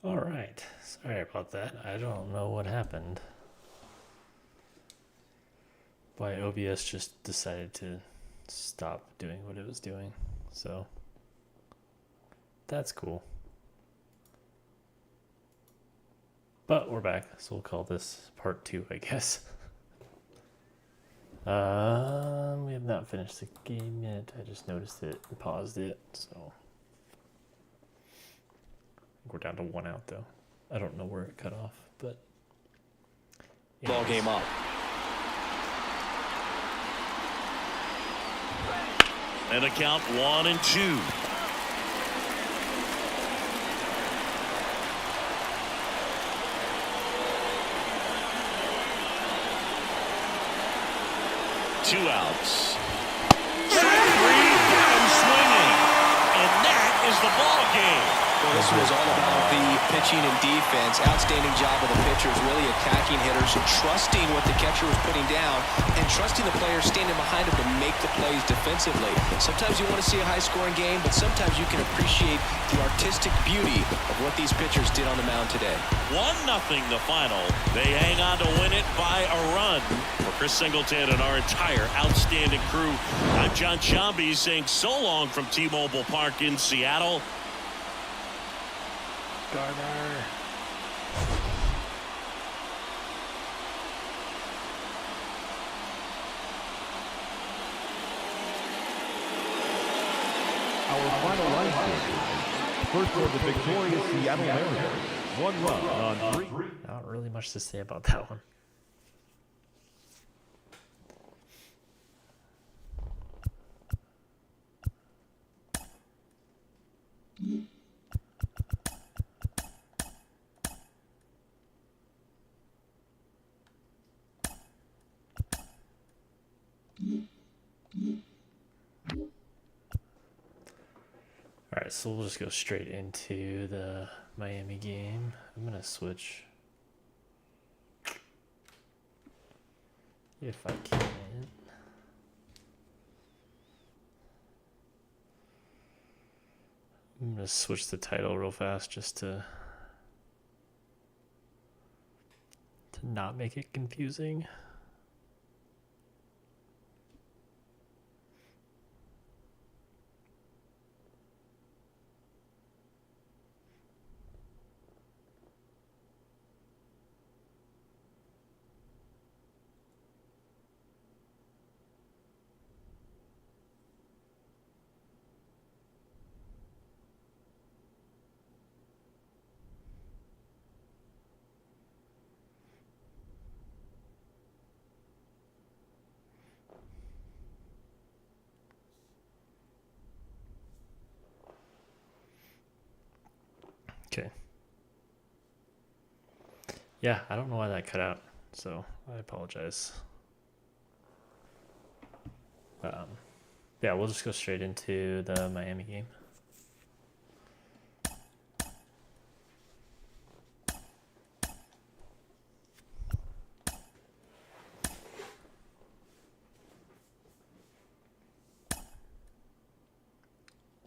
All right. Sorry about that. I don't know what happened. Why OBS just decided to stop doing what it was doing. So that's cool. But we're back, so we'll call this part 2, I guess. We have not finished the game yet. I just noticed it and paused it, so we're down to 1 out though. I don't know where it cut off, but ball game up. And a count 1-2. Two outs. Strike three, got him swinging. And that is the ball game. Well, this was all about the pitching and defense. Outstanding job of the pitchers, really attacking hitters, trusting what the catcher was putting down, and trusting the players standing behind him to make the plays defensively. Sometimes you want to see a high-scoring game, but sometimes you can appreciate the artistic beauty of what these pitchers did on the mound today. 1-0 the final. They hang on to win it by a run. For Chris Singleton and our entire outstanding crew, I'm John Sciambi saying so long from T-Mobile Park in Seattle. Garner. Our final line score. First for the victorious Seattle Mariners. 1 run on 3. Not really much to say about that one. Alright, so we'll just go straight into the Miami game. I'm gonna switch if I can. I'm gonna switch the title real fast just to not make it confusing. Okay. Yeah, I don't know why that cut out, so I apologize. Yeah, we'll just go straight into the Miami game.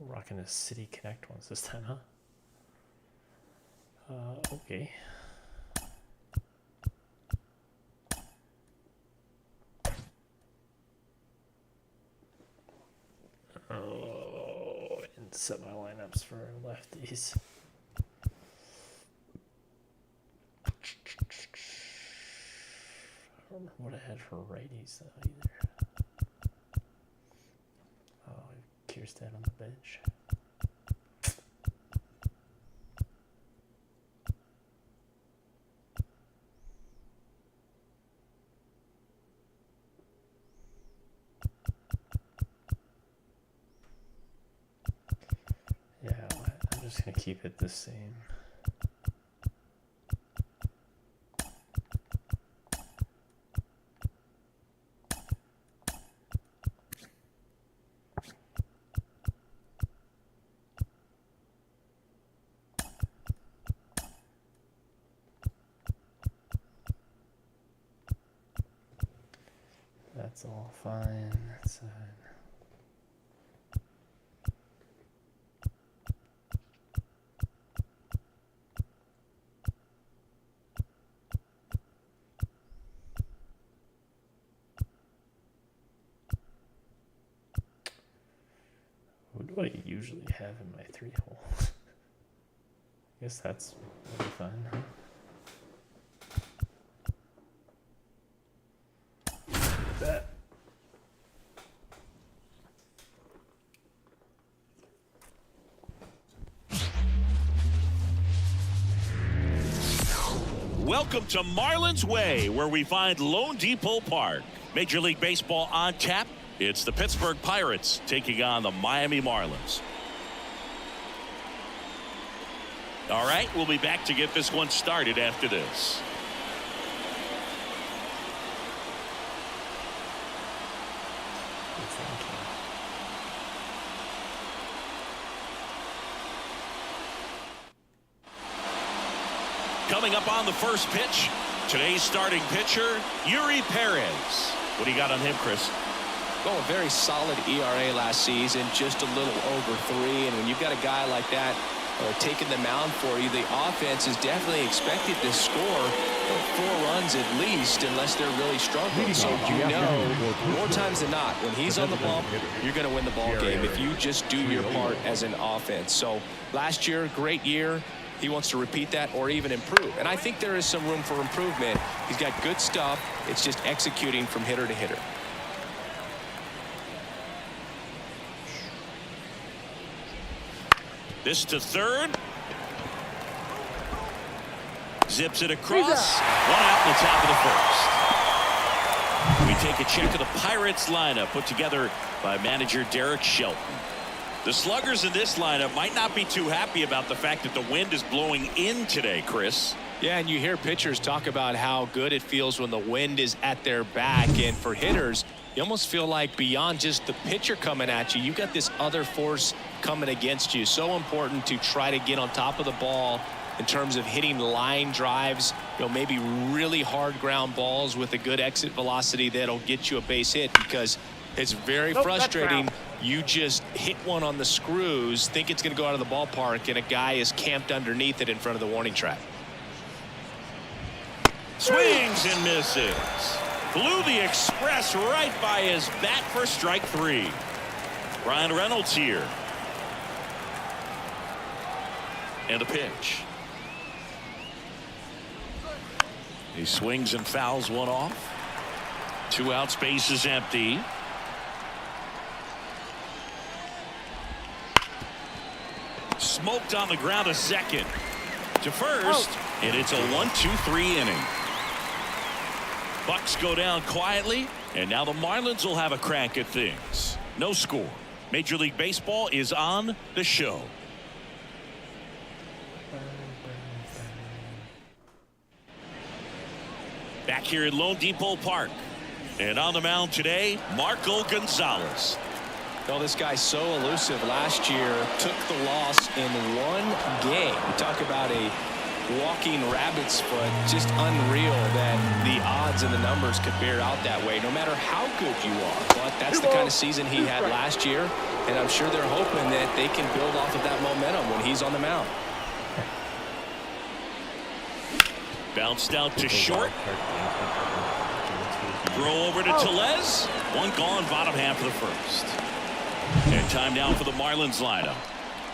We're rocking the City Connect ones this time, huh? Okay. Oh, and set my lineups for lefties. I don't remember what I had for righties though either. Oh, Kierstead on the bench. Yeah, I'm just gonna keep it the same. That's all fine. That's what I usually have in my 3-hole. I guess that's really fun, huh? That. Welcome to Marlins Way, where we find Lone Depot Park. Major League Baseball on tap. It's the Pittsburgh Pirates taking on the Miami Marlins. All right, we'll be back to get this one started after this. Coming up on the first pitch, today's starting pitcher, Yuri Perez. What do you got on him, Chris? Well, a very solid ERA last season, just a little over 3. And when you've got a guy like that taking the mound for you, the offense is definitely expected to score 4 runs at least, unless they're really struggling. So you know, more times than not, when he's on the bump, you're going to win the ball game if you just do your part as an offense. So last year, great year. He wants to repeat that or even improve. And I think there is some room for improvement. He's got good stuff. It's just executing from hitter to hitter. This to third. Zips it across. 1 out in the top of the first. We take a check of the Pirates lineup put together by manager Derek Shelton. The sluggers in this lineup might not be too happy about the fact that the wind is blowing in today, Chris. Yeah, and you hear pitchers talk about how good it feels when the wind is at their back. And for hitters, you almost feel like beyond just the pitcher coming at you, you've got this other force coming against you. So important to try to get on top of the ball in terms of hitting line drives, maybe really hard ground balls with a good exit velocity that'll get you a base hit, because it's very frustrating. You just hit one on the screws, think it's going to go out of the ballpark, and a guy is camped underneath it in front of the warning track. Swings and misses. Blew the express right by his bat for strike 3. Ryan Reynolds here. And a pitch. He swings and fouls one off. 2 outs, base is empty. Smoked on the ground to second. To first. And it's a 1-2-3 inning. Bucks go down quietly, and now the Marlins will have a crack at things. No score. Major League Baseball is on the show. Back here at Lone Depot Park. And on the mound today, Marco Gonzalez. Well, this guy's so elusive. Last year took the loss in 1 game. You talk about a walking rabbit's foot. Just unreal that the odds and the numbers could bear out that way, no matter how good you are. But that's the kind of season he had last year, and I'm sure they're hoping that they can build off of that momentum when he's on the mound. Bounced out to short. Throw over to Tellez. 1 gone, bottom half of the first. And time now for the Marlins lineup.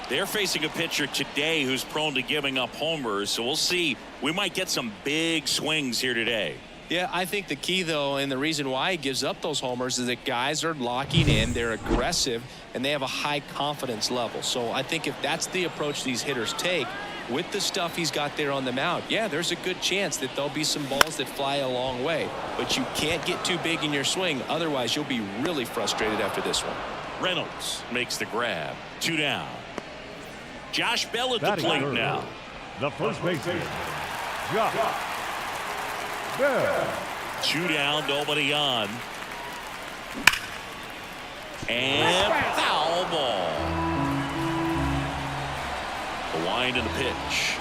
They're facing a pitcher today who's prone to giving up homers, so we'll see. We might get some big swings here today. Yeah, I think the key, though, and the reason why he gives up those homers is that guys are locking in, they're aggressive, and they have a high confidence level. So I think if that's the approach these hitters take with the stuff he's got there on the mound, yeah, there's a good chance that there'll be some balls that fly a long way. But you can't get too big in your swing, otherwise you'll be really frustrated after this one. Reynolds makes the grab. 2 down. Josh Bell at the plate now. The first baseman, Josh Bell. 2 down, nobody on. And foul ball. The wind and the pitch.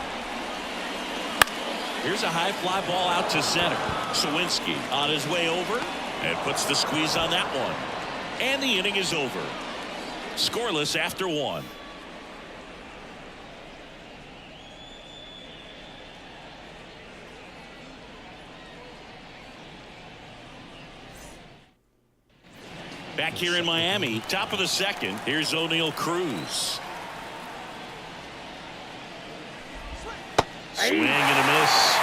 Here's a high fly ball out to center. Sawinski on his way over and puts the squeeze on that one. And the inning is over. Scoreless after 1. Back here in Miami, top of the second, here's O'Neal Cruz. Swing and a miss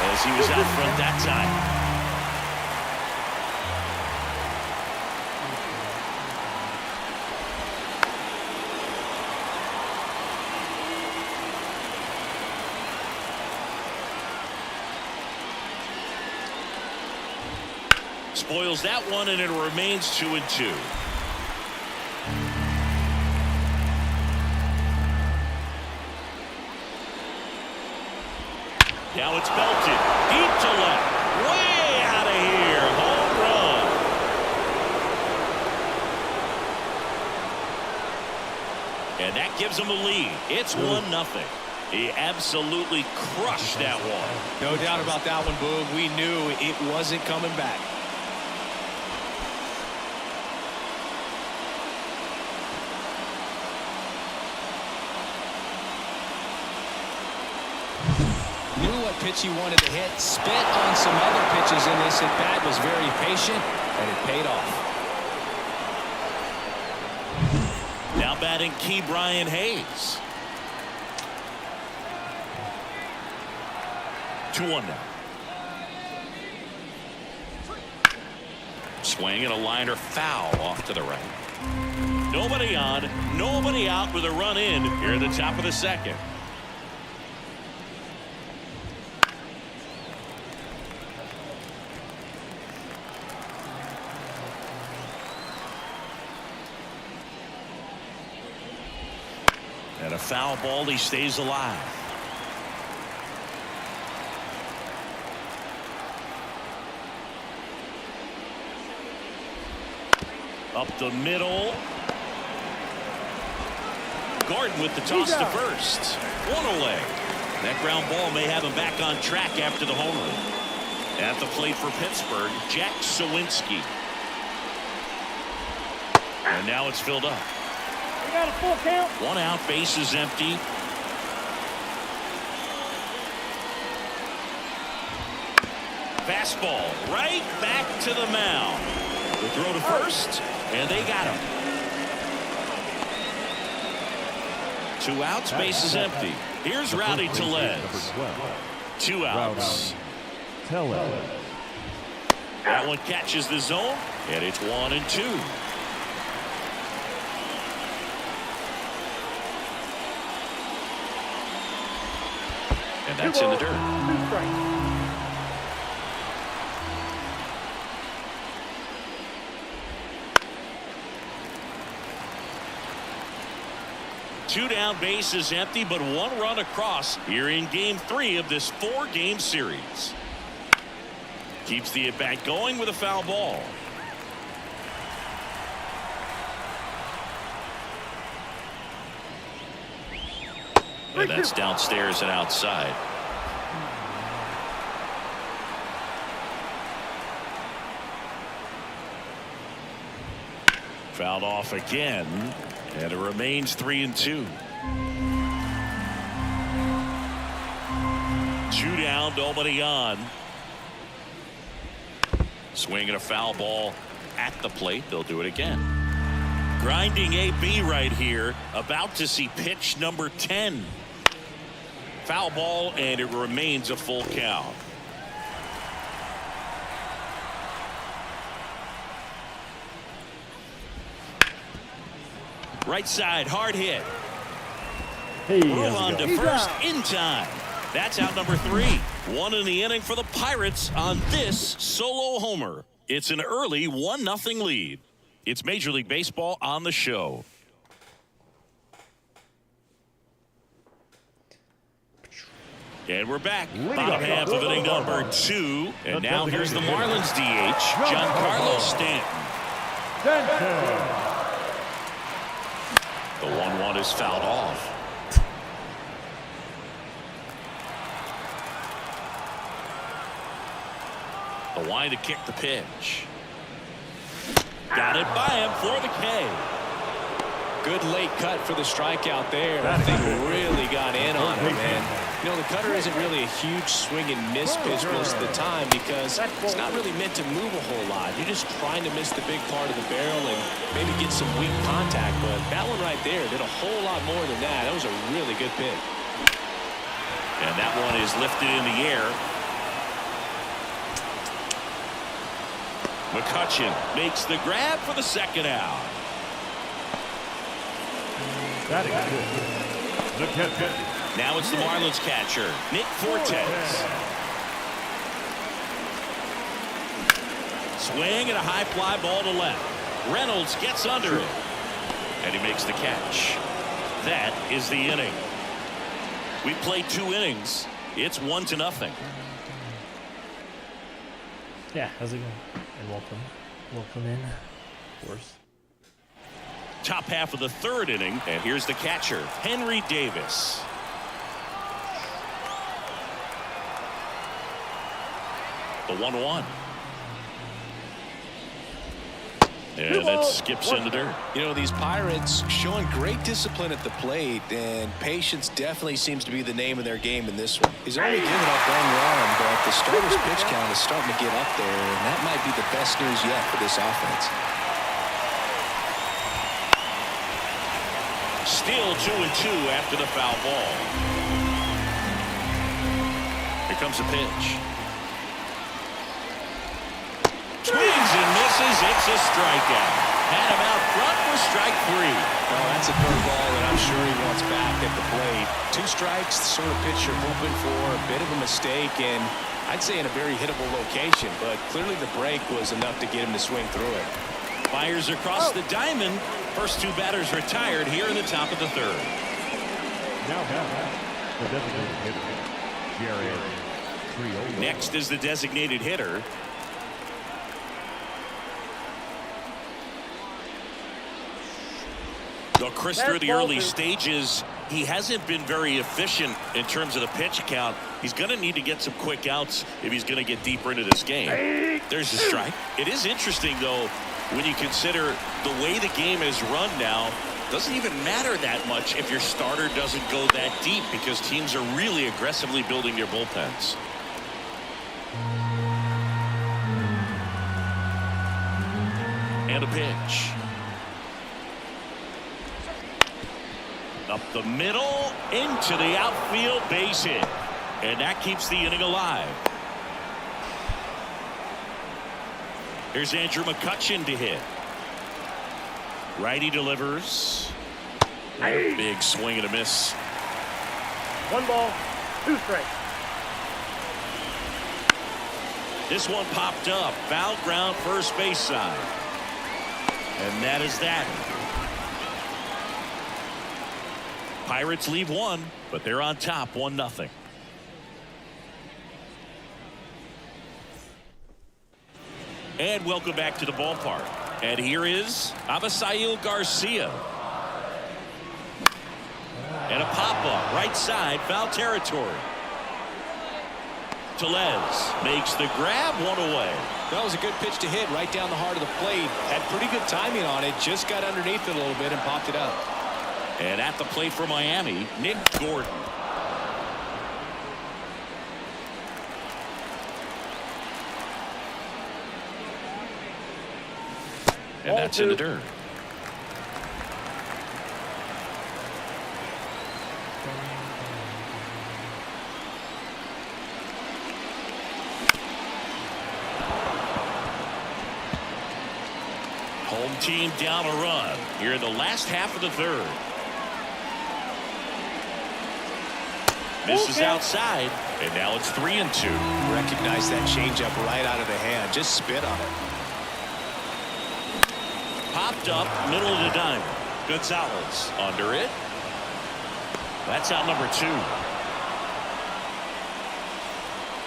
as he was out front that time. Spoils that one, and it remains 2-2. Now it's belted deep to left, way out of here, home run. And that gives him the lead. It's 1-0. He absolutely crushed that one. No doubt about that one, Boog. We knew it wasn't coming back. Knew what pitch he wanted to hit. Spit on some other pitches in this at bat. Was very patient, and it paid off. Now batting Key Brian Hayes. 2-1 now. Swing and a liner foul off to the right. Nobody on, nobody out with a run in here at the top of the second. And a foul ball, he stays alive. Up the middle. Gordon with the toss to first. One away. That ground ball may have him back on track after the home run. At the plate for Pittsburgh, Jack Sawinski. And now it's filled up. We got a full count. One out, base is empty. Fastball right back to the mound. The throw to first, and they got him. 2 outs, base is empty. Here's Rowdy Tellez. 2 outs. Tellez. That one catches the zone, and it's 1-2. And that's in the dirt. 2 down, base is empty, but 1 run across here in game 3 of this 4-game series. Keeps the at-bat going with a foul ball. And that's downstairs and outside. Fouled off again, and it remains 3-2. 2 down, nobody on. Swinging a foul ball at the plate. They'll do it again. Grinding AB right here, about to see pitch number 10. Foul ball, and it remains a full count. Right side, hard hit. Hey, Move on how's it to going? first in time. That's out number 3. 1 in the inning for the Pirates on this solo homer. It's an early 1-0 lead. It's Major League Baseball on the show. And we're back. Bottom half of inning number 2. And now here's the Marlins DH, Giancarlo Stanton. The 1-1 is fouled off. The wind to kick the pitch. Got it by him for the K. Good late cut for the strikeout there. That thing really got in on him, man. You know, the cutter isn't really a huge swing and miss pitch most of the time because it's not really meant to move a whole lot. You're just trying to miss the big part of the barrel and maybe get some weak contact. But that one right there did a whole lot more than that. That was a really good pitch. And that one is lifted in the air. McCutchen makes the grab for the second out. That is good. The catcher. Now it's the Marlins catcher, Nick Fortes. Swing and a high fly ball to left. Reynolds gets under it. And he makes the catch. That is the inning. We played 2 innings. It's 1-0. Yeah, how's it going? And welcome in, of course. Top half of the 3rd inning, and here's the catcher, Henry Davis. The 1-1. And that skips in the dirt. You know, these Pirates showing great discipline at the plate, and patience definitely seems to be the name of their game in this one. He's only given up 1 run, but the starter's pitch count is starting to get up there, and that might be the best news yet for this offense. Still 2-2 after the foul ball. Here comes a pitch. Swings and misses. It's a strikeout. Had him out front for strike 3. Well, that's a curveball that I'm sure he wants back at the plate. 2 strikes, the sort of pitch you're hoping for. A bit of a mistake, and I'd say in a very hittable location, but clearly the break was enough to get him to swing through it. Fires across the diamond. First 2 batters retired here in the top of the 3rd. Now the designated hitter, Jerry Triolo. Next is the designated hitter. Though Chris, through the early stages, he hasn't been very efficient in terms of the pitch count. He's going to need to get some quick outs if he's going to get deeper into this game. There's the strike. It is interesting, though, when you consider the way the game is run now. Doesn't even matter that much if your starter doesn't go that deep because teams are really aggressively building their bullpens. And a pitch. Up the middle, into the outfield, base hit. And that keeps the inning alive. Here's Andrew McCutchen to hit. Righty delivers. Big swing and a miss. 1 ball, 2 strikes. This one popped up. Foul ground, first base side. And that is that. Pirates leave 1, but they're on top 1-0. And welcome back to the ballpark. And here is Avisail Garcia. And a pop-up, right side, foul territory. Tellez makes the grab, 1 away. That was a good pitch to hit right down the heart of the plate. Had pretty good timing on it, just got underneath it a little bit and popped it up. And at the plate for Miami, Nick Gordon. And that's in the dirt. Home team down a run here in the last half of the 3rd. Misses outside, and now it's 3-2. Recognize that changeup right out of the hand. Just spit on it. Popped up, middle of the diamond. Gonzalez under it. That's out number 2.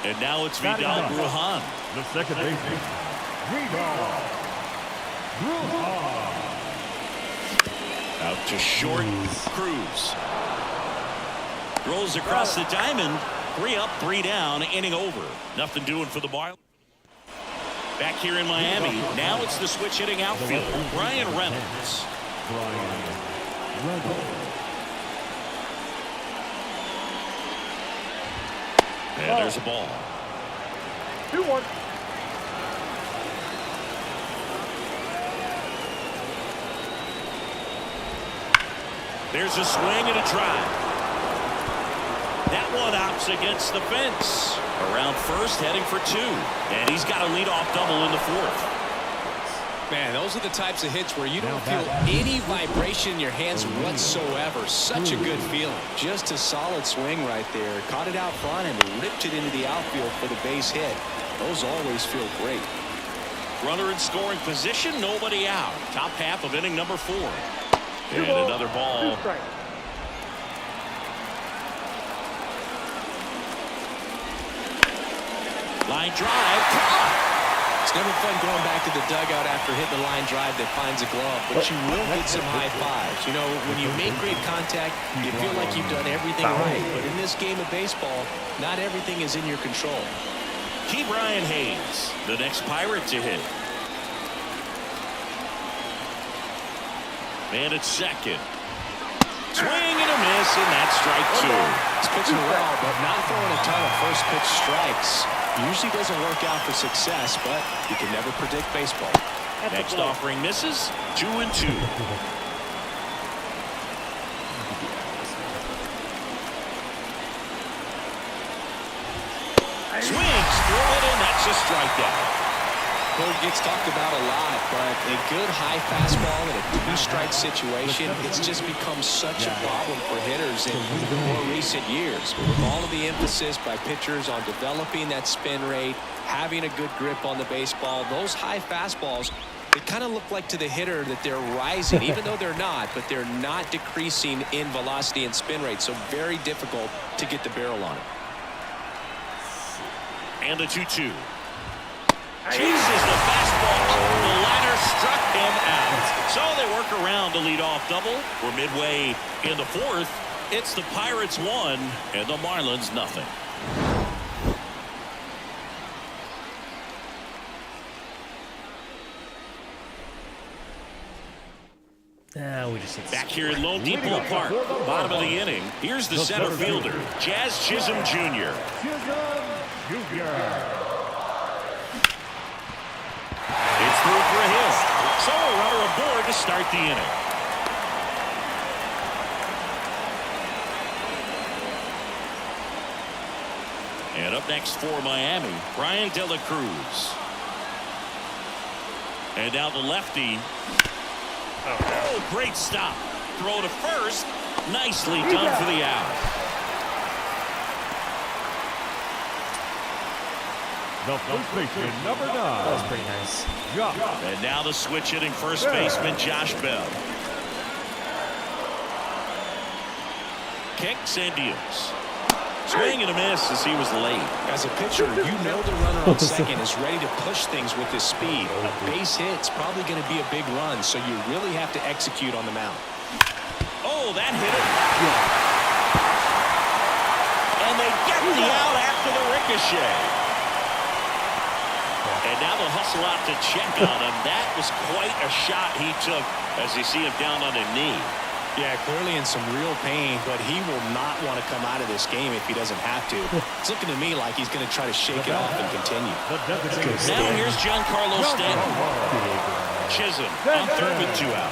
And now it's Vidal Brujan. The second baseman, Vidal Brujan. Out to short, Cruz. Rolls across the diamond. 3 up, 3 down, inning over. Nothing doing for the Marlins. Back here in Miami, now it's the switch hitting outfield, Brian Reynolds. And there's a ball. 2-1. There's a swing and a drive. That one opts against the fence. Around first, heading for 2. And he's got a leadoff double in the 4th. Man, those are the types of hits where you don't feel any vibration in your hands whatsoever. Such a good feeling. Just a solid swing right there. Caught it out front and ripped it into the outfield for the base hit. Those always feel great. Runner in scoring position, nobody out. Top half of inning number 4. And another ball. 2 strikes. Line drive. Caught. It's never fun going back to the dugout after hitting the line drive that finds a glove, but you will get some high fives. You know, when you make great contact, you feel like you've done everything right. But in this game of baseball, not everything is in your control. Key Brian Hayes, the next Pirate to hit. Man at second. Swing and a miss, and that's strike 2. He's pitching well, but not throwing a ton of first pitch strikes. Usually doesn't work out for success, but you can never predict baseball. Next offering misses. 2-2. Swings through it, and that's a strikeout. Well, it gets talked about a lot, but a good high fastball in a 2-strike situation, it's just become such a problem for hitters in more recent years. With all of the emphasis by pitchers on developing that spin rate, having a good grip on the baseball, those high fastballs, they kind of look like to the hitter that they're rising, even though they're not, but they're not decreasing in velocity and spin rate, so very difficult to get the barrel on it. And a 2-2. Chases the fastball. The liner struck him out. So they work around the leadoff double. We're midway in the 4th. It's the Pirates 1 and the Marlins nothing. We just hit Back here at Lone Depot Park, bottom of the inning. Here's the center fielder, Jazz Chisholm Jr. It's through for a hit. So a runner aboard to start the inning. And up next for Miami, Brian De La Cruz. And now the lefty. Oh, great stop. Throw to first. Nicely done for the out. The first baseman, number 9. That was pretty nice. And now the switch hitting first baseman, Josh Bell. Kicks and deals. Swing and a miss as he was late. As a pitcher, you know the runner on second is ready to push things with his speed. A base hit's probably going to be a big run, so you really have to execute on the mound. Oh, that hit it. And they get the out after the ricochet. And now they'll hustle out to check on him. That was quite a shot he took as you see him down on a knee. Yeah, clearly in some real pain, but he will not want to come out of this game if he doesn't have to. It's looking to me like he's going to try to shake it off and continue. Now here's Giancarlo Stanton. Chisholm on third with 2 out.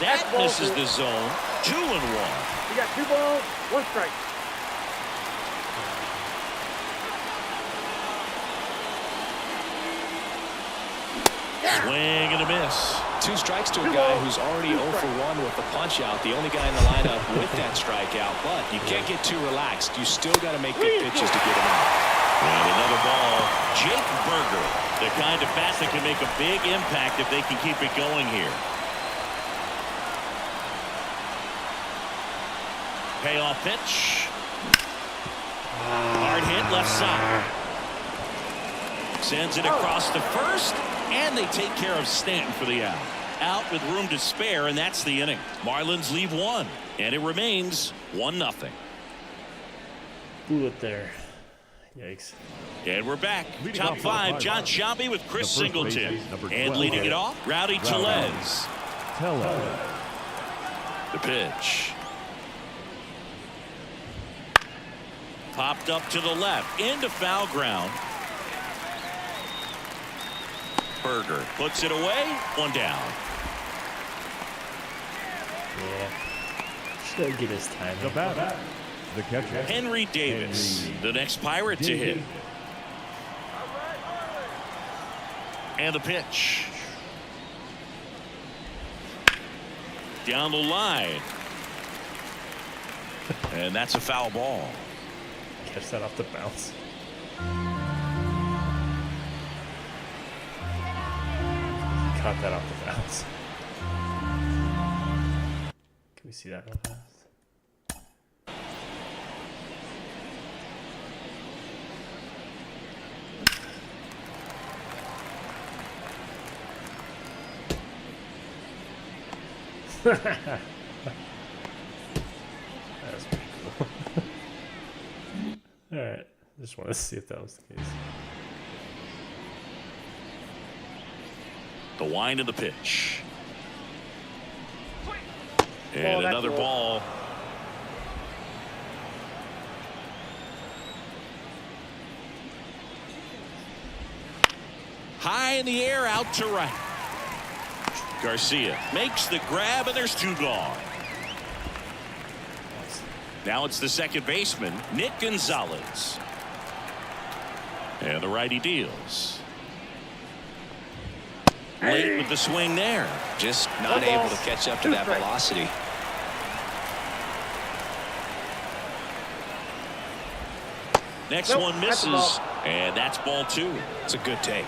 That misses the zone. 2-1. You got 2 balls, 1 strike. Swing and a miss. 2 strikes to a guy who's already 0 for 1 with the punch out. The only guy in the lineup with that strikeout. But you can't get too relaxed. You still got to make good pitches to get him out. And another ball. Jake Burger, the kind of bat that can make a big impact if they can keep it going here. Payoff pitch. Hard hit left side. Sends it across to first, and they take care of Stanton for the out. Out with room to spare, and that's the inning. Marlins leave 1, and it remains 1-0. Blew it there. Yikes. And we're back. Leading Top off 5, the John lineup. Sciambi with Chris The first Singleton. baseman, number And 12. leading it off, Rowdy Tellez. The pitch. Popped up to the left into foul ground. Berger puts it away. One down. Yeah. Should get his time. The batter, the catcher, Henry Davis, the next Pirate to hit. And the pitch. Down the line. And that's a foul ball. Catch that off the bounce. Caught that off the bounce. Can we see that real fast? That's pretty cool. Alright, just wanted to see if that was the case. The wind of the pitch. And Oh, that's another low. ball. High in the air, out to right. Garcia makes the grab, and there's two gone. Now it's the second baseman, Nick Gonzalez. And the righty deals. Late with the swing there. Just not able to catch up to that velocity. Next Nope, one that's a misses, ball. and that's ball two. It's a good take.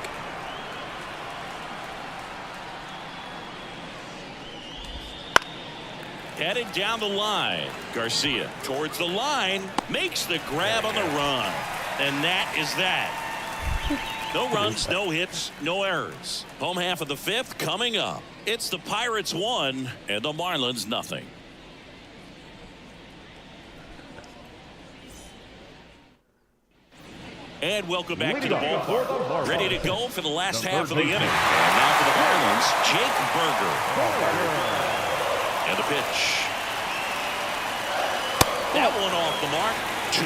Headed down the line. Garcia towards the line, makes the grab on the run. And that is that. No runs, no hits, no errors. Home half of the fifth coming up. It's the Pirates 1 and the Marlins nothing. And welcome back to the ballpark. Ready to go for the last half of the inning. And now for the Marlins, Jake Berger. And the pitch. That one off the mark. 2-1.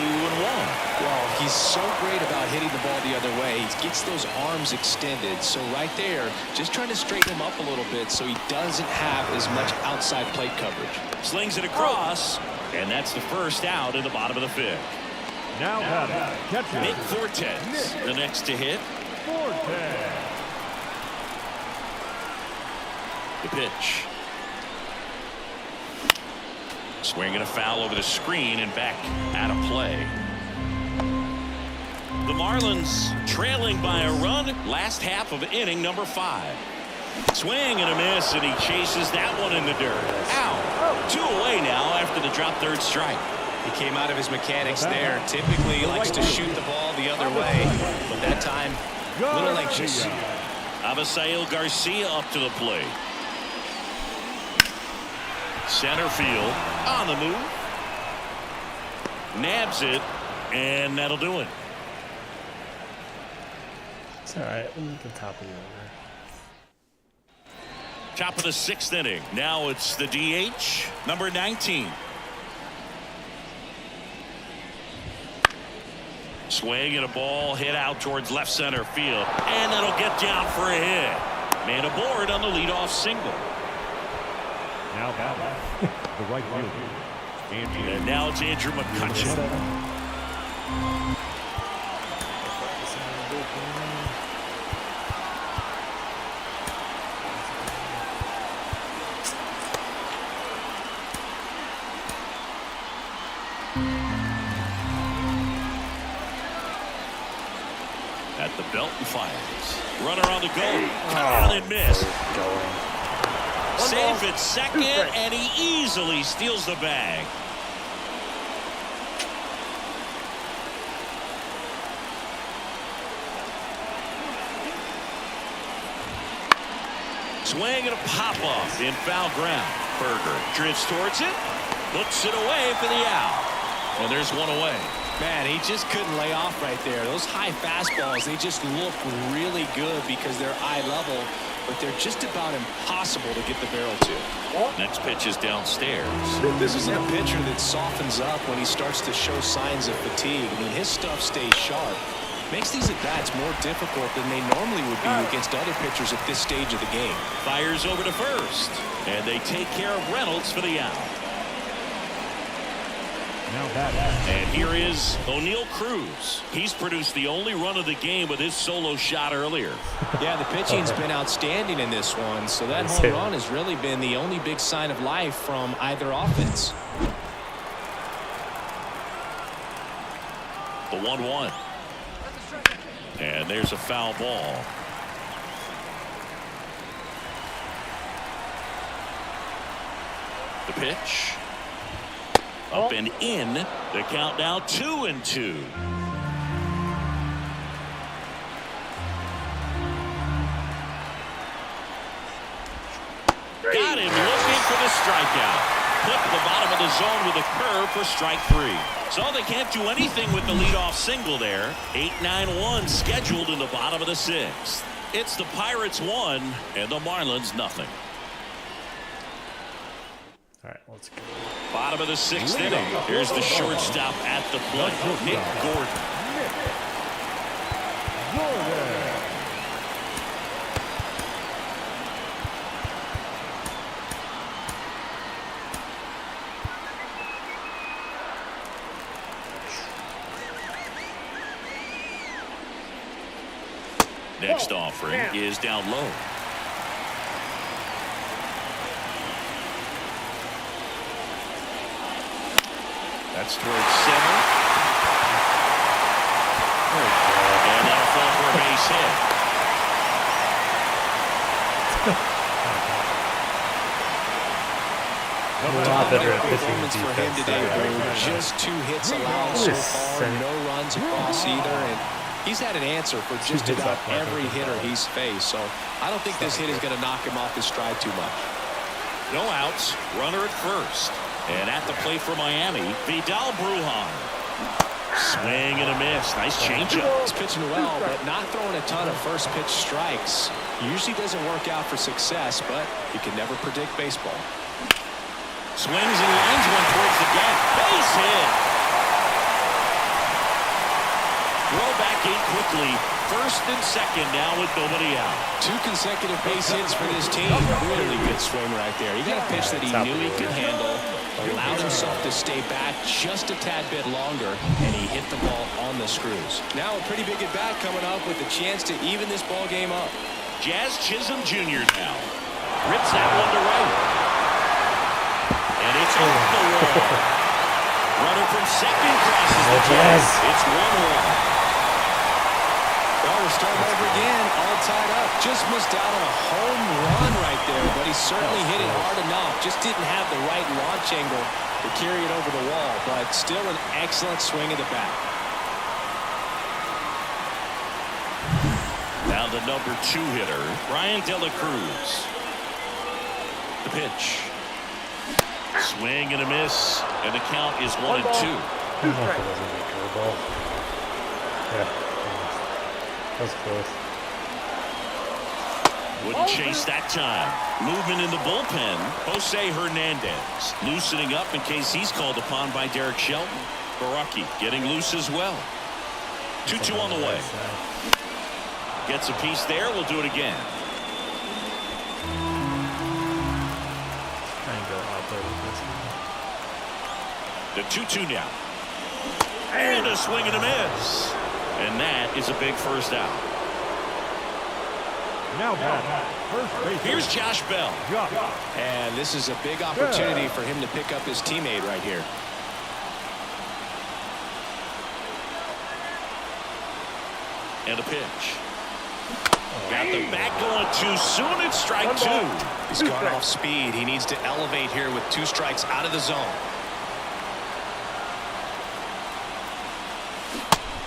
Well, he's so great about hitting the ball the other way. He gets those arms extended. So right there, just trying to straighten him up a little bit so he doesn't have as much outside plate coverage. Slings it across. And that's the first out in the bottom of the fifth. now batting, catcher, Nick Fortes, the next to hit. Fortes. The pitch. Swinging a foul over the screen and back out of play. The Marlins trailing by a run. Last half of inning number 5. Swing and a miss, and he chases that one in the dirt. Out. 2 away now after the drop third strike. He came out of his mechanics there. Typically, he likes to shoot the ball the other way, but that time, a little anxious. Avisail Garcia up to the plate. Center field on the move. Nabs it, and that'll do it. It's alright. We'll get the top of the order. Top of the 6th inning. Now it's the DH, number 19. Swing and a ball hit out towards left center field, and that'll get down for a hit. Man aboard on the leadoff single. Now batting, the right fielder, Andrew. And now it's Andrew McCutchen. At the belt and fires. Runner on the go. Caught and missed. Safe at second, and he easily steals the bag. Swing and a pop-off in foul ground. Berger drifts towards it, looks it away for the out. And there's one away. Man, he just couldn't lay off right there. Those high fastballs, they just look really good because they're eye level. but they're just about impossible to get the barrel to. Next pitch is downstairs. This isn't a pitcher that softens up when he starts to show signs of fatigue. I mean, his stuff stays sharp. Makes these at-bats more difficult than they normally would be against other pitchers at this stage of the game. Fires over to first. And they take care of Reynolds for the out. Now batting. And here is O'Neal Cruz. He's produced the only run of the game with his solo shot earlier. Yeah, the pitching's been outstanding in this one, so that home run has really been the only big sign of life from either offense. The 1-1. And there's a foul ball. The pitch. Up and in. The count now 2-2. Got him looking for the strikeout. Put to the bottom of the zone with a curve for strike 3. So they can't do anything with the leadoff single there. 8-9-1 scheduled in the bottom of the 6th. It's the Pirates 1 and the Marlins nothing. All right, let's go. Bottom of the 6th inning. Here's the shortstop at the plate, Nick Gordon. Next offering is down low. That's towards center. And that'll fall for a base hit. A lot better at pitching Performance for him defense. today, Drew. Just 2 hits allowed so far, no runs across either, and he's had an answer for just hits about off mark. every hitter he's faced. So I don't think this hit is going to knock him off his stride too much. No outs. Runner at first. And at the plate for Miami, Vidal Brujan. Swing and a miss. Nice changeup. He's pitching well, but not throwing a ton of first pitch strikes. Usually doesn't work out for success, but you can never predict baseball. Swings and lines one towards the gap. Base hit. Throw back in quickly. First and second now with nobody out. 2 consecutive base hits for this team. Really good swing right there. He got a pitch that he knew he could handle, allowed himself to stay back just a tad bit longer, and he hit the ball on the screws. Now a pretty big at bat coming up with a chance to even this ball game up. Jazz Chisholm Jr. now. Rips that one to right. And it's off the wall. Runner from second crosses the Jazz. It's 1-1. Well, we're starting over again, all tied up. Just missed out on a home run right there, but he certainly hit it hard enough. Just didn't have the right launch angle to carry it over the wall, but still an excellent swing of the bat. Now the number 2 hitter, Brian De La Cruz. The pitch. Swing and a miss, and the count is 1-2. I don't know if it wasn't a curveball. Yeah. That was close. Wouldn't chase that time. Movement in the bullpen. Jose Hernandez loosening up in case he's called upon by Derek Shelton. Baraki getting loose as well. 2-2 on the way. Gets a piece there. We'll do it again. Try and go out there with this one. The 2-2 now. And a swing and a miss. And that is a big first out. Now batting. First base. Here's Josh Bell. And this is a big opportunity for him to pick up his teammate right here. And a pitch. Got the bat going too soon. It's strike 2. He's gone off speed. He needs to elevate here with 2 strikes out of the zone.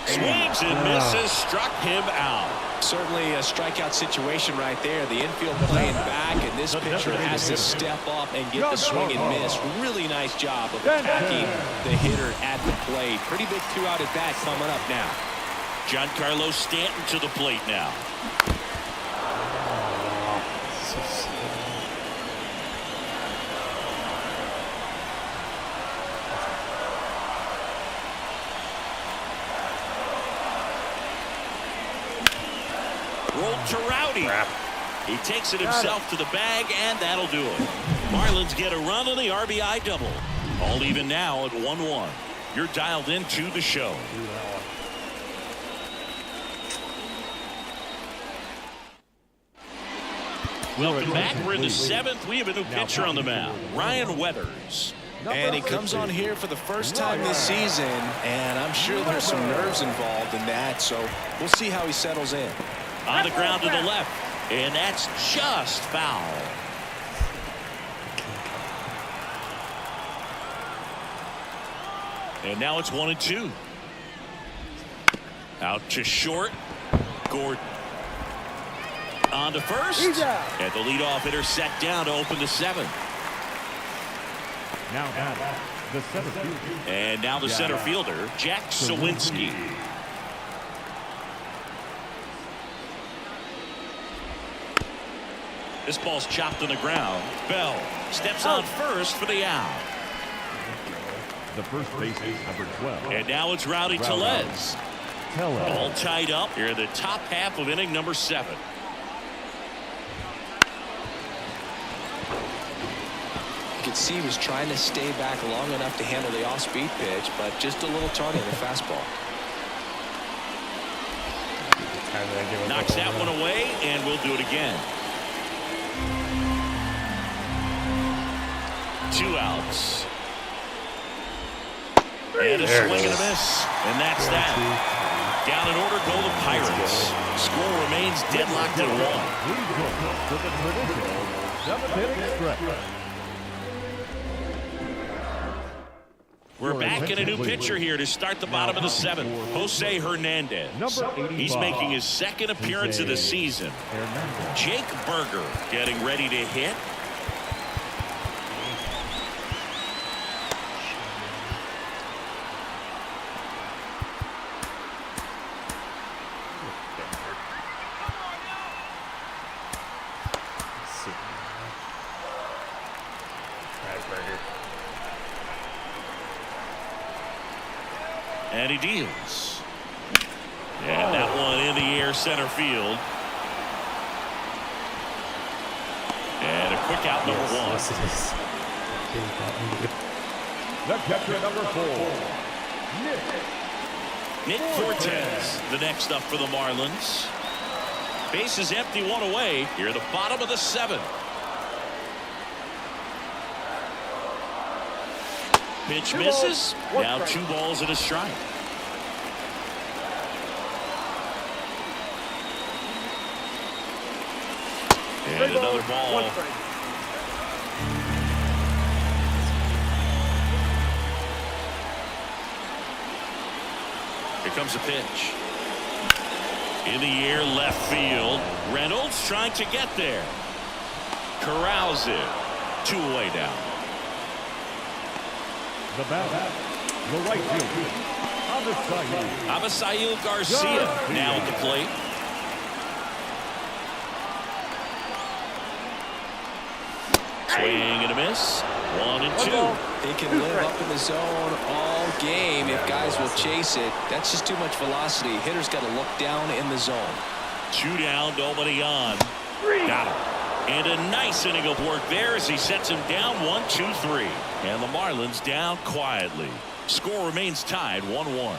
Swings and misses. Struck him out. Certainly a strikeout situation right there. The infield playing back, and this pitcher has to step up and get the swing and miss. Really nice job of attacking the hitter at the plate. Pretty big 2-out at bat coming up now. Giancarlo Stanton to the plate now. to Rowdy. Crap. He takes it himself to the bag, and that'll do it. Marlins get a run on the RBI double. All even now at 1-1. You're dialed into the show. Welcome back. We're in the 7th. We have a new pitcher on the mound, Ryan Weathers. And he comes on here for the first time this season, and I'm sure there's some nerves involved in that, so we'll see how he settles in. On the ground to the left, and that's just foul. And now it's 1-2. Out to short. Gordon. On to first. And the leadoff hitter set down to open the 7th. Now batting, the center fielder. And now the center fielder, Jack Sawinski. This ball's chopped on the ground. Bell steps on first for the out. The first baseman, number 12. And now it's Rowdy Tellez. Tellez. All tied up here in the top half of inning number 7. You could see he was trying to stay back long enough to handle the off-speed pitch, but just a little tardy on the fastball. Knocks that one away, and we'll do it again. 2 outs. And a swing and a miss. And that's that. Down in order go the Pirates. Score remains deadlocked at 1. To the traditional 7th inning stretch. We're back in a new pitcher here to start the bottom of the 7th. Jose Hernandez. He's making his 2nd appearance of the season. Jake Burger getting ready to hit. And he deals. And that one in the air center field. And a quick out number 1. Yes, it is. The catcher, number 4. Nick Fortes, the next up for the Marlins. Base is empty, 1 away. Here at the bottom of the 7th. Pitch misses. Now 2 balls and a strike. And another ball. Here comes a pitch. In the air, left field. Reynolds trying to get there. Corrals it. 2 away now. The batter, the right fielder, Avisail Garcia now at the plate. Swing and a miss. 1-2. He can live up in the zone all game if guys will chase it. That's just too much velocity. Hitter's got to look down in the zone. 2 down, nobody on. Got him. And a nice inning of work there as he sets him down 1-2-3. And the Marlins down quietly. Score remains tied 1-1.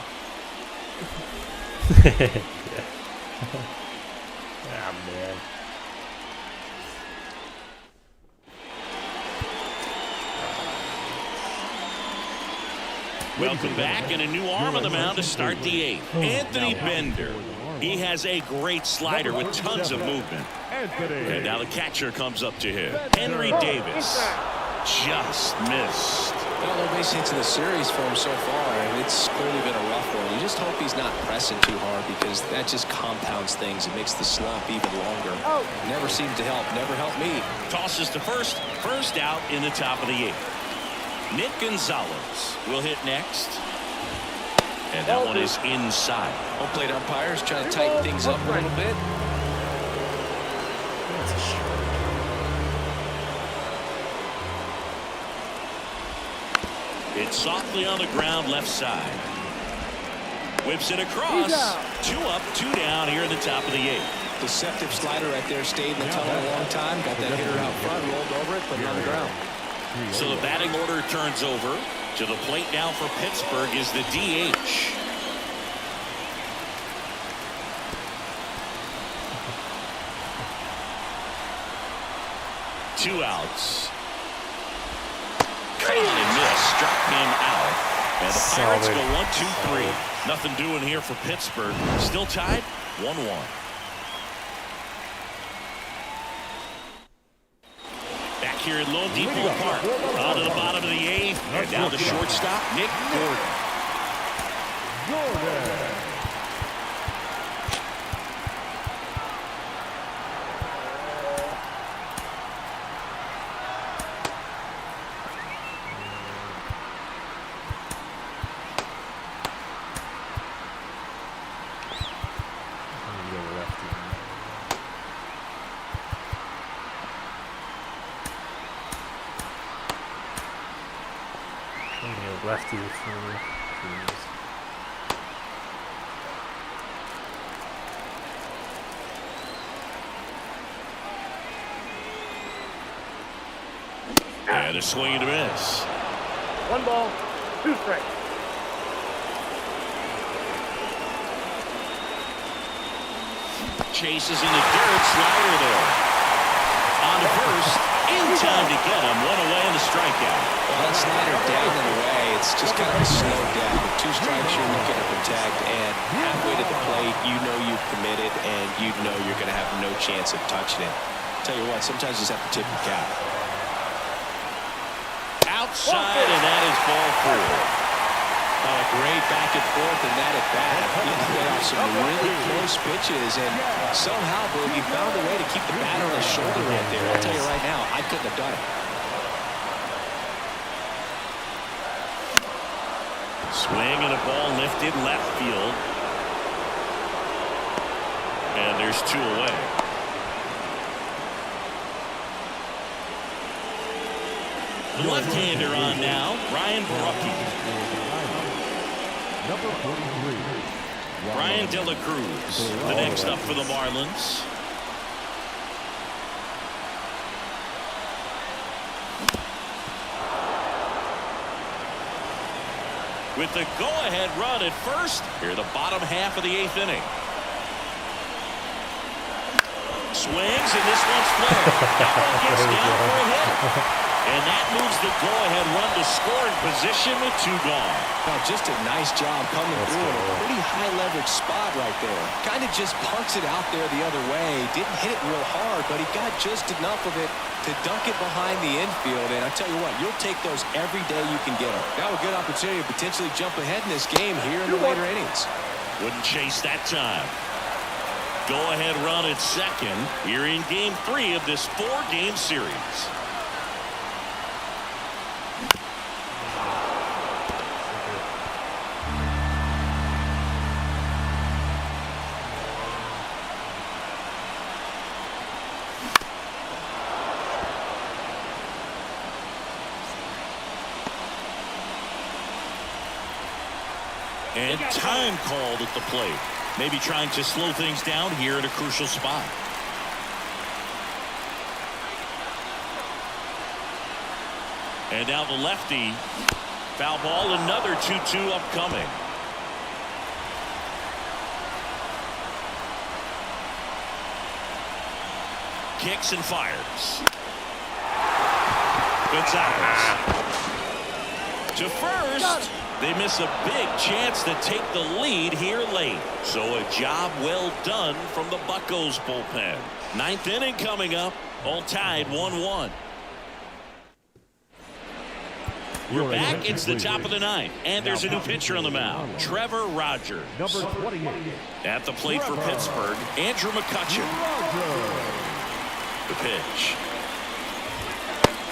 Ah, man. Welcome back, and a new arm on the mound to start the 8th. Anthony Bender. He has a great slider with tons of movement. And now the catcher comes up to him. Henry Davis just missed. Well, no base hits in the series for him so far, and it's clearly been a rough one. You just hope he's not pressing too hard because that just compounds things. It makes the slump even longer. Never seemed to help. Never helped me. Tosses to first. First out in the top of the 8th. Nick Gonzalez will hit next. And that one is inside. Home plate umpires trying to tighten things up a little bit. That's a strike. It's softly on the ground left side. Whips it across. 2 up, 2 down here in the top of the 8th. Deceptive slider right there. Stayed in the tunnel a long time. Got that hitter out front. Rolled over it, put it on the ground. So the batting order turns over. To the plate now for Pittsburgh is the DH. Two outs. Caught and missed. Struck him out. And the Pirates Solid. go 1-2-3. Nothing doing here for Pittsburgh. Still tied 1-1. Back here at Lone Depot Park. On to the bottom of the eighth. And now the shortstop, Nick Gordon. Lefty for And a swing and a miss. 1 ball, 2 strikes. Chases in the dirt, slider there. On to first, in time to get him. One away and the strikeout. Well, that slider down and away, it's just kind of a slow down. 2 strikes you're looking to protect, and halfway to the plate, you know you've committed, and you know you're going to have no chance of touching it. Tell you what, sometimes you just have to tip your cap. Outside, and that is ball 4. Great back and forth in that at bat. You played off some really close pitches, and somehow, Bill, you found a way to keep the bat on his shoulder right there. I'll tell you right now, I couldn't have done it. Swing and a ball lifted left field. And there's 2 away. The left-hander on now, Ryan Barucki. Number 43. Brian De La Cruz, the next up for the Marlins. With the go-ahead run at first, here the bottom half of the 8th inning. Swings, and this one's flared. That one gets down for a hit. And that moves the go-ahead run to scoring position with 2 gone. Now, just a nice job coming through in a pretty high-leverage spot right there. Kind of just punks it out there the other way. Didn't hit it real hard, but he got just enough of it to dunk it behind the infield. And I tell you what, you'll take those every day you can get them. Now a good opportunity to potentially jump ahead in this game here in the later innings. Wouldn't chase that time. Go-ahead run at second here in Game 3 of this 4-game series. And time called at the plate. Maybe trying to slow things down here at a crucial spot. And now the lefty. Foul ball, another 2-2 upcoming. Kicks and fires. Gonzalez. To first. They miss a big chance to take the lead here late. So a job well done from the Buccos bullpen. 9th inning coming up. All tied 1-1. We're back. It's the top of the 9th. And there's a new pitcher on the mound. Trevor Rogers. Number 28. At the plate for Pittsburgh, Andrew McCutchen. The pitch.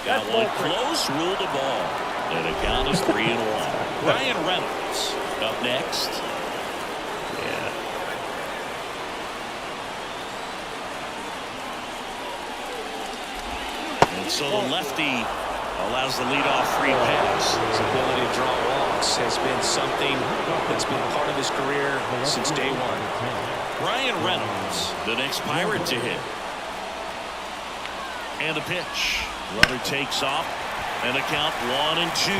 Got one close, ruled the ball. And the count is 3-1. Ryan Reynolds up next. Yeah. And so the lefty Allows the leadoff free pass. His ability to draw walks has been something that's been part of his career since day one. Ryan Reynolds, the next Pirate to hit. And the pitch. Runner takes off. And a count 1-2.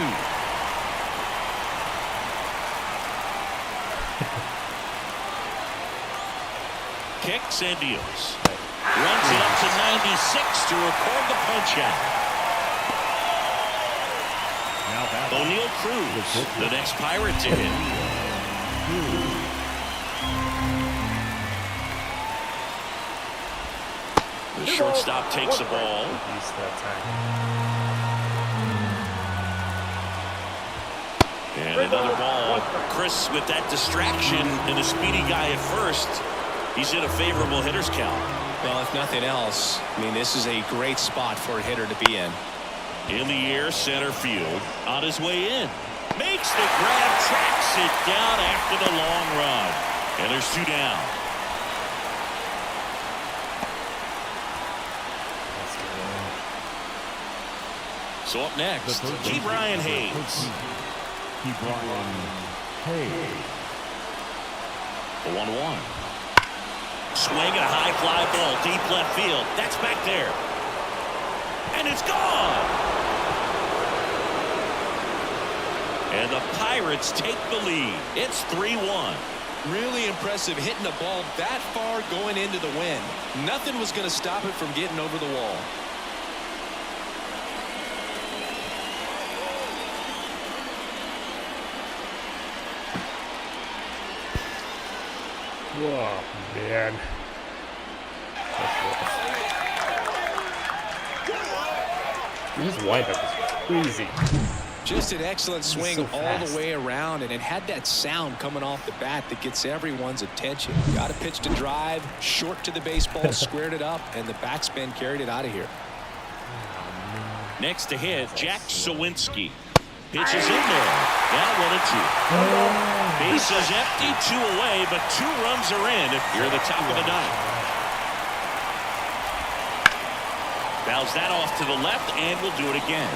Kicks and deals. Runs it up to 96 to record the punch out. O'Neal Cruz, the next Pirate to hit. The shortstop takes the ball. And another ball. Chris with that distraction and a speedy guy at first. He's in a favorable hitter's count. Well, if nothing else, I mean, this is a great spot for a hitter to be in. In the air, center field. On his way in. Makes the grab, tracks it down after the long run. And there's 2 down. So up next, Ke'Bryan Hayes. Ke'Bryan Hayes. The 1-1. Swing and a high fly ball deep left field. That's back there. And it's gone. And the Pirates take the lead. It's 3-1. Really impressive hitting a ball that far going into the wind. Nothing was going to stop it from getting over the wall. Oh, man. This windup is crazy. Just an excellent swing so all fast. the way around, and it had that sound coming off the bat that gets everyone's attention. Got a pitch to drive, short to the baseball, squared it up, and the backspin carried it out of here. Next to hit, Jack Sawinski. Pitches in there. Now 1-2. Bases empty, 2 away, but 2 runs are in if you're the top of the 9th. Fouls that off to the left, and will do it again.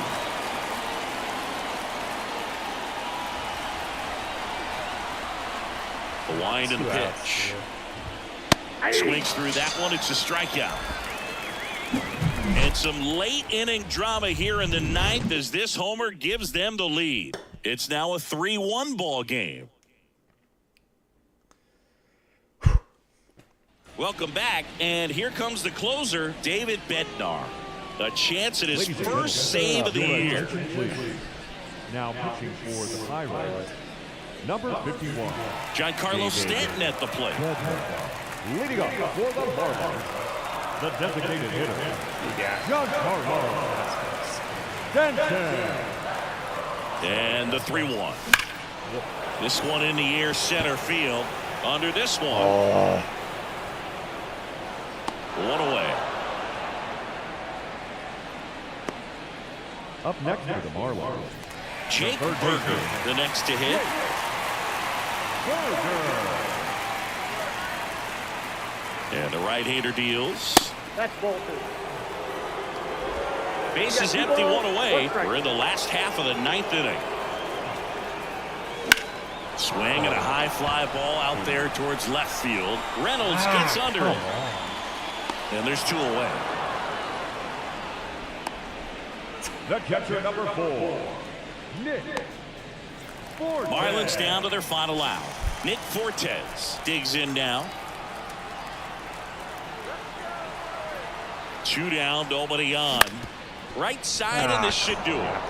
The wind and the pitch. Swings through that one. It's a strikeout. And some late inning drama here in the 9th as this homer gives them the lead. It's now a 3-1 ball game. Welcome back, and here comes the closer, David Bednar. A chance at his first save of the year. Now pitching for the Pirates, number 51. Giancarlo Stanton at the plate. Leading up for the Marlins, the designated hitter, Giancarlo Stanton. And the 3-1. This one in the air, center field. Under this one. One away. Up next for the Marlins, Jake Burger, the next to hit. And the right-hander deals. That's ball 2. Bases empty, 1 away. We're in the last half of the 9th inning. Swing and a high fly ball out there towards left field. Reynolds gets under it. And there's 2 away. the catcher, number 4, Nick Fortes. Marlins down to their final out. Nick Fortes digs in now. 2 down, nobody on. Right side, and this should do it.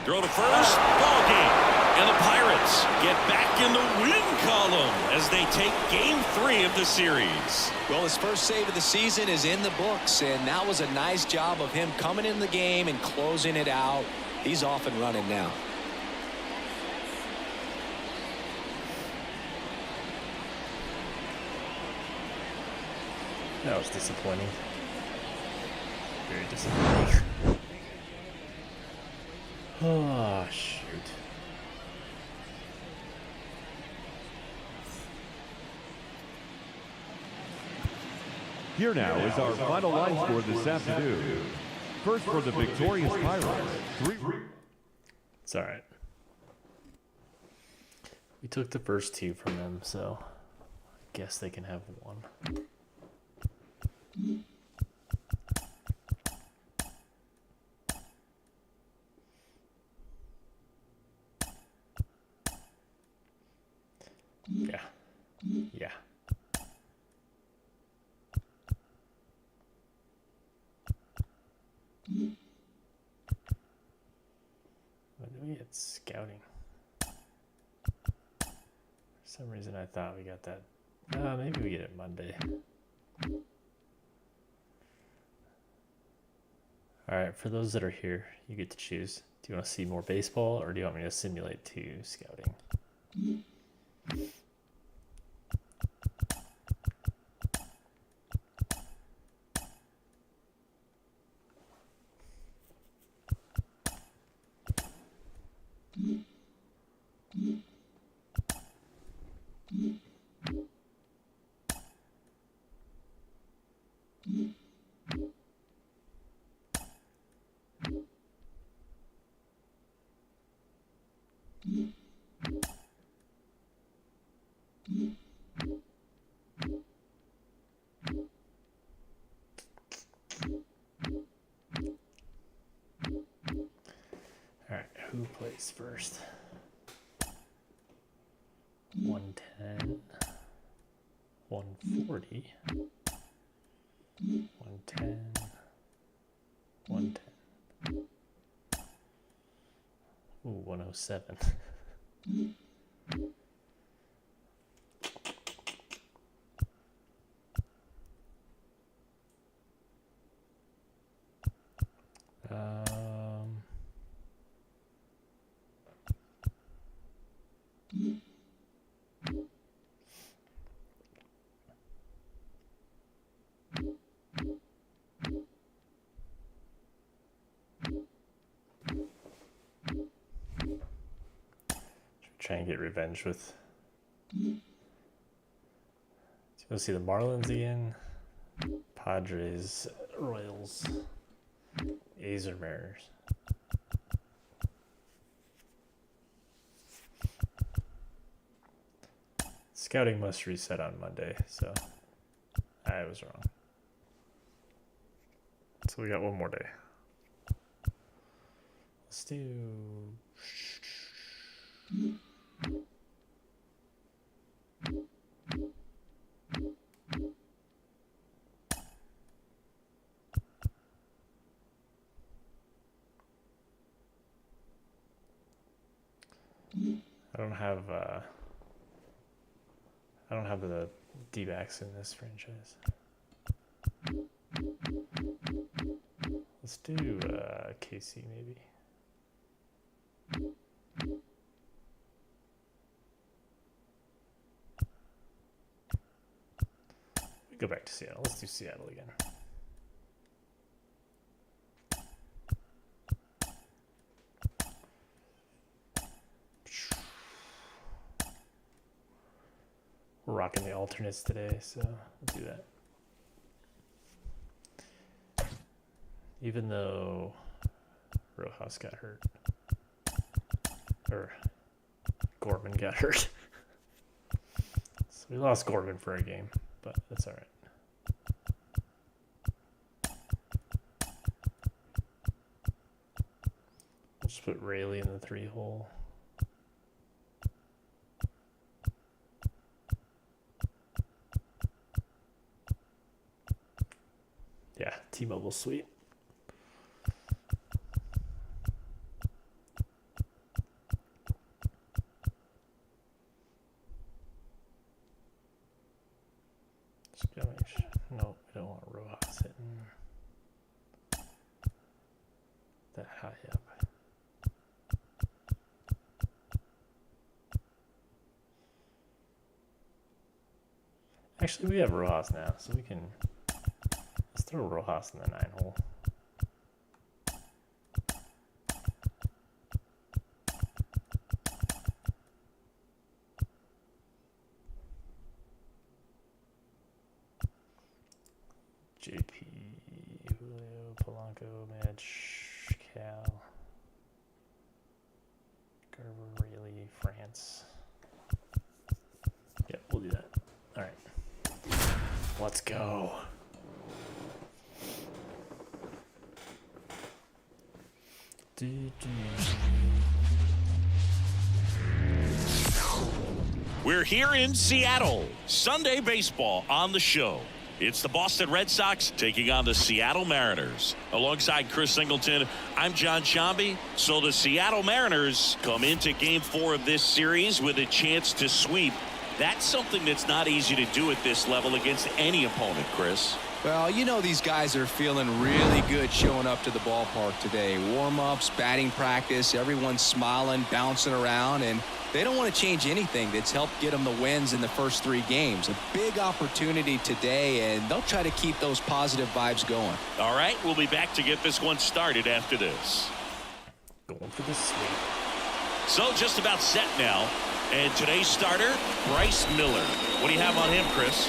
Throw to first, ball game. And the Pirates get back in the win column as they take game 3 of the series. Well, his first save of the season is in the books, and that was a nice job of him coming in the game and closing it out. He's off and running now. That was disappointing. Very disappointing. Oh, shoot. Here now is our final line score this afternoon. First for the victorious Pirates, 3. It's all right. We took the first 2 from them, so I guess they can have 1. Yeah. Yeah. When do we get scouting? For some reason I thought we got that. Maybe we get it Monday. Alright, for those that are here, you get to choose. Do you want to see more baseball or do you want me to simulate 2 scouting? Alright, who plays first? 110, 140, 110, 110. Ooh, 107. Try and get revenge with. Go see the Marlins again. Padres, Royals, A's or Mariners. Scouting must reset on Monday, so I was wrong. So we got one more day. Let's do. I don't have the D-backs in this franchise. Let's do KC maybe. We go back to Seattle. Let's do Seattle again. We're rocking the alternates today, so we'll do that. Even though Rojas got hurt, or Gorman got hurt. So we lost Gorman for a game, but that's all right. We'll just put Rayleigh in the 3-hole. Yeah, T-Mobile sweet. Just gotta make sure. No, we don't want Rojas hitting that high up. Actually, we have Rojas now, so we can. Let's throw Rojas in the 9-hole. JP, Julio, Polanco. Polanco, Mitch, Cal, Gerber, Rayleigh, France. Yep, we'll do that. All right. Let's go. We're here in Seattle. Sunday baseball on the show. It's the Boston Red Sox taking on the Seattle Mariners. Alongside Chris Singleton, I'm John Sciambi. So the Seattle Mariners come into Game 4 of this series with a chance to sweep. That's something that's not easy to do at this level against any opponent, Chris. Well, you know these guys are feeling really good showing up to the ballpark today. Warm-ups, batting practice, everyone's smiling, bouncing around, and they don't want to change anything that's helped get them the wins in the first 3 games. A big opportunity today, and they'll try to keep those positive vibes going. All right, we'll be back to get this one started after this. Going for the sweep. So just about set now. And today's starter, Bryce Miller. What do you have on him, Chris?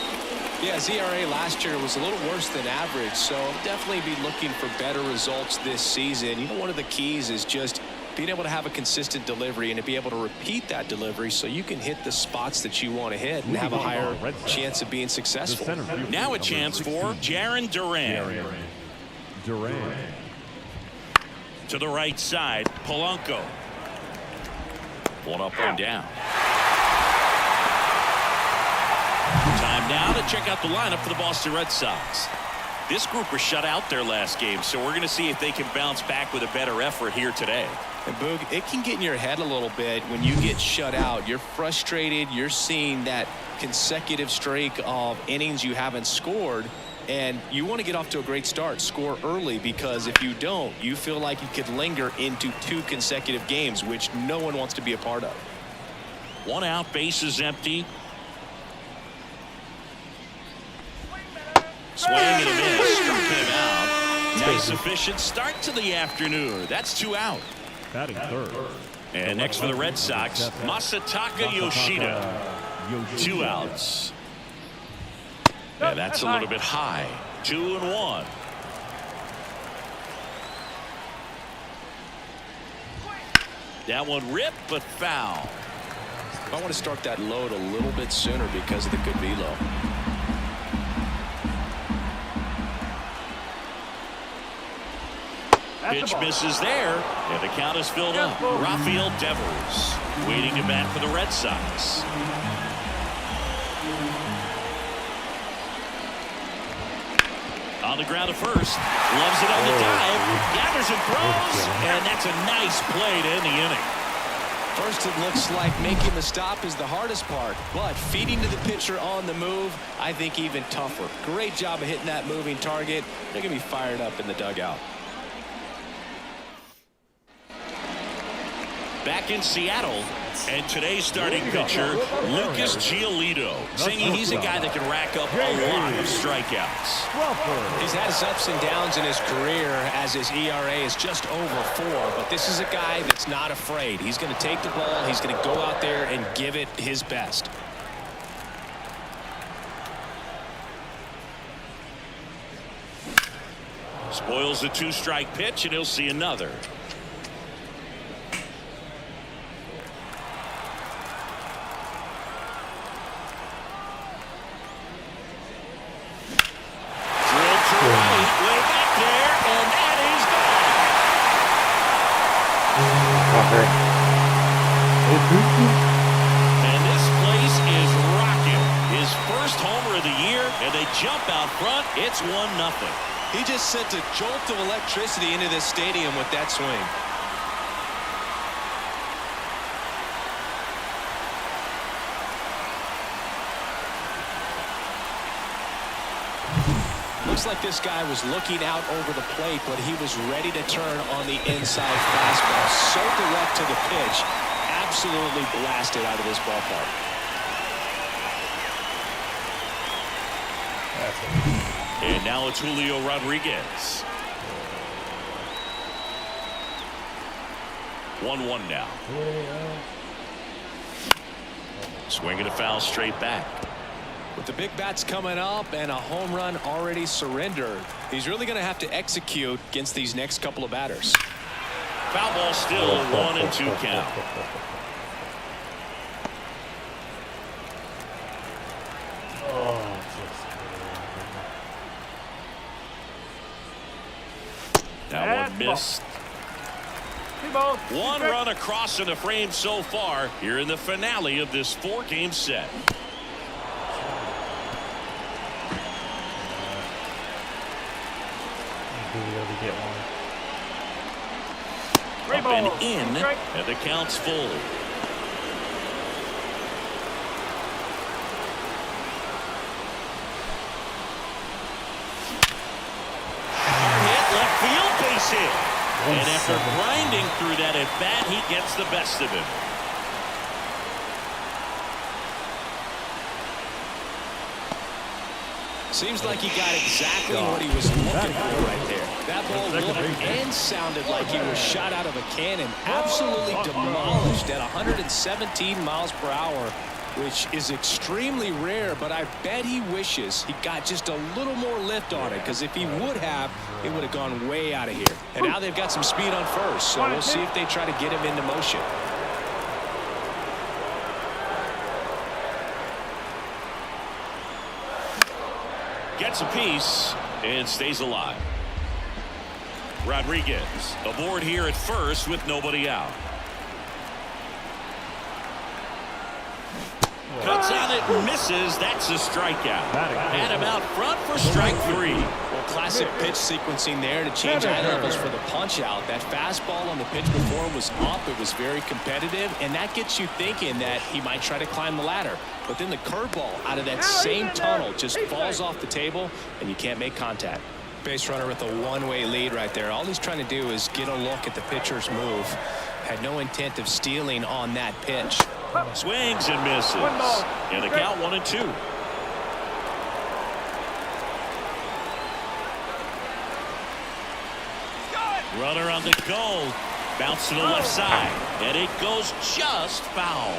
Yeah, his ERA last year was a little worse than average, so I'll definitely be looking for better results this season. You know, one of the keys is just being able to have a consistent delivery and to be able to repeat that delivery so you can hit the spots that you want to hit and have a higher chance of being successful. Now a chance for Jarren Duran. To the right side, Polanco. One up, one down. Time now to check out the lineup for the Boston Red Sox. This group was shut out their last game, so we're going to see if they can bounce back with a better effort here today. And Boog, it can get in your head a little bit when you get shut out. You're frustrated. You're seeing that consecutive streak of innings you haven't scored. And you want to get off to a great start, score early, because if you don't, you feel like you could linger into 2 consecutive games, which no one wants to be a part of. 1 out, bases empty. Swing and a miss, struck him out. Nice efficient start to the afternoon. That's 2 out. Batting third. And next for the Red Sox, Masataka Yoshida. 2 outs. Yeah, that's a little bit high. 2-1. That one ripped, but foul. I want to start that load a little bit sooner because of the good velo. Pitch misses there, and the count is filled up. Rafael Devers waiting to bat for the Red Sox. On the ground at first, loves it on the dive, gathers and throws, and that's a nice play to end the inning. First, it looks like making the stop is the hardest part, but feeding to the pitcher on the move, I think even tougher. Great job of hitting that moving target. They're going to be fired up in the dugout. Back in Seattle, and today's starting pitcher, Lucas Giolito. Saying he's a guy that can rack up a lot of strikeouts. He's had his ups and downs in his career as his ERA is just over 4, but this is a guy that's not afraid. He's going to take the ball, he's going to go out there and give it his best. Spoils the 2-strike pitch, and he'll see another. And this place is rocking. His first homer of the year, and they jump out front. It's 1-0. He just sent a jolt of electricity into this stadium with that swing. Looks like this guy was looking out over the plate, but he was ready to turn on the inside fastball. So direct to the pitch. Absolutely blasted out of this ballpark. And now it's Julio Rodriguez. 1-1 now. Swinging a foul straight back. With the big bats coming up and a home run already surrendered, he's really going to have to execute against these next couple of batters. Foul ball still 1-2 count. That one missed. One run across in the frame so far here in the finale of this 4-game set. Get one. Up and in, and the count's full. Base hit. And after grinding through that at bat, he gets the best of him. Seems like he got exactly what he was looking for right there. That ball looked and sounded like he was shot out of a cannon. Absolutely demolished at 117 miles per hour, which is extremely rare, but I bet he wishes he got just a little more lift on it, because if he would have, it would have gone way out of here. And now they've got some speed on first, so we'll see if they try to get him into motion. Gets a piece and stays alive. Rodriguez aboard here at first with nobody out. Cuts on it and misses. That's a strikeout. Had him out front for strike 3. Well, classic pitch sequencing there to change eye levels for the punch out. That fastball on the pitch before was up. It was very competitive, and that gets you thinking that he might try to climb the ladder. But then the curveball out of that same tunnel just falls off the table, and you can't make contact. Base runner with a one-way lead right there. All he's trying to do is get a look at the pitcher's move. Had no intent of stealing on that pitch. Swings and misses. And the count 1-2. Runner on the go. Bounce to the left side. And it goes just foul.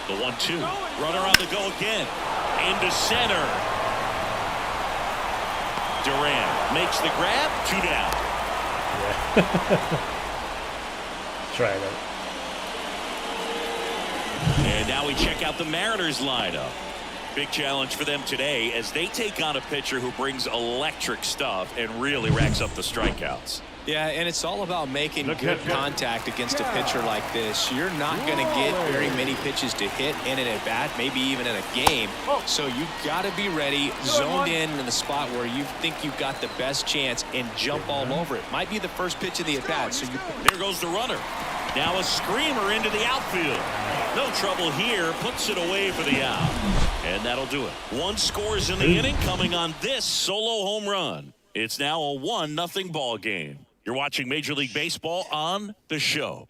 The 1-2. Runner on the go again. Into center. Duran makes the grab. 2 down. Try it out. And now we check out the Mariners lineup. Big challenge for them today as they take on a pitcher who brings electric stuff and really racks up the strikeouts. Yeah, and it's all about making good contact against a pitcher like this. You're not going to get very many pitches to hit in an at-bat, maybe even in a game. So you've got to be ready, zoned in the spot where you think you've got the best chance, and jump all over it. Might be the first pitch of the at-bat. So there goes the runner. Now a screamer into the outfield. No trouble here. Puts it away for the out. And that'll do it. 1 scores in the inning coming on this solo home run. It's now a 1-0 ball game. You're watching Major League Baseball on The Show.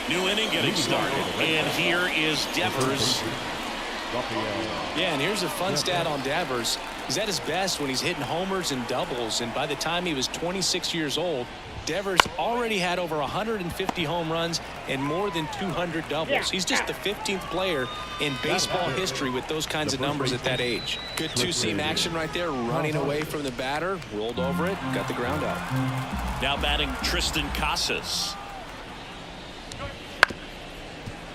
New inning getting started. And here is Devers. Yeah, and here's a fun stat on Devers. He's at his best when he's hitting homers and doubles. And by the time he was 26 years old, Devers already had over 150 home runs and more than 200 doubles. He's just the 15th player in baseball history with those kinds of numbers at that age. Good two-seam action right there, running away from the batter, rolled over it, got the ground out. Now batting Tristan Casas.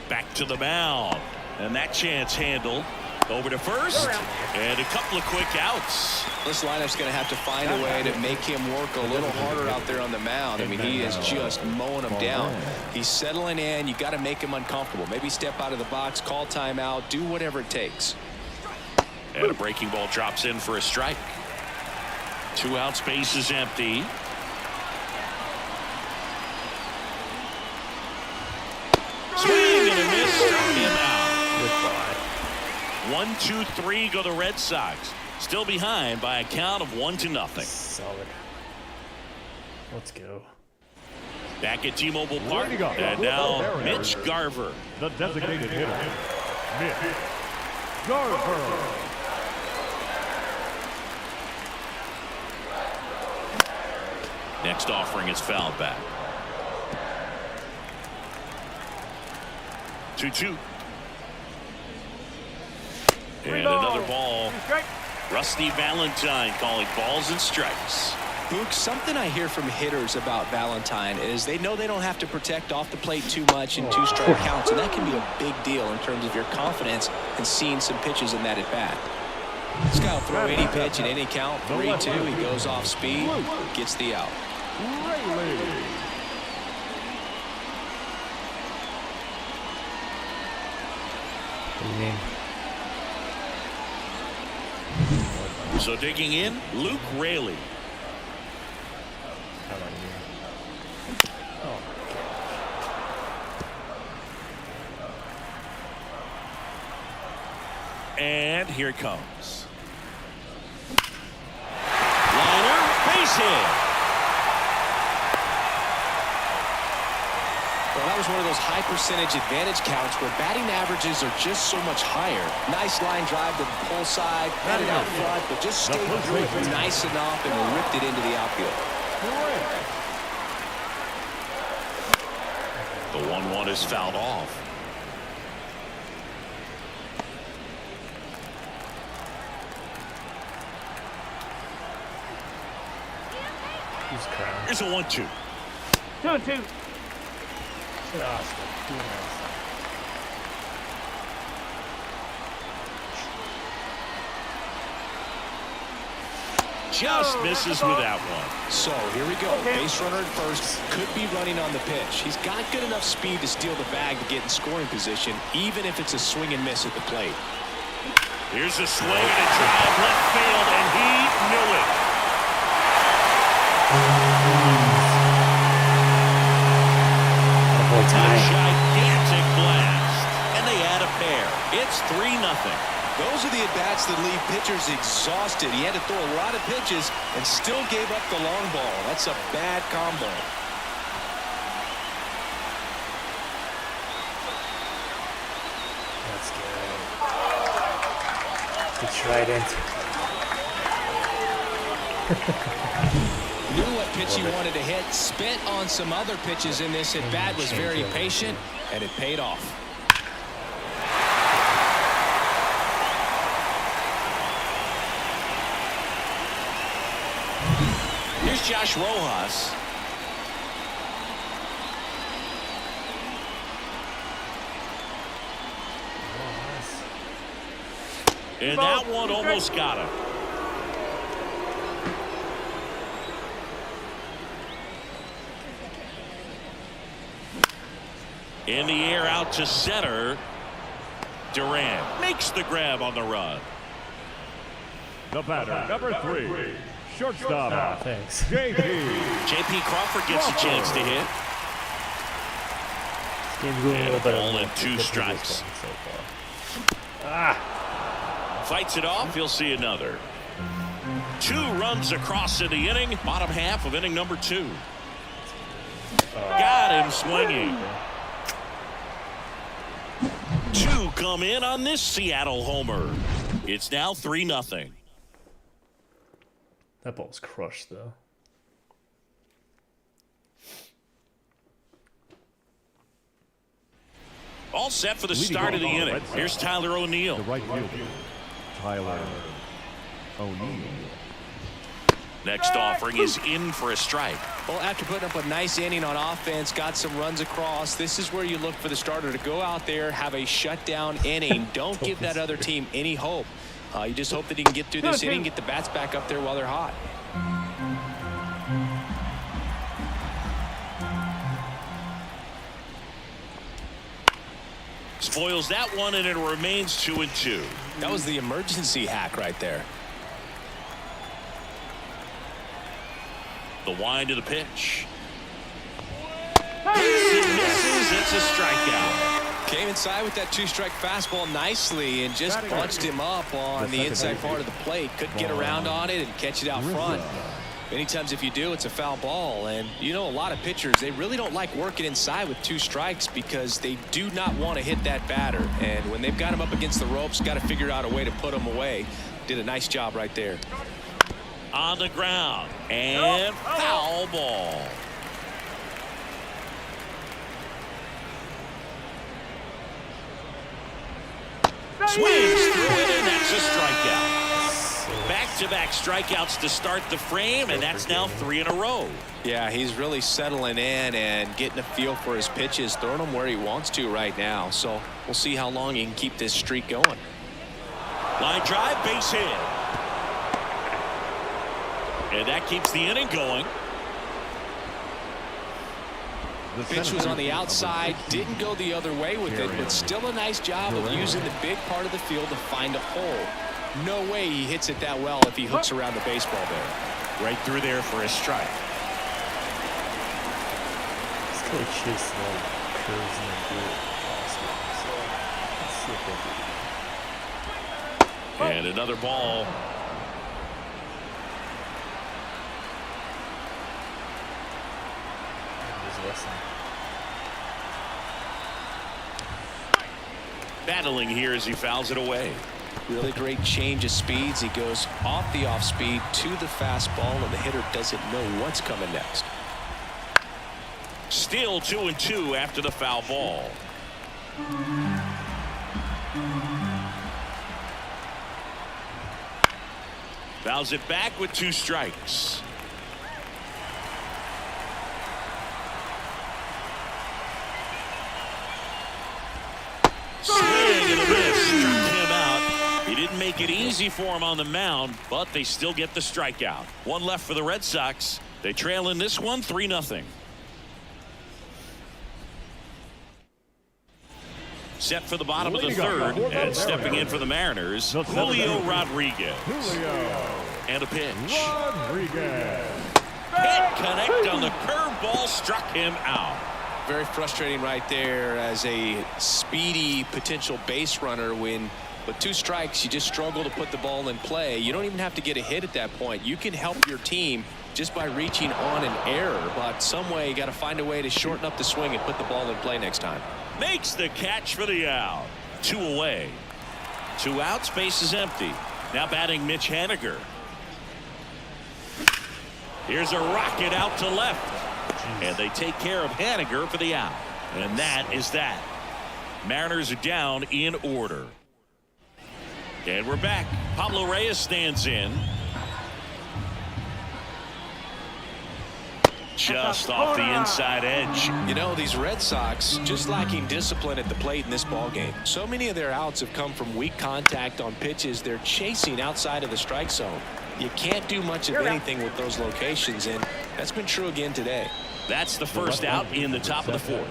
Back to the mound, and that chance handled. Over to first, and a couple of quick outs. This lineup's going to have to find a way to make him work a little harder out there on the mound. I mean, he is just mowing them down. He's settling in. You got to make him uncomfortable. Maybe step out of the box, call timeout, do whatever it takes. And a breaking ball drops in for a strike. 2 outs, base is empty. Swing and a miss, struck him out. Goodbye. 1-2-3 go the Red Sox. Still behind by a count of 1-0. Solid. Let's go. Back at T-Mobile Park. And now Mitch Garver. The designated hitter, Mitch Garver. Next offering is fouled back. 2-2. And another ball. Rusty Valentine calling balls and strikes. Boog, something I hear from hitters about Valentine is they know they don't have to protect off the plate too much in 2-strike counts, and that can be a big deal in terms of your confidence and seeing some pitches in that at bat. This guy will throw any pitch at any count. 3-2. He goes off speed, gets the out. What do you mean? So digging in, Luke Raley. How about you? Oh, And here it comes. Liner, base hit. Well, that was one of those high percentage advantage counts where batting averages are just so much higher. Nice line drive to the pull side, had it out front, but just stayed through it nice enough and ripped it into the outfield. The 1-1 is fouled off. who's crowned? Here's a 1-2. 2-2. Just misses with that one. So here we go. Base runner at first, could be running on the pitch. He's got good enough speed to steal the bag to get in scoring position, even if it's a swing and miss at the plate. Here's a swing and a drive left field, and he knew it. A gigantic blast, and they add a pair. It's 3-0. Those are the at-bats that leave pitchers exhausted. He had to throw a lot of pitches and still gave up the long ball. That's a bad combo. That's good. The trident. Knew what pitch he wanted to hit. Spent on some other pitches in this at-bat. Was very patient, and it paid off. Here's Josh Rojas. And that one almost got him. In the air out to center. Durant makes the grab on the run. The batter, number 3, shortstop, Thanks. J.P. Crawford gets a chance to hit. This game's going a little better Ball than and the 2 previous strikes. one so far. Fights it off. He'll see another. 2 runs across in the inning. Bottom half of inning number 2. Got him swinging. 2 come in on this Seattle homer. It's now 3-0. That ball was crushed, though. All set for the start of the inning. Here's Tyler the O'Neill. right fielder, Tyler O'Neill. Next offering is in for a strike. Well, after putting up a nice inning on offense, got some runs across, this is where you look for the starter to go out there, have a shutdown inning. Don't give that other team any hope. You just hope that he can get through this inning, get the bats back up there while they're hot. Spoils that one, and it remains 2-2. That was the emergency hack right there. The wind of the pitch. Misses. It's a strikeout. Came inside with that 2-strike fastball nicely and just bunched him up on the inside part of the plate. Couldn't get around on it and catch it out front. Many times if you do, it's a foul ball. And you know, a lot of pitchers, they really don't like working inside with 2 strikes because they do not want to hit that batter. And when they've got him up against the ropes, got to figure out a way to put him away. Did a nice job right there. On the ground. And foul ball. Swings through it, and that's a strikeout. Back-to-back strikeouts to start the frame, and that's now 3 in a row. Yeah, he's really settling in and getting a feel for his pitches, throwing them where he wants to right now. So we'll see how long he can keep this streak going. Line drive, base hit. And that keeps the inning going. The pitch was on the outside, didn't go the other way with it, but still a nice job of using the big part of the field to find a hole. No way he hits it that well if he hooks around the baseball there. Right through there for a strike. It's kind of chase the curves and then do it. So let's see if they do. And another ball. Battling here as he fouls it away. Really great change of speeds. He goes off the off speed to the fastball, and the hitter doesn't know what's coming next. Still 2-2 after the foul ball. Fouls it back with 2 strikes. Swing and a miss. Struck him out. He didn't make it easy for him on the mound, but they still get the strikeout. 1 left for the Red Sox. They trail in this one 3-0. Set for the bottom of the 3rd, and stepping in for the Mariners, Julio Rodriguez. And a pitch. Rodriguez. Hit connect on the curveball, struck him out. Very frustrating right there as a speedy potential base runner. When with 2 strikes, you just struggle to put the ball in play. You don't even have to get a hit at that point. You can help your team just by reaching on an error, but some way you got to find a way to shorten up the swing and put the ball in play next time. Makes the catch for the out. 2 away. 2 outs, base is empty. Now batting Mitch Haniger. Here's a rocket out to left. And they take care of Haniger for the out. And that is that. Mariners are down in order. And we're back. Pablo Reyes stands in. Just off the inside edge. You know, these Red Sox just lacking discipline at the plate in this ballgame. So many of their outs have come from weak contact on pitches they're chasing outside of the strike zone. You can't do much of anything with those locations, and that's been true again today. That's the first out in the top of the 4th.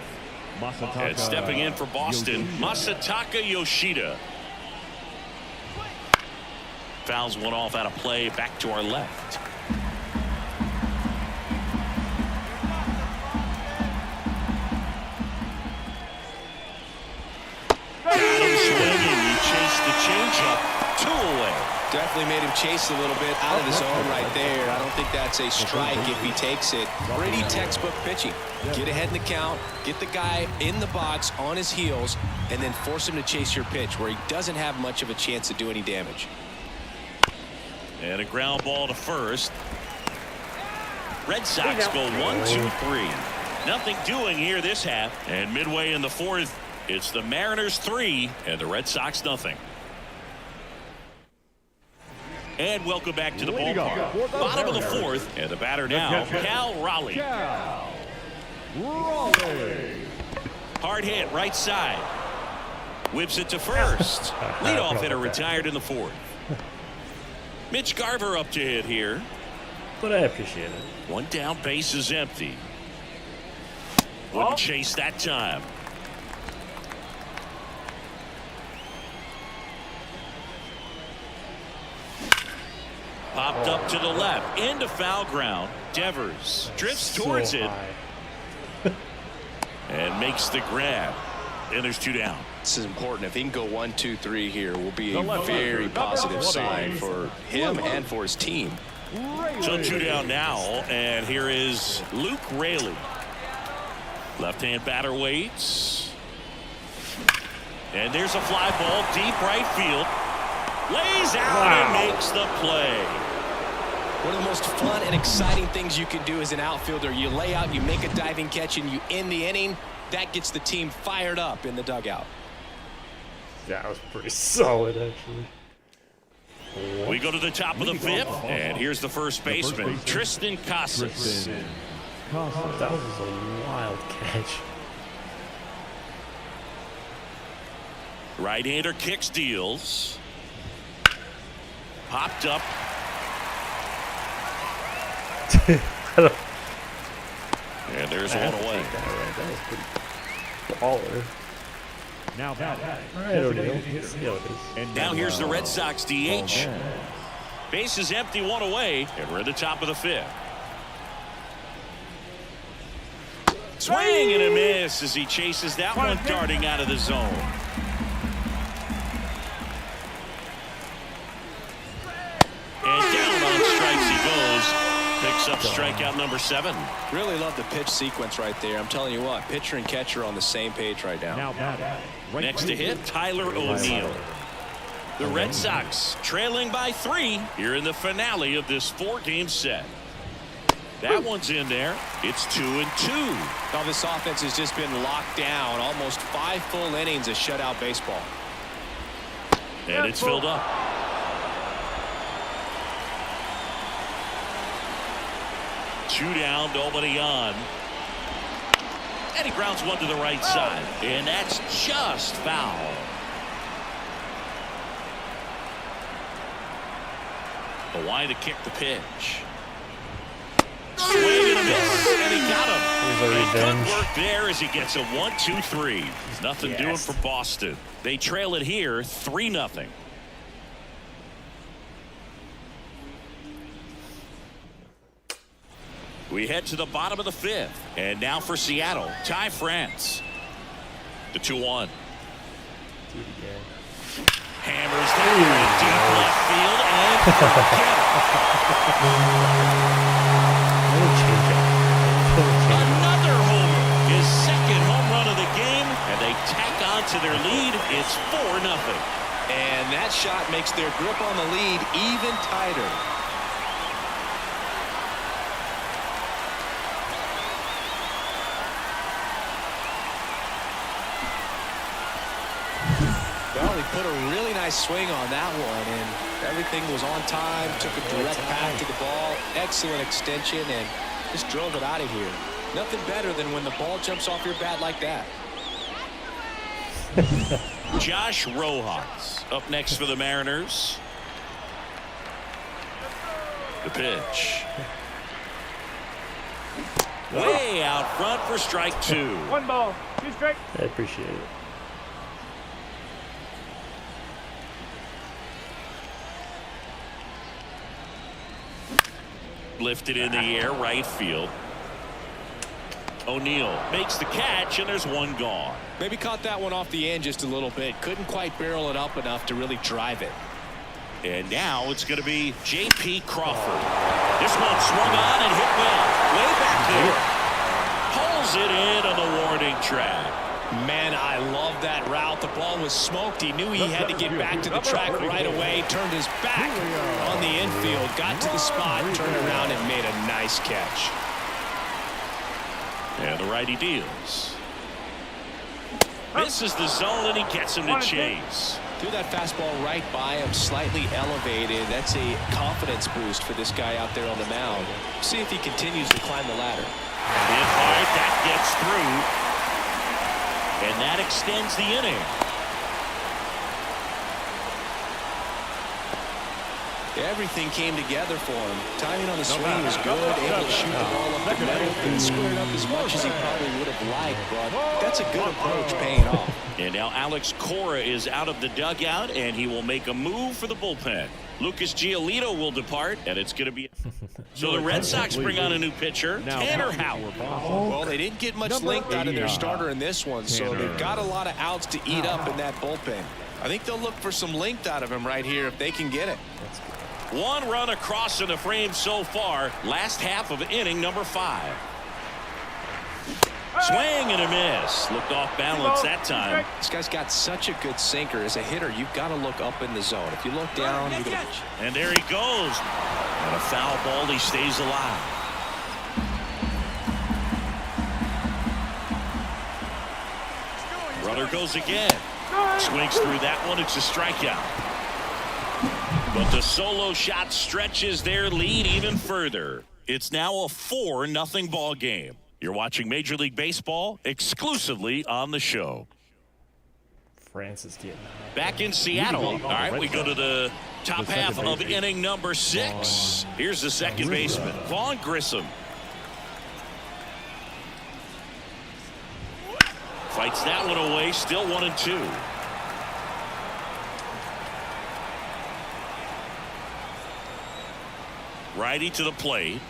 And stepping in for Boston, Masataka Yoshida. Fouls one off out of play, back to our left. Got him swinging. He chased the changeup. 2 away. Definitely made him chase a little bit out of the zone right there. I don't think that's a strike if he takes it. Pretty textbook pitching. Get ahead in the count, get the guy in the box on his heels, and then force him to chase your pitch where he doesn't have much of a chance to do any damage. And a ground ball to first. Red Sox go 1-2-3. Nothing doing here this half. And midway in the 4th, it's the Mariners 3 and the Red Sox nothing. And welcome back to the ballpark. Bottom of the 4th, and the batter now, Cal Raleigh. Hard hit, right side. Whips it to first. Leadoff hitter retired in the 4th. Mitch Garver up to hit here. But I appreciate it. 1 down, base is empty. Wouldn't chase that time. Popped up to the left, into foul ground. Devers drifts towards it and makes the grab. And there's 2 down. This is important. If he can go 1-2-3 here, will be a very positive sign for him and for his team. So 2 down now, and here is Luke Raley. Left-hand batter waits. And there's a fly ball deep right field. Lays out and makes the play. One of the most fun and exciting things you can do as an outfielder. You lay out, you make a diving catch, and you end the inning. That gets the team fired up in the dugout. That was pretty solid, actually. We go to the top of the fifth, and here's the first baseman, baseman, Tristan Casas. Tristan Casas. That was a wild catch. Right-hander kicks, deals. Popped up. And there's one away. That was pretty baller. Now that. All right, O'Neal. Let's see how it is. And Now here's the Red Sox DH. ball. Base is empty, one away, and we're at the top of the fifth. Swing and a miss as he chases that one darting out of the zone. And down on strikes he goes. Picks up strikeout number 7. Really love the pitch sequence right there. I'm telling you what, pitcher and catcher are on the same page right now. Now that. Next to hit, Tyler O'Neill. The Red Sox trailing by 3 here in the finale of this 4-game set. That one's in there. It's 2-2. Now this offense has just been locked down. Almost 5 full innings of shutout baseball. And it's filled up. Two down, nobody on. And he grounds one to the right side. And that's just foul. The wide to kick the pitch. Swing and a miss. And he got him. There's a Good revenge. work there as he gets a 1-2-3. Nothing doing Yes. for Boston. They trail it here 3-0. We head to the bottom of the fifth. And now for Seattle, Ty France. The 2-1. Hammers that one deep left field and another homer. His second home run of the game, and they tack on to their lead. It's 4-0. And that shot makes their grip on the lead even tighter. Well, he put a really nice swing on that one, and everything was on time, took a direct path to the ball, excellent extension, and just drove it out of here. Nothing better than when the ball jumps off your bat like that. Josh Rojas up next for the Mariners. The pitch. Way out front for strike 2. 1 ball, 2 strikes. I appreciate it. Lifted in the air, right field. O'Neill makes the catch, and there's one gone. Maybe caught that one off the end just a little bit. Couldn't quite barrel it up enough to really drive it. And now it's going to be J.P. Crawford. This one swung on and hit well. Way back there. Pulls it in on the warning track. Man, I love that route. The ball was smoked. He knew he had to get back to the track right away. Turned his back on the infield. Got to the spot, turned around, and made a nice catch. And the righty deals. Misses the zone, and he gets him to chase. Threw that fastball right by him, slightly elevated. That's a confidence boost for this guy out there on the mound. See if he continues to climb the ladder. Hit hard, that gets through. And that extends the inning. Everything came together for him. Timing on the swing was good, able to shoot the ball up the middle. Didn't square it up as much as he probably would have liked, but that's a good approach paying off. And now Alex Cora is out of the dugout, and he will make a move for the bullpen. Lucas Giolito will depart, and it's going to be... So the Red Sox bring on a new pitcher, Tanner Houck. Well, they didn't get much length out of their starter in this one, so they've got a lot of outs to eat up in that bullpen. I think they'll look for some length out of him right here if they can get it. One run across in the frame so far, last half of inning number 5. Swing and a miss. Looked off balance that time. This guy's got such a good sinker. As a hitter, you've got to look up in the zone. If you look down, you're going to... And there he goes. And a foul ball, he stays alive. Runner goes again. Swings through that one. It's a strikeout. But the solo shot stretches their lead even further. It's now a 4-0 ball game. You're watching Major League Baseball exclusively on the show. Francis getting Back in Seattle. All right, we go to the top half of inning number 6. Here's the second baseman, Vaughn Grissom. Fights that one away, still 1-2. Righty to the plate.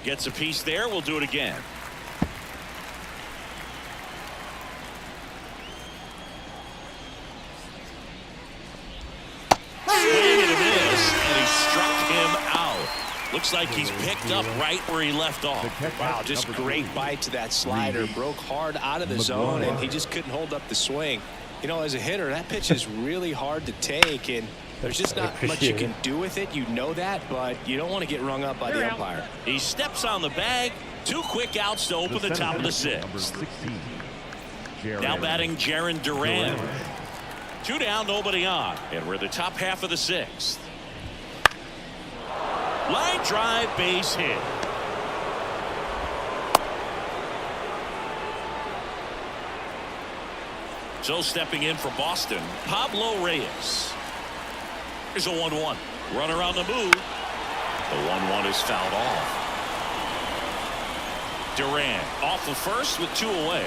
Gets a piece there. We'll do it again. Swing and a miss, and he struck him out. Looks like he's picked up right where he left off. Wow, just great bite to that slider. Broke hard out of the zone, and he just couldn't hold up the swing. You know, as a hitter, that pitch is really hard to take, and there's just not much you can do with it. You know that, but you don't want to get rung up by the umpire. He steps on the bag. 2 quick outs to open the top of the 6th. Now batting Jarren Duran. 2 down, nobody on. And we're the top half of the 6th. Line drive, base hit. So stepping in for Boston, Pablo Reyes. Here's a 1-1. Runner on the move. The 1-1 is fouled off. Duran off the first with 2 away.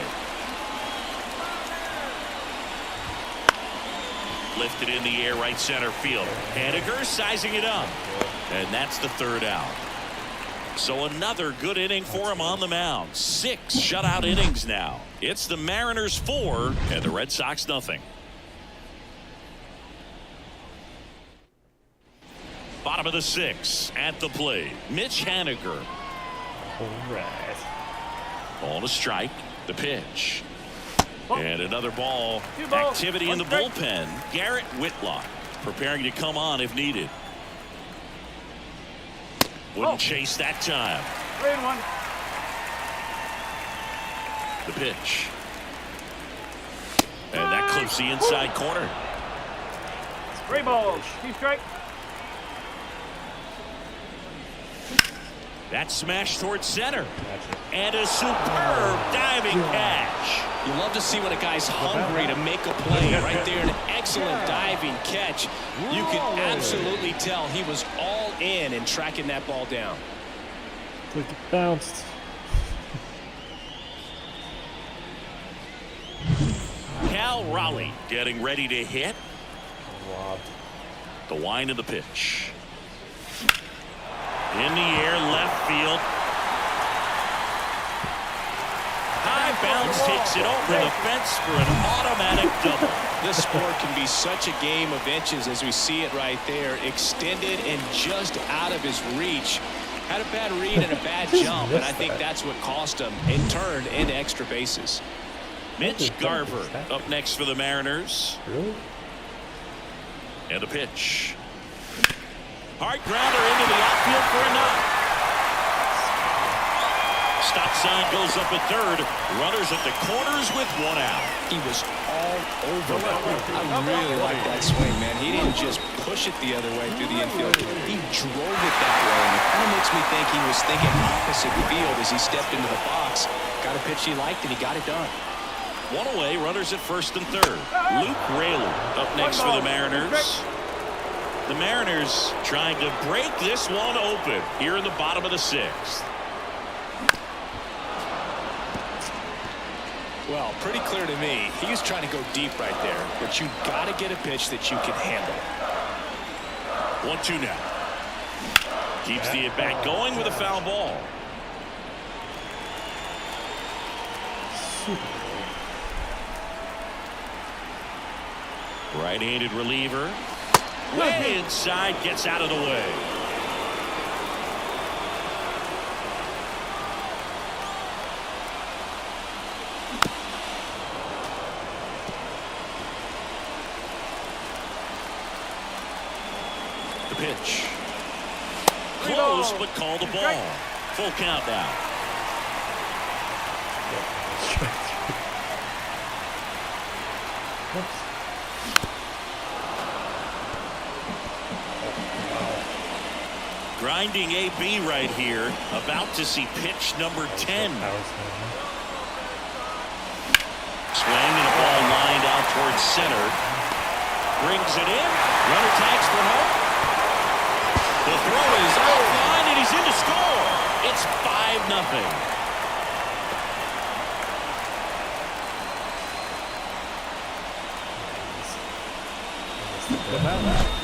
Lifted in the air, right center field. Haniger sizing it up. And that's the 3rd out. So another good inning for him on the mound. 6 shutout innings now. It's the Mariners 4 and the Red Sox nothing. Bottom of the 6th at the plate. Mitch Haniger. All right. On a strike. The pitch. And another ball. Activity in the bullpen. Garrett Whitlock preparing to come on if needed. Wouldn't chase that time. 3-1. The pitch. And that clips the inside corner. 3 balls. 2 strikes. That smash towards center. And a superb diving catch. You love to see when a guy's hungry to make a play. Right there, an excellent diving catch. You can absolutely tell he was all in tracking that ball down. Look, it bounced. Cal Raleigh getting ready to hit. Robbed. The wind of the pitch. In the air, left field. High bounce takes it over the fence for an automatic double. This sport can be such a game of inches as we see it right there. Extended and just out of his reach. Had a bad read and a bad jump, and I think that's what cost him and turned into extra bases. Mitch Garver up next for the Mariners. Really? And the pitch. Hard grounder into the outfield for a knock. Stop sign goes up at 3rd. Runners at the corners with 1 out. He was all over that one. I really like that swing, man. He didn't just push it the other way through the infield. He drove it that way, and it kind of makes me think he was thinking opposite field as he stepped into the box. Got a pitch he liked, and he got it done. 1 away, runners at 1st and 3rd. Luke Raley up next for the Mariners. The Mariners trying to break this one open here in the bottom of the 6th. Well, pretty clear to me. He was trying to go deep right there, but you got to get a pitch that you can handle. 1-2 now. Keeps the at-bat going with a foul ball. Right-handed reliever. Way inside, gets out of the way. The pitch. Close, but call the ball. Full count now. Grinding AB right here. About to see pitch number 10. Swing and a ball lined out towards center. Brings it in. Runner tags for home. The throw is outlined and he's in to score. It's 5-0.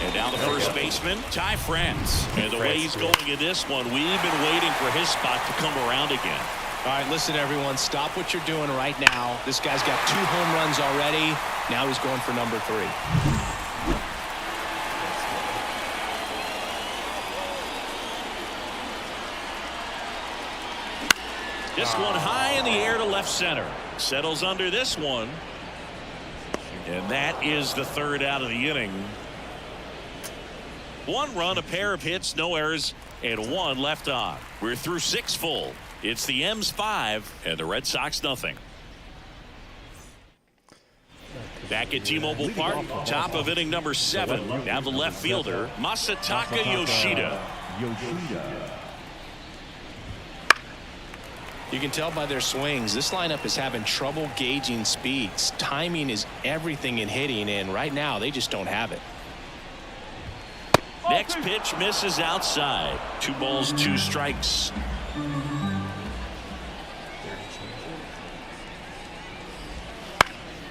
And now the first baseman, Ty France. And the way he's going in this one, we've been waiting for his spot to come around again. All right, listen, everyone. Stop what you're doing right now. This guy's got 2 home runs already. Now he's going for number 3. This one high in the air to left center. Settles under this one. And that is the 3rd out of the inning. 1 run, a pair of hits, no errors, and 1 left on. We're through 6 full. It's the M's 5 and the Red Sox nothing. Back at T-Mobile Park, top of inning number 7. Now the left fielder, Masataka Yoshida. You can tell by their swings, this lineup is having trouble gauging speeds. Timing is everything in hitting, and right now they just don't have it. Next pitch misses outside. 2 balls, 2 strikes.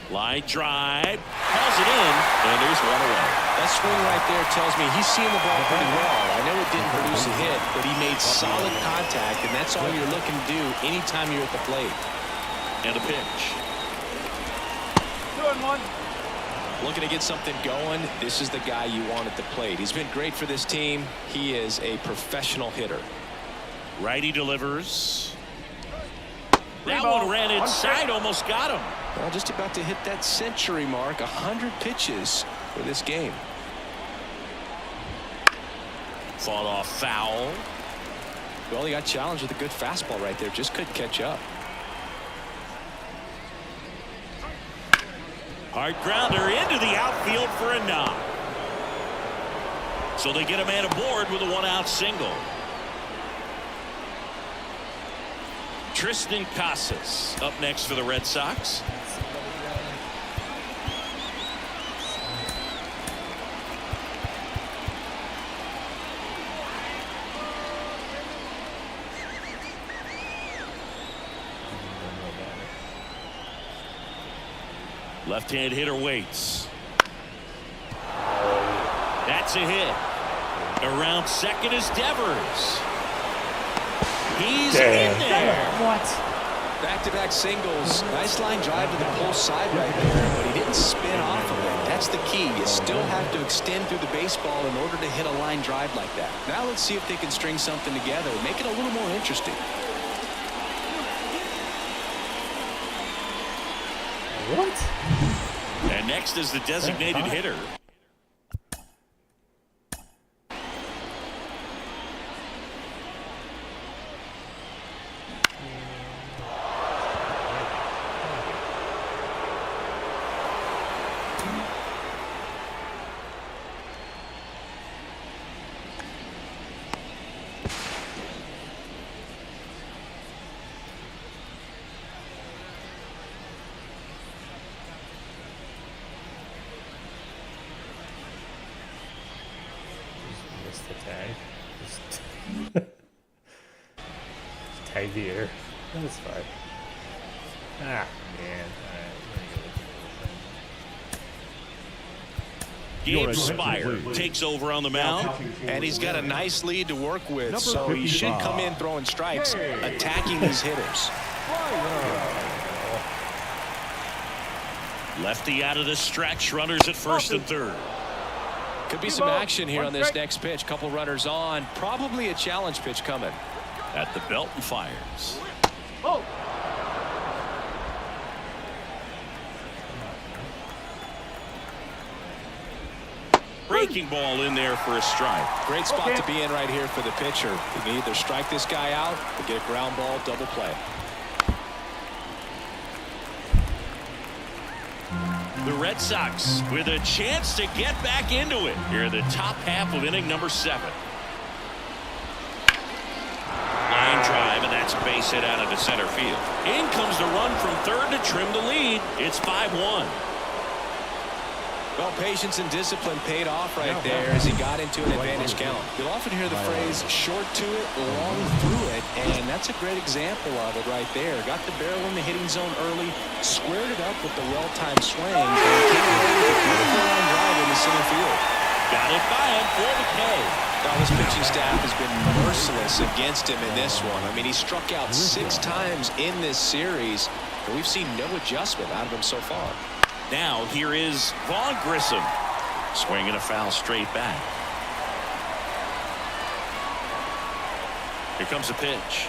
Line drive, calls it in, and there's 1 away. That swing right there tells me he's seeing the ball pretty well. I know it didn't produce a hit, but he made solid contact, and that's all you're looking to do anytime you're at the plate. And a pitch. 2-1. Looking to get something going. This is the guy you want at the plate. He's been great for this team. He is a professional hitter. Righty delivers. That one ran inside, almost got him. Well, just about to hit that century mark. 100 pitches for this game. Fought off foul. Well, he got challenged with a good fastball right there. Just couldn't catch up. Hard grounder into the outfield for a knock. So they get a man aboard with a 1-out single. Tristan Casas up next for the Red Sox. Left-hand hitter waits. That's a hit. Around second is Devers. He's in there. What? Back-to-back singles. Nice line drive to the pull side right there, but he didn't spin off of it. That's the key. You still have to extend through the baseball in order to hit a line drive like that. Now let's see if they can string something together, make it a little more interesting. What? And next is the designated hitter. The tag. Just tag the air. That's fine. Ah, man. Gabe Spire takes over on the mound. And he's got a nice lead to work with, so he should come in throwing strikes, attacking these hitters. Lefty out of the stretch. Runners at first and third. Could be some action here on this next pitch. Couple runners on. Probably a challenge pitch coming. At the belt and fires. Oh. Breaking ball in there for a strike. Great spot to be in right here for the pitcher. You can either strike this guy out or get a ground ball, double play. The Red Sox with a chance to get back into it here in the top half of inning number 7. That's a base hit out into center field. In comes the run from third to trim the lead. It's 5-1. Well, patience and discipline paid off right there as he got into an advantage count. You'll often hear the phrase short to it, long through it, and that's a great example of it right there. Got the barrel in the hitting zone early, squared it up with the well-timed swing, and came away with a beautiful line drive in the center field. Got it by him for the K. Now, this pitching staff has been merciless against him in this one. I mean, he struck out 6 times in this series, and we've seen no adjustment out of him so far. Now here is Vaughn Grissom. Swinging a foul straight back. Here comes the pitch.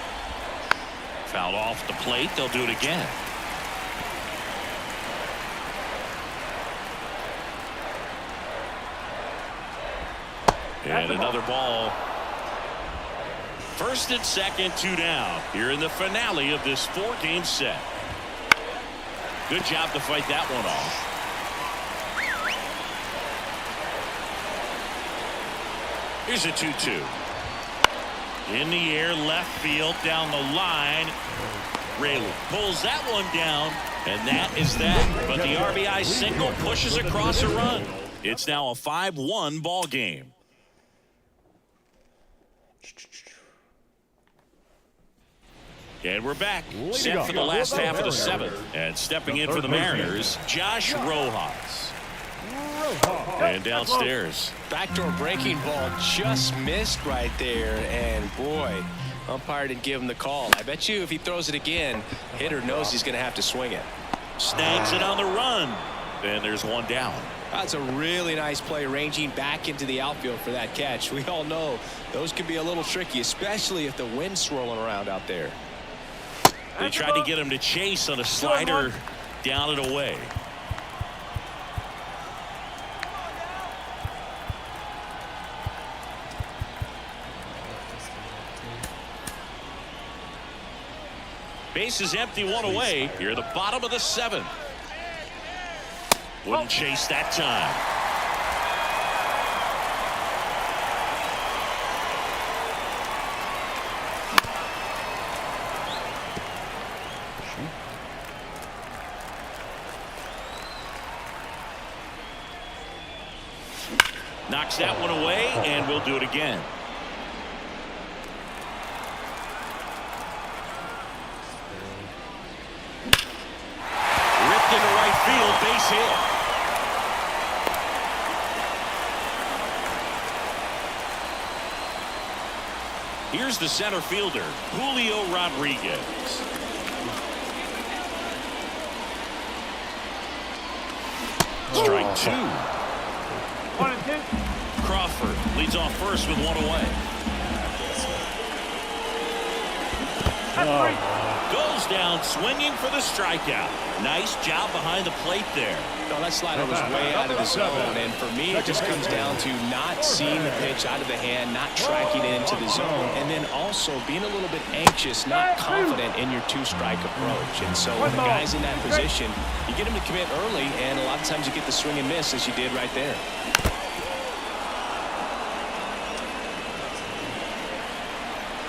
Fouled off the plate. They'll do it again. And another ball. First and second, 2 down. Here in the finale of this 4-game set. Good job to fight that one off. Here's a 2-2. In the air, left field, down the line. Raley pulls that one down, and that is that. But the RBI single pushes across a run. It's now a 5-1 ball game. And we're back, set for the last half of the 7th. And stepping in for the Mariners, Josh Rojas. And downstairs. Backdoor breaking ball just missed right there. And boy, umpire didn't give him the call. I bet you if he throws it again, hitter knows he's going to have to swing it. Snags it on the run. And there's one down. That's a really nice play, ranging back into the outfield for that catch. We all know those can be a little tricky, especially if the wind's swirling around out there. They tried to get him to chase on a slider down and away. Base is empty, 1 away. Here at the bottom of the 7th. Wouldn't chase that time. Knocks that one away, and we'll do it again. Ripped into right field, base hit. Here's the center fielder, Julio Rodriguez. Strike 2. 1 and 2. Crawford leads off first with 1 away. Goes down swinging for the strikeout. Nice job behind the plate there. No, that slider was way out of the zone, and for me it just comes down to not seeing the pitch out of the hand, not tracking it into the zone, and then also being a little bit anxious, not confident in your 2-strike approach. And so when the guy's in that position, you get him to commit early, and a lot of times you get the swing and miss as you did right there.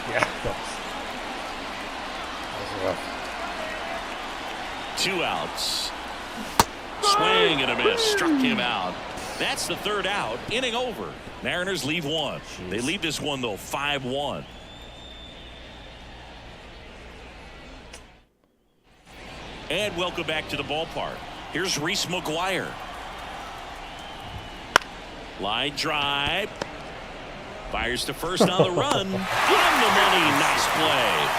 Yeah. That was rough. 2 outs. Swing and a miss. Struck him out. That's the 3rd out. Inning over. Mariners leave 1. Jeez. They lead this one, though, 5-1. And welcome back to the ballpark. Here's Reese McGuire. Line drive. Fires to first on the run. On the money. Nice play.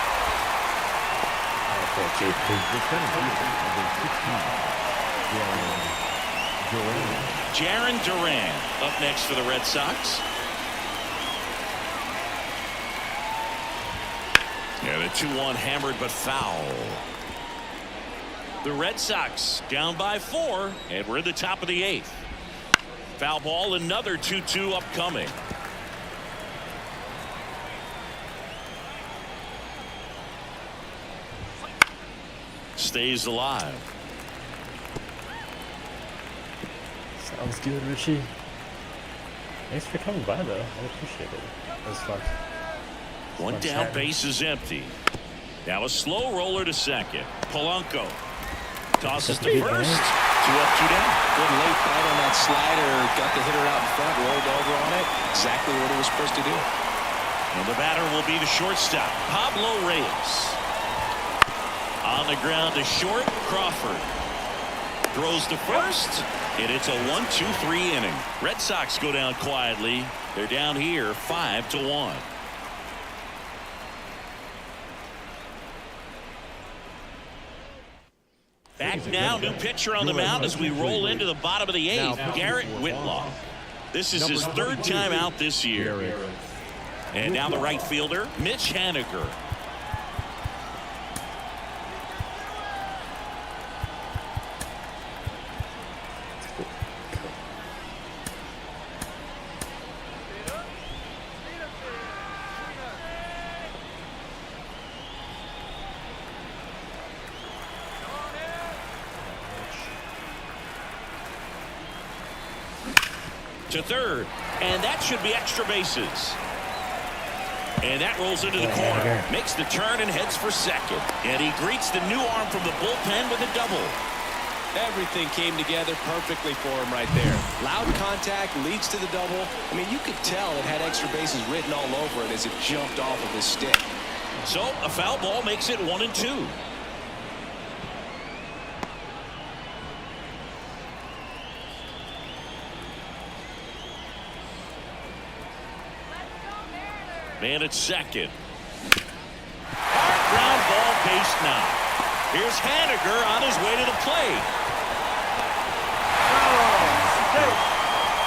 Jarren Duran up next for the Red Sox. And a 2-1 hammered but foul. The Red Sox down by 4, and we're at the top of the 8th. Foul ball, another 2-2 upcoming. Stays alive. Sounds good, Richie. Thanks for coming by, though. I appreciate it. That was fun. One Fun down, chatting. base is empty. Now a slow roller to second. Polanco tosses to Good first. man. 2 up, 2 down. Good late bite on that slider. Got the hitter out in front, rolled over on it. Exactly what he was supposed to do. And the batter will be the shortstop, Pablo Reyes. On the ground to short, Crawford. Throws to first, and it's a 1-2-3 inning. Red Sox go down quietly. They're down here 5-1. Back now, new pitcher on the mound as we roll into the bottom of the 8th, Garrett Whitlock. This is his 3rd time out this year. And now the right fielder, Mitch Haniger. To third, and that should be extra bases. And that rolls into the corner, makes the turn and heads for second. And he greets the new arm from the bullpen with a double. Everything came together perfectly for him right there. Loud contact leads to the double. I mean, you could tell it had extra bases written all over it as it jumped off of his stick. So a foul ball makes it 1-2. Man at second. Hard ground ball, base now. Here's Haniger on his way to the plate.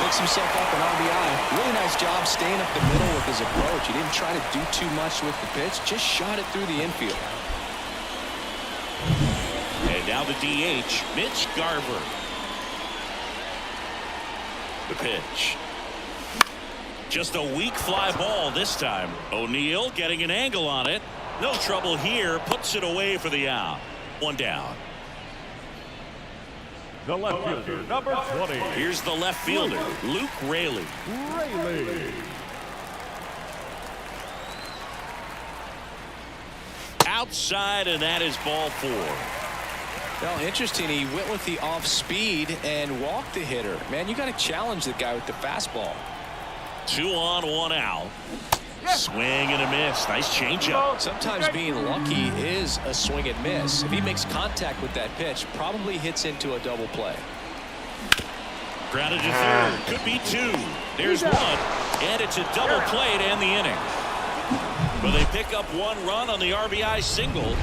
Picks himself up an RBI. Really nice job staying up the middle with his approach. He didn't try to do too much with the pitch, just shot it through the infield. And now the DH, Mitch Garver. The pitch. Just a weak fly ball this time. O'Neill getting an angle on it. No trouble here. Puts it away for the out. 1 down. The left fielder, number 20. Here's the left fielder, Luke Raley. Outside, and that is ball 4. Well, interesting. He went with the off speed and walked the hitter. Man, you got to challenge the guy with the fastball. 2 on, 1 out. Swing and a miss. Nice changeup. Sometimes being lucky is a swing and miss. If he makes contact with that pitch, probably hits into a double play. Grounded to third. Could be 2. There's 1. And it's a double play to end the inning. But they pick up 1 run on the RBI single.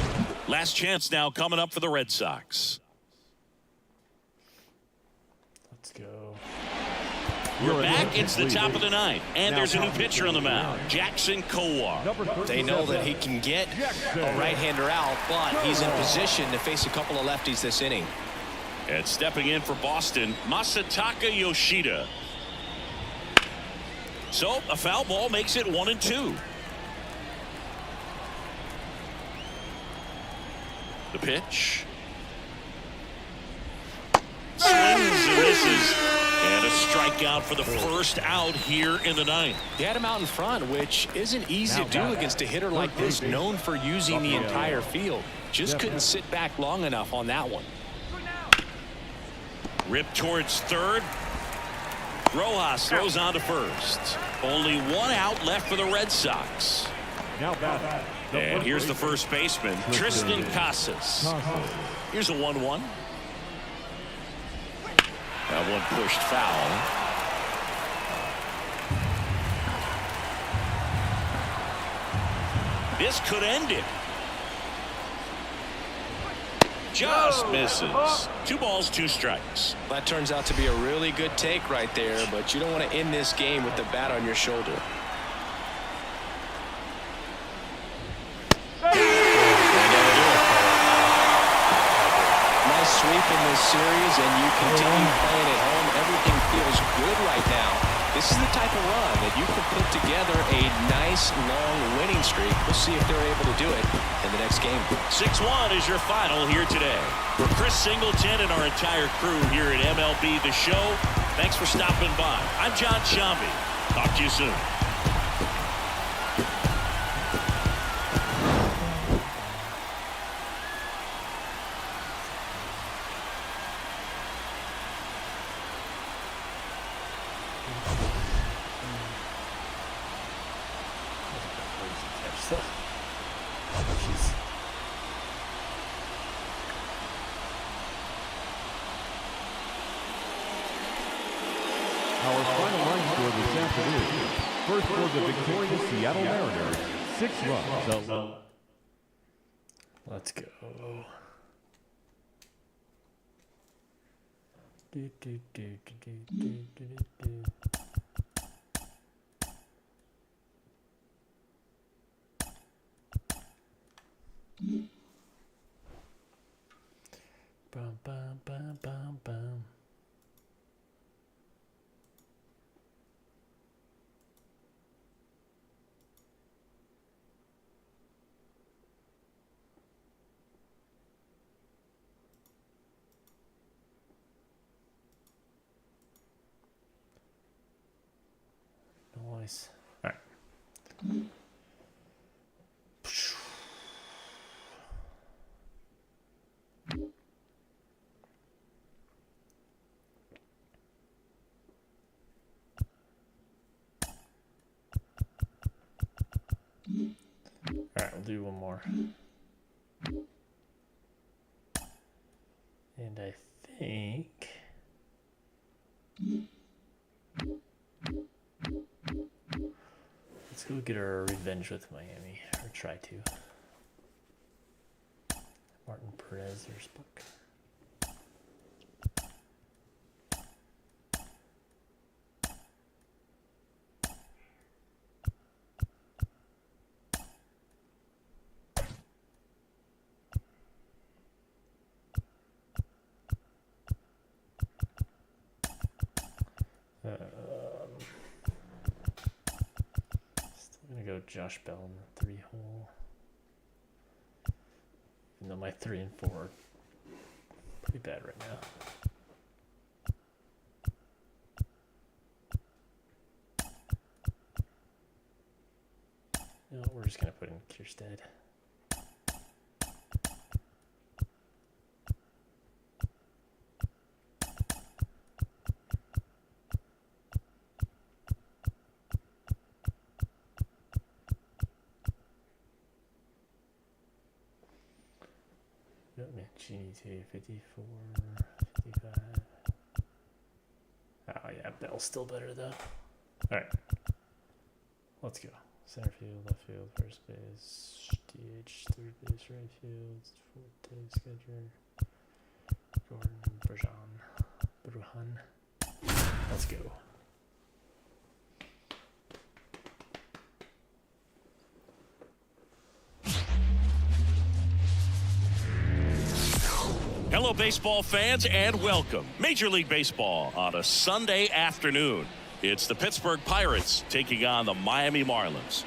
Last chance now coming up for the Red Sox. Let's go. We're back. It's the top of the 9th. And there's a new pitcher on the mound, Jackson Kowar. They know that he can get a right-hander out, but he's in position to face a couple of lefties this inning. And stepping in for Boston, Masataka Yoshida. So a foul ball makes it 1-2. The pitch. Swings and misses. And a strikeout for the first out here in the 9th. He had him out in front, which isn't easy to do against a hitter like this, known for using the entire field. Just couldn't sit back long enough on that one. Ripped towards third. Rojas throws on to first. Only 1 out left for the Red Sox. Now back. And here's the first baseman, Tristan Casas. Here's a 1-1. That one pushed foul. This could end it. Just misses. 2 balls, 2 strikes. That turns out to be a really good take right there, but you don't want to end this game with the bat on your shoulder. Nice sweep in this series, and you continue playing at home. Everything feels good right now. This is the type of run that you can put together a nice long winning streak. We'll see if they're able to do it in the next game. 6-1 is your final here today. For Chris Singleton and our entire crew here at MLB The Show, thanks for stopping by. I'm John Shambi. Talk to you soon. much though. Jeez. Our final line score this afternoon. First for the victorious Seattle Mariners, 6 runs. Let's go. Do, do, do, do, do, do, do, do. Bum, bum, bum, bum, bum. Nice. All right. All right, we'll do one more. And I think let's go get our revenge with Miami, or try to. Martin Perez, there's Buck. Still gonna go Josh Bell in the 3 hole. Even though my 3 and 4 are pretty bad right now. No, we're just gonna put in Kierstead. Mancini to 54, 55. Oh yeah, Bell's still better though. Alright. Let's go. Center field, left field, first base, DH, third base, right field, Forte, Skedger, Gordon, Bruhan. Let's go. Hello, baseball fans, and welcome. Major League Baseball on a Sunday afternoon. It's the Pittsburgh Pirates taking on the Miami Marlins.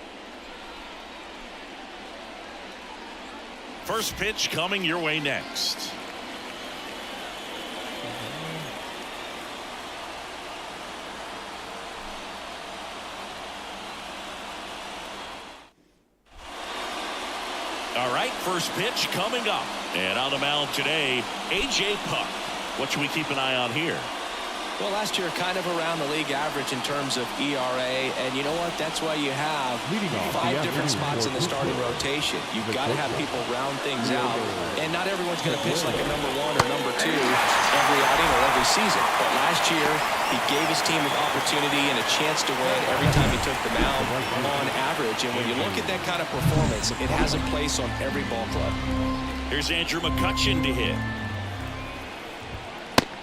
First pitch coming your way next. All right, first pitch coming up. And on the mound today, A.J. Puk. What should we keep an eye on here? Well, last year kind of around the league average in terms of ERA, and you know what? That's why you have 5 different spots in the starting rotation. You've got to have people round things out, and not everyone's going to pitch like a number 1 or number 2 every outing or every season. But last year, he gave his team an opportunity and a chance to win every time he took the mound on average. And when you look at that kind of performance, it has a place on every ball club. Here's Andrew McCutchen to hit.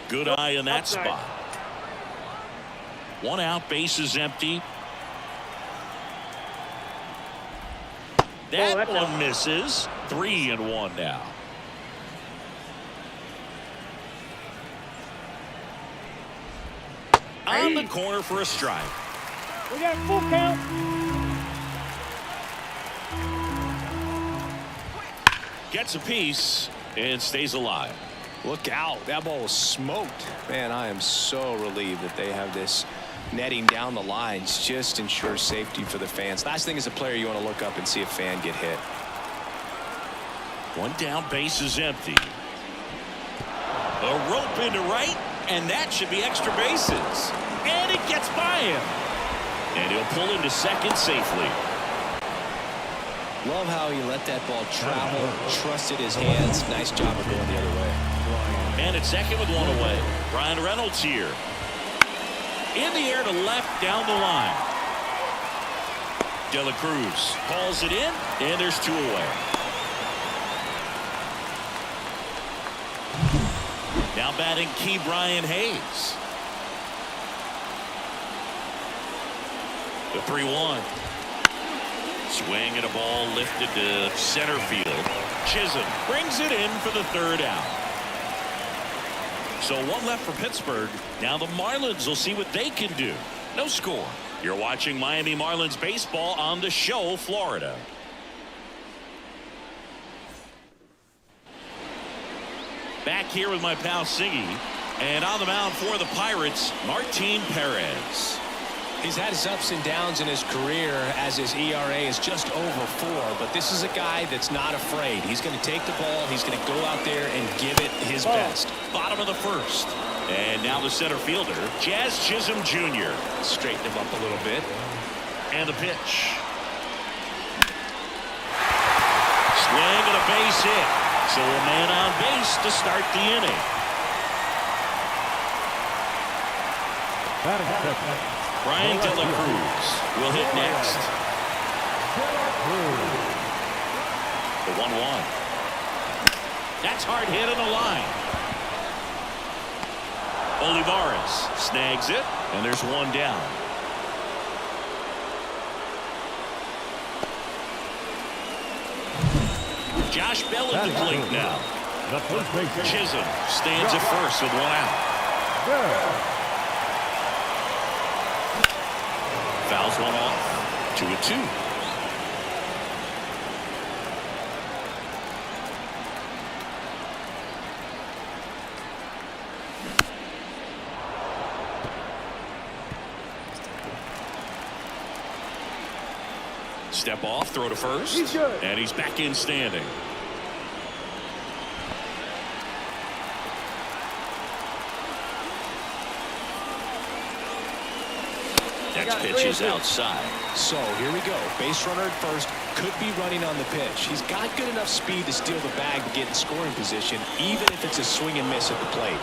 Good eye in that spot. 1 out, bases empty. That one misses. 3-1 now. On the corner for a strike. We got full count. Gets a piece and stays alive. Look out. That ball was smoked. Man, I am so relieved that they have this netting down the lines. Just ensures safety for the fans. Last thing as a player, you want to look up and see a fan get hit. 1 down, base is empty. A rope into right, and that should be extra bases. And it gets by him. And he'll pull into second safely. Love how he let that ball travel, trusted his hands. Nice job of going the other way. And it's second with one away. Ryan Reynolds here. In the air to left down the line. De La Cruz calls it in, and there's 2 away. Now batting Key Brian Hayes. The 3-1. Swing and a ball lifted to center field. Chisholm brings it in for the 3rd out. So 1 left for Pittsburgh. Now the Marlins will see what they can do. No score. You're watching Miami Marlins baseball on The Show, Florida. Back here with my pal Siggy. And on the mound for the Pirates, Martin Perez. He's had his ups and downs in his career as his ERA is just over 4, but this is a guy that's not afraid. He's going to take the ball. He's going to go out there and give it his best. Bottom of the 1st. And now the center fielder, Jazz Chisholm Jr. Straighten him up a little bit. And the pitch. Swing and a base hit. So a man on base to start the inning. Batting second, Brian De La Cruz will hit next. The 1-1. That's hard hit on the line. Olivares snags it, and there's 1 down. Josh Bell at the plate now. the first baseman. Chisholm stands at first with 1 out. Fouls 1 off. 2-2. Step off, throw to first, and he's back in standing. Next pitch is outside. So here we go. Base runner at first, could be running on the pitch. He's got good enough speed to steal the bag to get in scoring position, even if it's a swing and miss at the plate.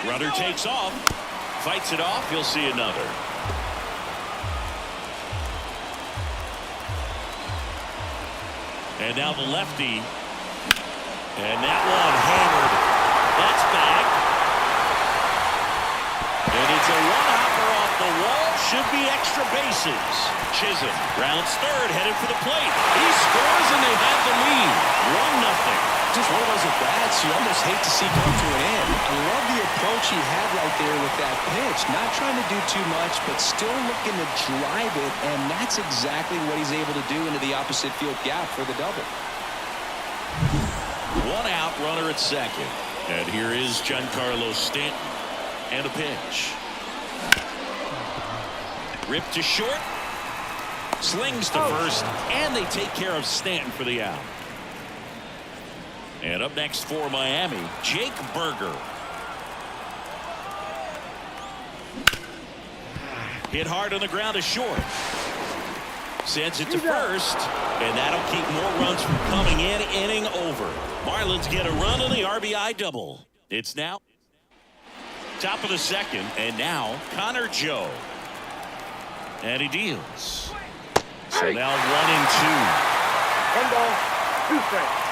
Runner takes off, fights it off. You'll see another. And now the lefty. And that one hammered. That's back. And it's a one-hopper off the wall. Should be extra bases. Chisholm rounds third, headed for the plate. He scores, and they have the lead. 1-0. Just one of those at-bats you almost hate to see come to an end. I love the approach he had right there with that pitch. Not trying to do too much, but still looking to drive it, and that's exactly what he's able to do into the opposite field gap for the double. 1 out, runner at second. And here is Giancarlo Stanton. And a pitch. Ripped to short. Slings to first. And they take care of Stanton for the out. And up next for Miami, Jake Burger. Hit hard on the ground to short. Sends it to first, and that'll keep more runs from coming in. Inning over. Marlins get a run on the RBI double. It's now top of the second, and now Connor Joe. And he deals. So now 1-2. 1 ball, 2 strikes.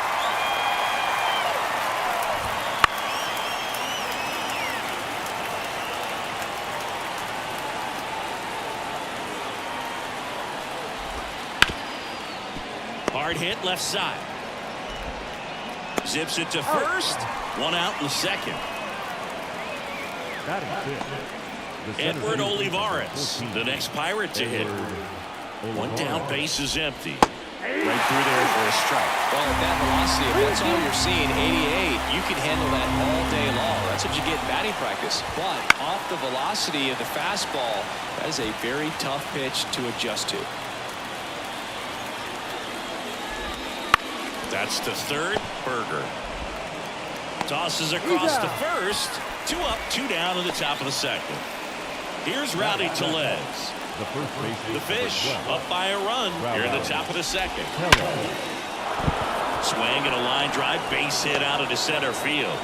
Hard hit left side. Zips it to first. 1 out in the second. Batting fifth, the center Edward fielder, Olivares, 14. the next Pirate to hit. Edward 1 down, Olivares. base is empty. Right through there for a strike. Well, at that velocity, if that's all you're seeing, 88, you can handle that all day long. That's what you get in batting practice. But off the velocity of the fastball, that is a very tough pitch to adjust to. That's to third. Burger. Tosses across to first. 2 up, 2 down in the top of the second. Here's Rowdy Tellez. The first baseman. The Fish up by a run here in the top of the second. Swing and a line drive, base hit out into center field.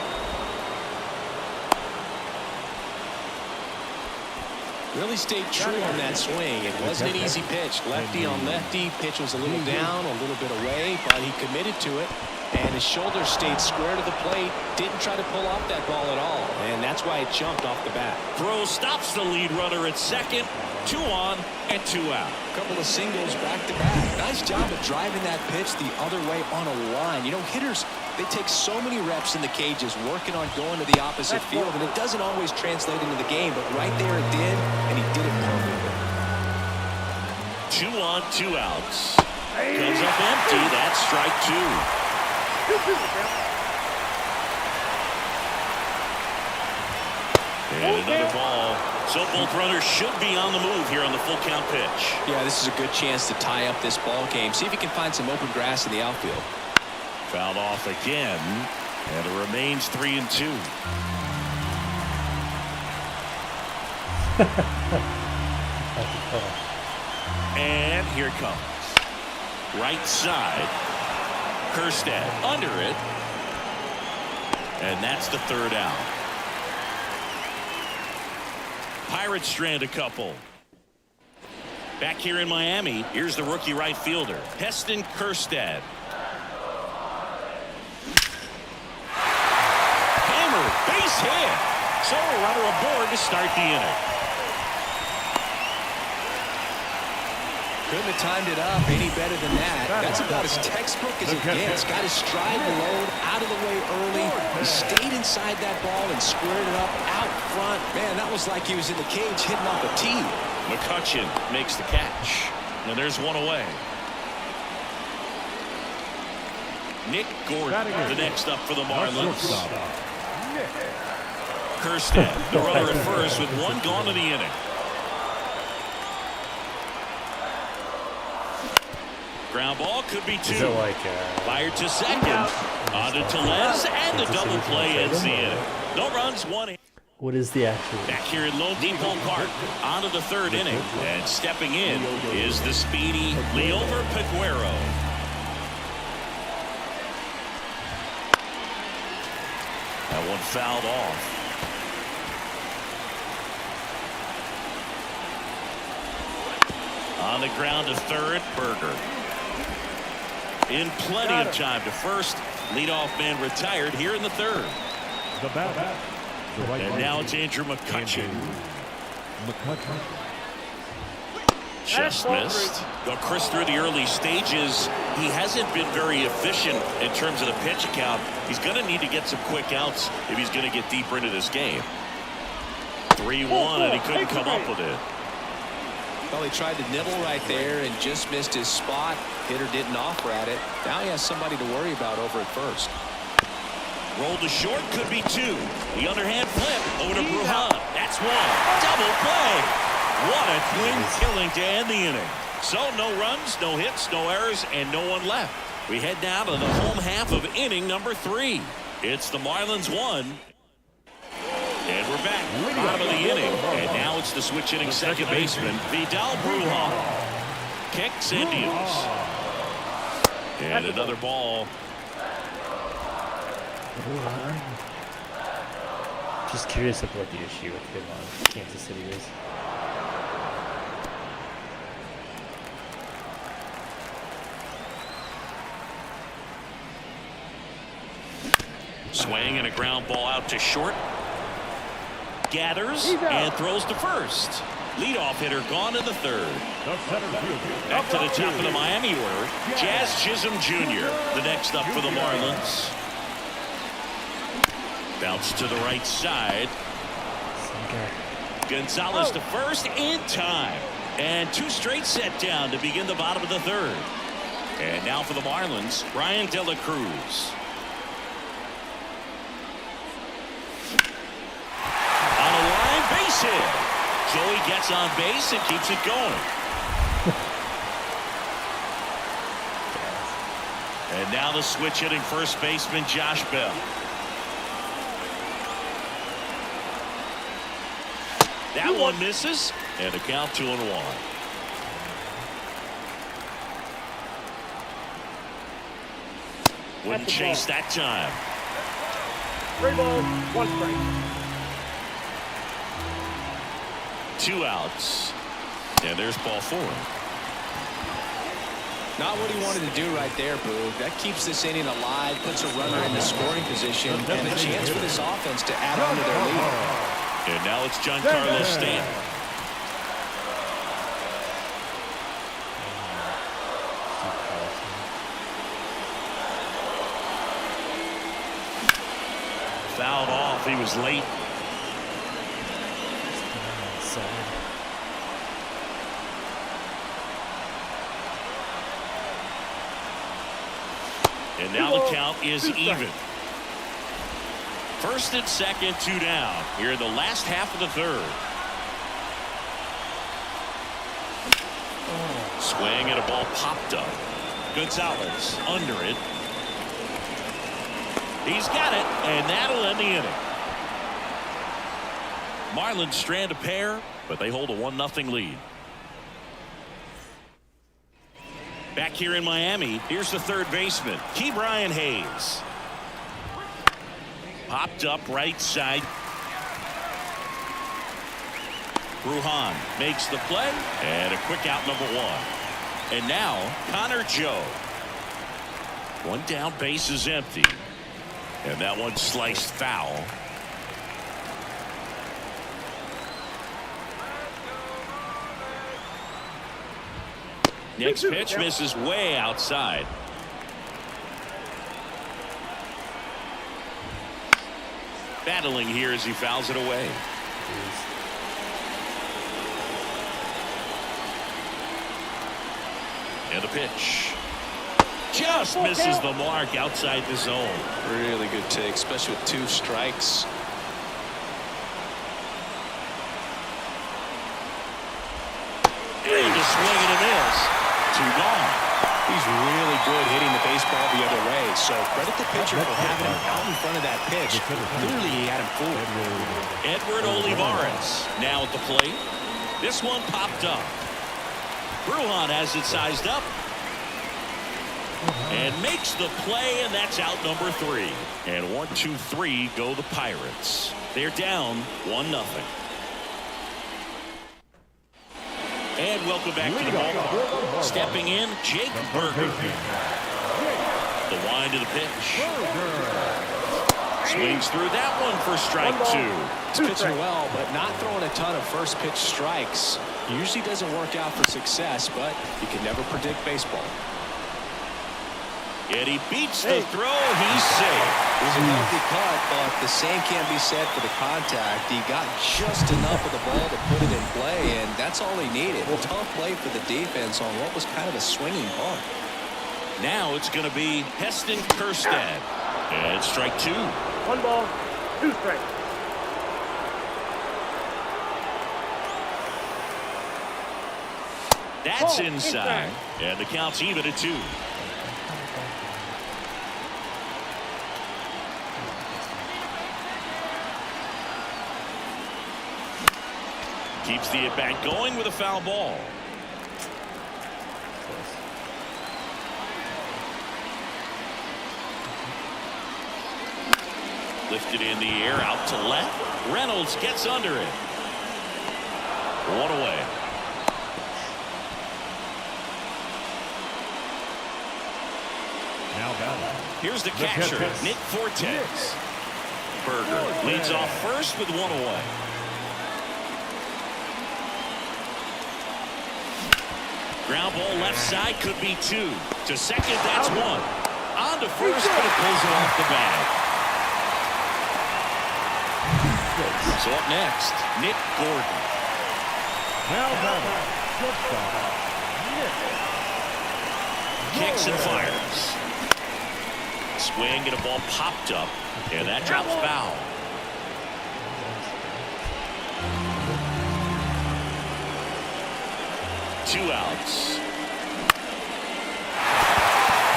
Really stayed true on that swing. It wasn't an easy pitch. Lefty on lefty. Pitch was a little down, a little bit away, but he committed to it. And his shoulder stayed square to the plate. Didn't try to pull off that ball at all. And that's why it jumped off the bat. Throw stops the lead runner at second. 2 on and 2 out. A couple of singles back to back. Nice job of driving that pitch the other way on a line. You know, hitters, they take so many reps in the cages working on going to the opposite field, and it doesn't always translate into the game, but right there it did, and he did it perfectly. 2 on, 2 outs. Comes up empty. That's strike 2. And another ball. So both runners should be on the move here on the full count pitch. Yeah, this is a good chance to tie up this ball game. See if he can find some open grass in the outfield. Fouled off again, and it remains 3-2. And here it comes. Right side. Kjerstad under it. And that's the 3rd out. Pirates strand a couple. Back here in Miami, here's the rookie right fielder, Heston Kjerstad. Hammer, base hit. So a runner aboard to start the inning. Couldn't have timed it up any better than that. That's about as textbook as it gets. Got his stride load out of the way early. He stayed inside that ball and squared it up out front. Man, that was like he was in the cage hitting off a tee. McCutchen makes the catch. And there's one away. Nick Gordon, the next up for the Marlins. Kjerstad, the runner at first with 1 gone in the inning. Ground ball could be 2. Fired to second. On to Tellez, and the double play ends the inning. No runs, 1 hit. What is the actual? Back here at Lone Depot Park, on to the 3rd inning. And stepping in is the speedy Liover Peguero. That one fouled off. On the ground to 3rd, Berger. In plenty of time to first. Leadoff man retired here in the 3rd. The bat. And now it's Andrew McCutchen. Just missed. Well, Chris, through the early stages, he hasn't been very efficient in terms of the pitch count. He's going to need to get some quick outs if he's going to get deeper into this game. 3-1, and he couldn't come up with it. Well, he tried to nibble right there and just missed his spot. Hitter didn't offer at it. Now he has somebody to worry about over at first. Rolled to short, could be 2. The underhand flip over to Brujan. That's 1. Double play. What a twin killing to end the inning. So no runs, no hits, no errors, and no one left. We head now to the home half of inning number 3. It's the Marlins 1. And we're back, bottom of the inning. And now it's the switch hitting second baseman, Vidal Brujan. Kicks and deals. And another ball. Just curious of what the issue with him on Kansas City is. Swing and a ground ball out to short. Gathers and throws to first. Leadoff hitter gone in the 3rd. Back to the top of the Miami order. Jazz Chisholm Jr., the next up for the Marlins. Bounce to the right side. Gonzalez to first in time. And 2 straight set down to begin the bottom of the 3rd. And now for the Marlins, Brian De La Cruz. On a line base hit. Joey gets on base and keeps it going. And now the switch hitting first baseman Josh Bell. That one misses, and the count 2-1. Wouldn't chase that time. 3 balls, 1 strike. 2 outs. And there's ball 4. Not what he wanted to do right there, Boog. That keeps this inning alive, puts a runner in the scoring position, and a chance for this offense to add on to their lead. And now it's Giancarlo Stanton. Fouled off. He was late. And now the count is even. First and second, 2 down. Here in the last half of the third. Swing and a ball popped up. Gonzalez under it. He's got it, and that'll end the inning. Marlins strand a pair, but they hold a 1-0 lead. Back here in Miami, here's the third baseman, Ke'Bryan Hayes. Popped up right side. Brujan makes the play, and a quick out, number 1. And now, Connor Joe. 1 down, base is empty. And that one sliced foul. Next pitch misses way outside. Battling here as he fouls it away. And the pitch just misses the mark outside the zone. Really good take, especially with 2 strikes. And a swing and a miss. 2 gone. He's really good hitting the baseball the other way. So credit the pitcher for having him out in front of that pitch. Clearly he had him fooled. Edward Olivares now at the plate. This one popped up. Brujan has it sized up. And makes the play, and that's out number 3. And 1, 2, 3 go the Pirates. They're down 1-0. And welcome back to the ballpark. Stepping in, Jake Burger. The wind to the pitch. Swings through that one for strike 2. He's pitching well, but not throwing a ton of first pitch strikes. Usually doesn't work out for success, but you can never predict baseball. And he beats the throw. He's safe. It was a healthy cut, but the same can't be said for the contact. He got just enough of the ball to put it in play, and that's all he needed. A tough play for the defense on what was kind of a swinging bunt. Now it's going to be Heston Kjerstad. And strike 2. 1 ball, 2 strikes. That's inside. And the count's even at 2. Keeps the at-bat going with a foul ball. Lifted in the air, out to left. Reynolds gets under it. 1 away. Now batting. Here's the catcher, Nick Fortes. Burger leads off first with 1 away. Ground ball left side, could be 2. To second, that's 1. On to first, but it pulls it off the bag. So up next, Nick Gordon. Now batting. Kicks and fires. Swing and a ball popped up, and that drops foul. Two outs.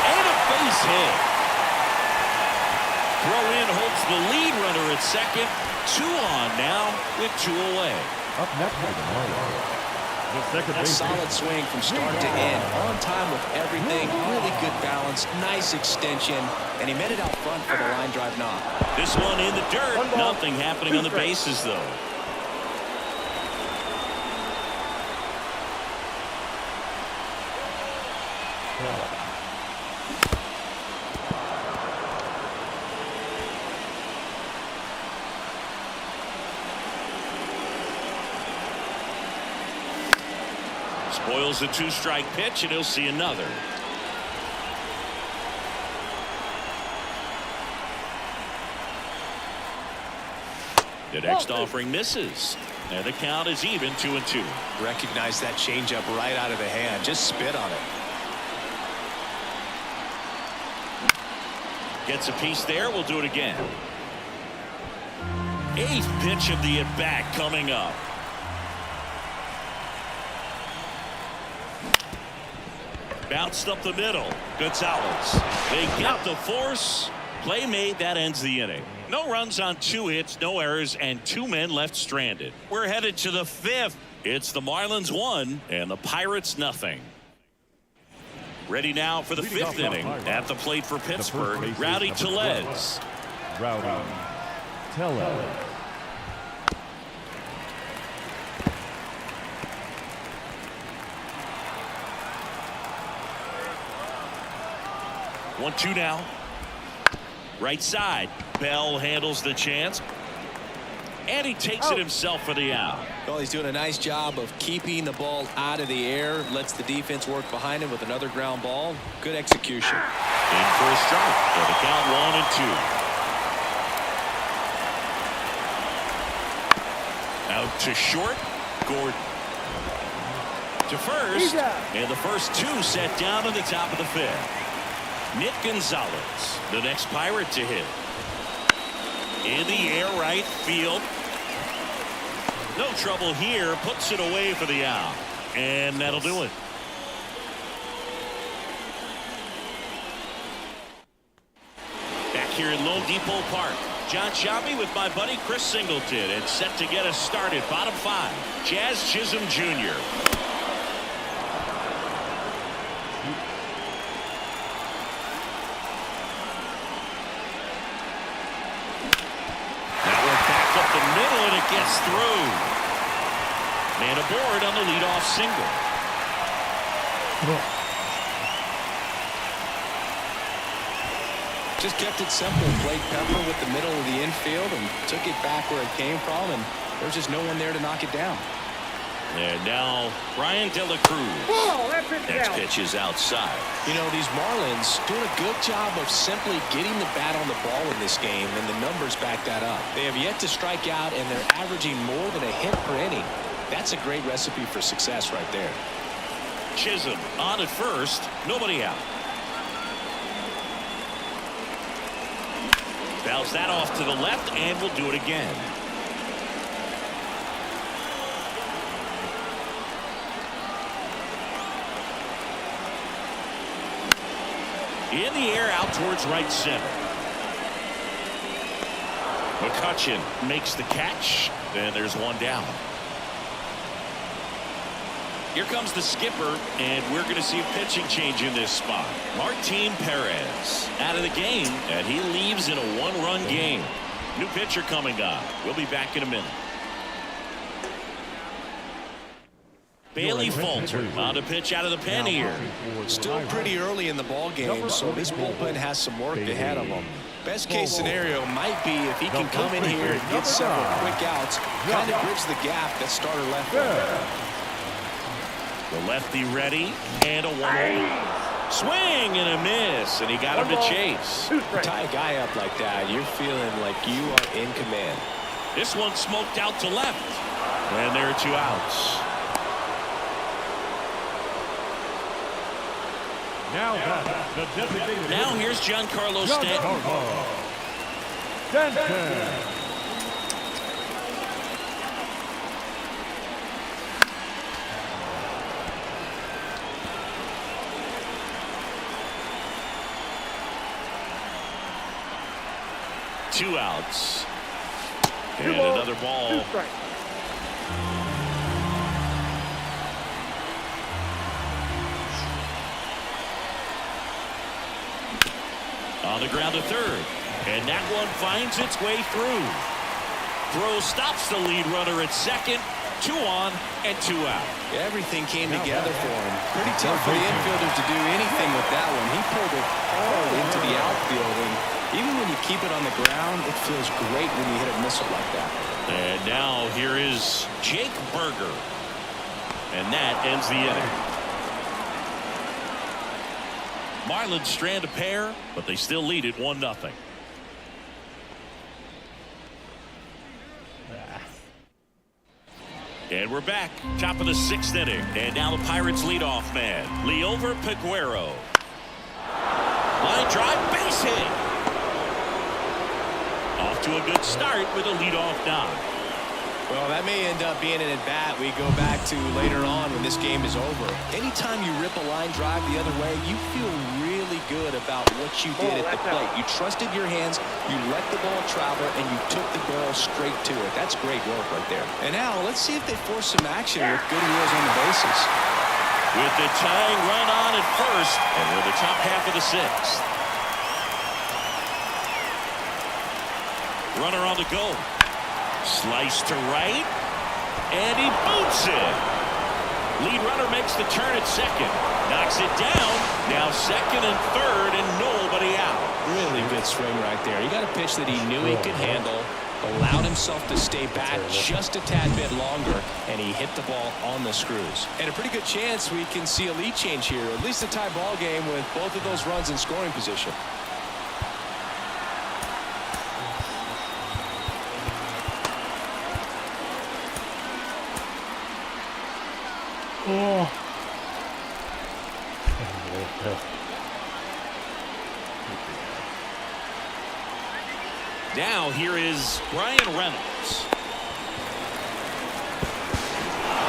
And a base hit. Throw in holds the lead runner at second. 2 on now with 2 away. Up next for the Marlins, the second A baseman. solid swing from start to end. On time with everything. Really good balance. Nice extension. And he met it out front for the line drive knock. This one in the dirt. 1 ball, Nothing happening 2 on the strikes. bases, though. Spoils a 2-strike pitch, and he'll see another. The next offering misses. And the count is even 2-2. Recognize that changeup right out of the hand. Just spit on it. Gets a piece there. We'll do it again. 8th pitch of the at-bat coming up. Bounced up the middle. Gonzalez. They get the force. Play made. That ends the inning. No runs on 2 hits, no errors, and 2 men left stranded. We're headed to the 5th. It's the Marlins 1 and the Pirates nothing. Ready now for the Leading 5th off inning. Pirates. At the plate for The first Pittsburgh, baseman, Rowdy number Tellez. 12. Rowdy Tellez. One, 2 now. Right side. Bell handles the chance. And he takes it himself for the out. Well, he's doing a nice job of keeping the ball out of the air. Lets the defense work behind him with another ground ball. Good execution. In for a strike. For the count 1 and 2. Out to short. Gordon. To first. And the first 2 set down at the top of the 5th. Nick Gonzalez, the next Pirate to hit. In the air right field. No trouble here. Puts it away for the out. And that'll do it. Back here in Lone Depot Park. Jon Sciambi with my buddy Chris Singleton. And set to get us started. Bottom 5. Jazz Chisholm Jr. Gets through. Man aboard on the leadoff single. Just kept it simple. Played Pepper with the middle of the infield and took it back where it came from. And there's just no one there to knock it down. And now Brian De La Cruz. Ball, that pitch is Next out. pitch is outside. You know, these Marlins doing a good job of simply getting the bat on the ball in this game, and the numbers back that up. They have yet to strike out, and they're averaging more than a hit per inning. That's a great recipe for success right there. Chisholm on at first. Nobody out. Fouls that off to the left, and we'll do it again. In the air out towards right center. McCutchen makes the catch. And there's 1 down. Here comes the skipper, and we're going to see a pitching change in this spot. Martin Perez out of the game, and he leaves in a 1-run game. New pitcher coming up. We'll be back in a minute. Bailey Falter on a pitch out of the pen here. Still pretty early in the ball game, so this bullpen has some work ahead of them. Best case scenario might be if he can come in here and get several quick outs, kind of bridge the gap that starter left. The lefty ready, and a 1-0. Swing and a miss, and he got him to chase. 2 strikes. Tie a guy up like that, you're feeling like you are in command. This one smoked out to left, and there are 2 outs. Now here's Giancarlo Stanton. 2 outs. Two And balls, another ball. 2 strikes. On the ground to third. And that one finds its way through. Throw stops the lead runner at second. 2 on and 2 out. Everything came together for him. Pretty tough for the infielders to do anything with that one. He pulled it hard into the outfield, and even when you keep it on the ground, it feels great when you hit a missile like that. And now here is Jake Burger. And that ends the inning. Marlins strand a pair, but they still lead it 1-0. And we're back, top of the 6th inning. And now the Pirates leadoff man, Liover Peguero. Line drive, base hit. Off to a good start with a leadoff knock. Well, that may end up being an at-bat we go back to later on when this game is over. Anytime you rip a line drive the other way, you feel really good about what you did at the plate. You trusted your hands, you let the ball travel, and you took the ball straight to it. That's great work right there. And now, let's see if they force some action with good wheels on the bases. With the tying run on at first, and we're the top half of the 6th. Runner on the go. Slice to right, and he boots it. Lead runner makes the turn at second. Knocks it down. Now second and third, and nobody out. Really good swing right there. He got a pitch that he knew he could handle, allowed himself to stay back just a tad bit longer, and he hit the ball on the screws. And a pretty good chance we can see a lead change here, at least a tie ball game with both of those runs in scoring position. Oh. Now here is Brian Reynolds.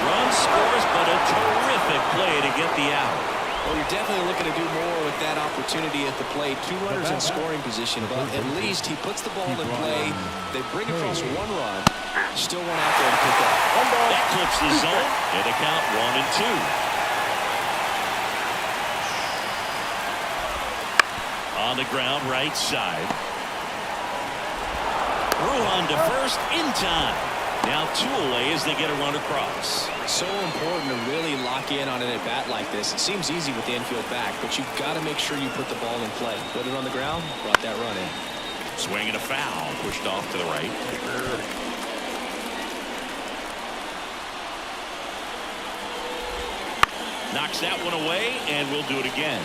Run scores, but a terrific play to get the out. Well, you're definitely looking to do more with that opportunity at the plate. 2 runners in scoring position, but at least he puts the ball in play. They bring across 1 run. Still one out there to pick up. That clips the zone, and a count 1-2. On the ground, right side. Ruhan to first in time. Now 2 away as they get a run across. So important to really lock in on an at-bat like this. It seems easy with the infield back, but you've got to make sure you put the ball in play. Put it on the ground, brought that run in. Swing and a foul, pushed off to the right. Knocks that one away, and we'll do it again.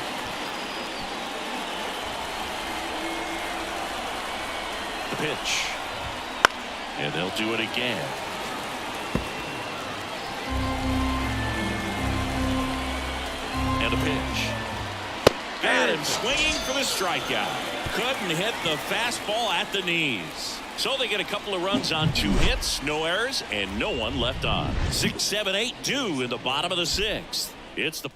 The pitch. And they'll do it again. And a pitch. Got him swinging for the strikeout. Couldn't hit the fastball at the knees. So they get a couple of runs on 2 hits, no errors, and no one left on. 6, 7, 8 due in the bottom of the 6th. It's the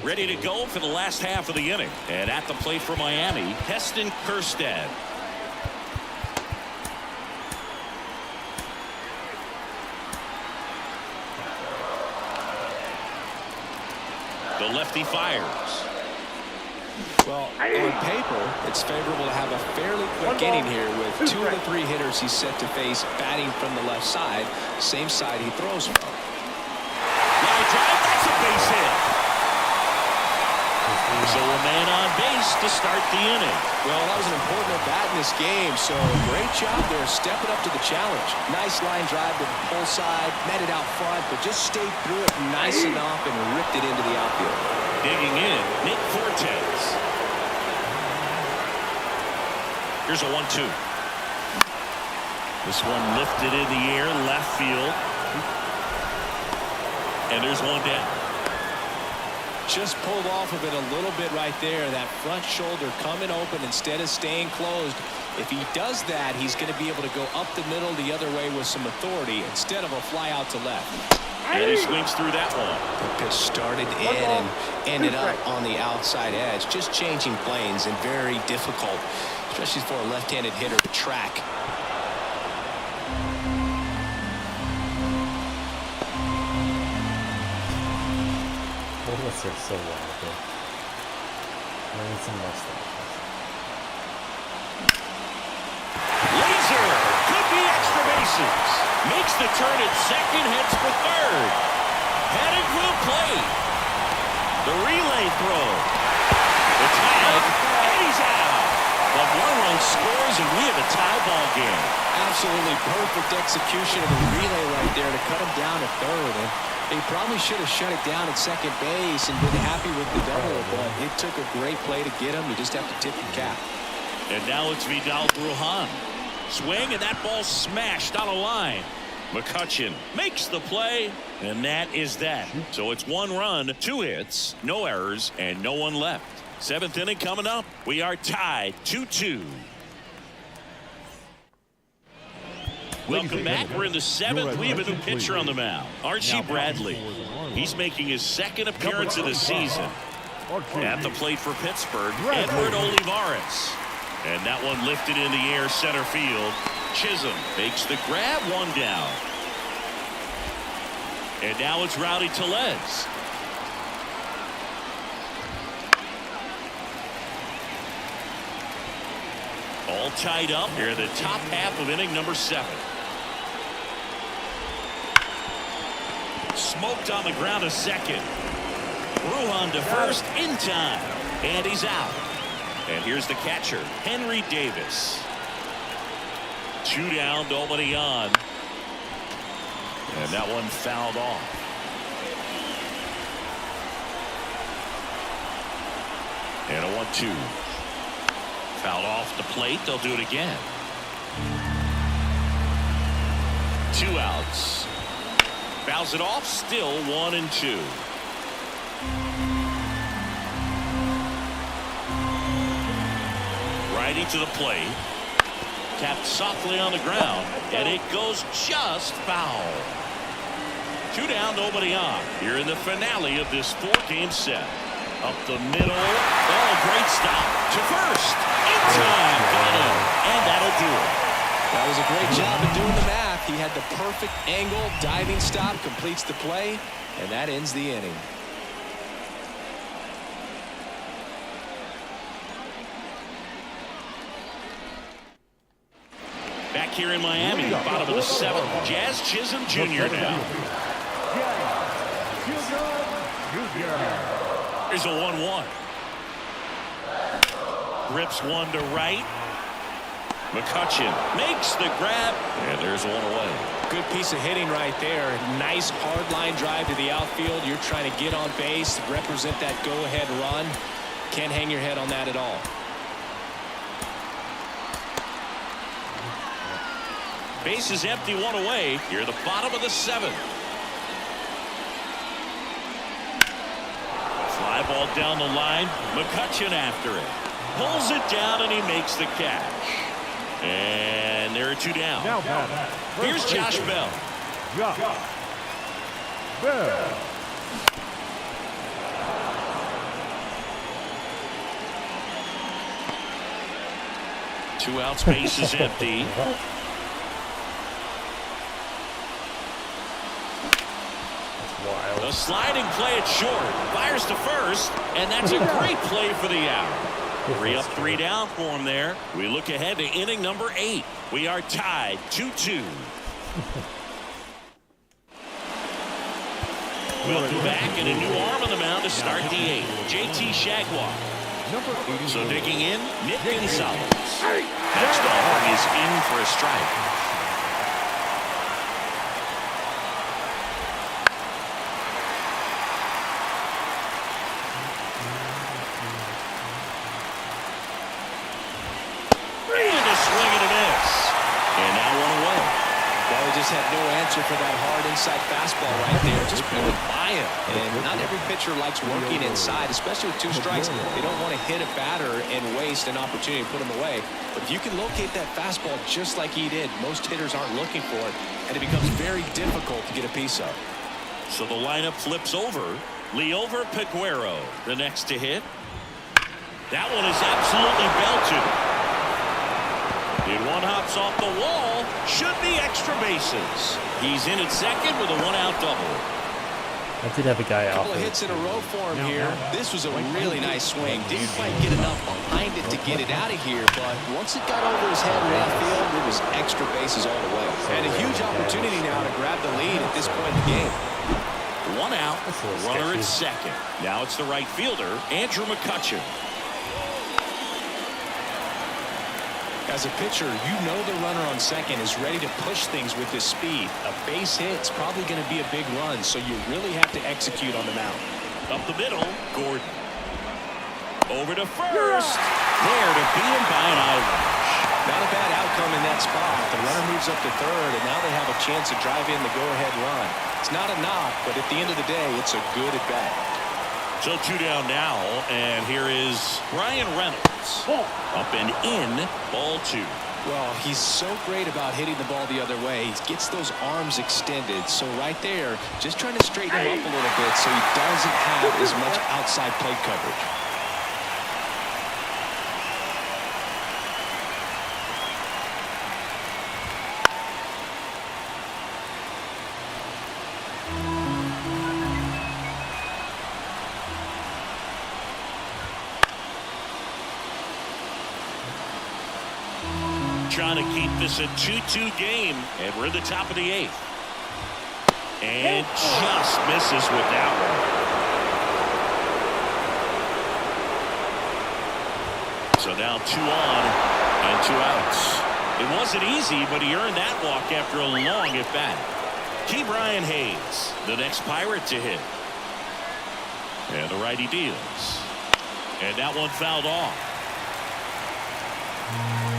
ready to go for the last half of the inning. And at the plate for Miami, Heston Kjerstad. The lefty fires. Well, on paper, it's favorable to have a fairly quick inning here with 2 of the 3 hitters he's set to face batting from the left side, same side he throws from. Line drive, that's a base hit. So a man on base to start the inning. Well, that was an important at-bat in this game, so great job there stepping up to the challenge. Nice line drive to the pull side, met it out front, but just stayed through it nice enough and ripped it into the outfield. Digging in, Nick Fortes. Here's a 1-2. This one lifted in the air, left field. And there's one down. Just pulled off of it a little bit right there. That front shoulder coming open instead of staying closed. If he does that, he's going to be able to go up the middle the other way with some authority instead of a fly out to left. And he swings through that one. The pitch started in and ended up on the outside edge. Just changing planes and very difficult, especially for a left-handed hitter to track. Bullets are so wild, though. I need some more stuff. Laser could be extra bases. Makes the turn at second, heads for third. Headed for the plate. The relay throw. The tag, and he's out. The one-run scores, and we have a tie ball game. Absolutely perfect execution of the relay right there to cut him down to third. And they probably should have shut it down at second base and been happy with the double, but it took a great play to get him. You just have to tip your cap. And now it's Vidal Brujan. Swing, and that ball smashed on a line. McCutchen makes the play, and that is that. So it's 1 run, 2 hits, no errors, and no one left. 7th inning coming up. We are tied 2-2. Welcome back. We're in the 7th. We have a new pitcher on the mound, Archie Bradley. He's making his 2nd appearance of the season. At the plate for Pittsburgh, Edward Olivares. And that one lifted in the air, center field. Chisholm makes the grab, 1 down. And now it's Rowdy Tellez. All tied up here, the top half of inning number 7. Smoked on the ground, a second. Brujan to first in time, and he's out. And here's the catcher, Henry Davis. 2 down, nobody on. And that one fouled off. And a 1-2. Fouled off the plate. They'll do it again. 2 outs. Fouls it off. Still 1-2. Righty to the plate. Tapped softly on the ground, and it goes just foul. 2 down, nobody on. Here in the finale of this 4-game set. Up the middle. Oh, great stop to first. In time. Got him. And that'll do it. That was a great job of doing the math. He had the perfect angle, diving stop, completes the play, and that ends the inning. Back here in Miami, bottom of the 7th. Jazz Chisholm Jr. now. Here's a 1-1. Rips one to right. McCutchen makes the grab, and there's one away. Good piece of hitting right there. Nice hard line drive to the outfield. You're trying to get on base, represent that go-ahead run. Can't hang your head on that at all. Base is empty, 1 away. Here, the bottom of the 7th. Fly ball down the line. McCutchen after it. Pulls it down, and he makes the catch. And there are 2 down. Here's Josh Bell. Bell. 2 outs, base is empty. Wild. A sliding play at short. Fires to first, and that's a great play for the out. 3 up, 3 down for him there. We look ahead to inning number 8. We are tied 2-2. Welcome back, and a new arm on the mound to start the 8th. JT Jaguar. So digging in, Nick Gonzalez. Next offering is in for a strike. just had no answer for that hard inside fastball right there. Just went by him. And not every pitcher likes working inside, especially with 2 strikes. They don't want to hit a batter and waste an opportunity to put him away. But if you can locate that fastball just like he did, most hitters aren't looking for it, and it becomes very difficult to get a piece of. So the lineup flips over. Liover Peguero, the next to hit. That one is absolutely belted. And one hops off the wall. Should be extra bases. He's in at second with a 1-out double. I did have a guy A out. couple of hits in a row for him here. This was a really nice swing. Didn't quite get enough behind it to get it out of here, but once it got over his head in left field, it was extra bases all the way. And a huge opportunity now to grab the lead at this point in the game. 1 out, That's a little runner at sketchy. second. Now it's the right fielder, Andrew McCutchen. As a pitcher, you know the runner on second is ready to push things with his speed. A base hit's probably going to be a big run, so you really have to execute on the mound. Up the middle, Gordon. Over to first. There to beat him by an eyelash. Not a bad outcome in that spot. The runner moves up to third, and now they have a chance to drive in the go-ahead run. It's not a knock, but at the end of the day, it's a good at-bat. So 2 down now, and here is Brian Reynolds. Up and in, ball 2. Well, he's so great about hitting the ball the other way. He gets those arms extended. So right there, just trying to straighten him up a little bit so he doesn't have as much outside plate coverage. Trying to keep this a 2-2 game, and we're in the top of the 8th. And just misses with that one. So now 2 on and 2 outs. It wasn't easy, but he earned that walk after a long at bat. Key Brian Hayes, the next Pirate to hit. And the righty deals. And that one fouled off.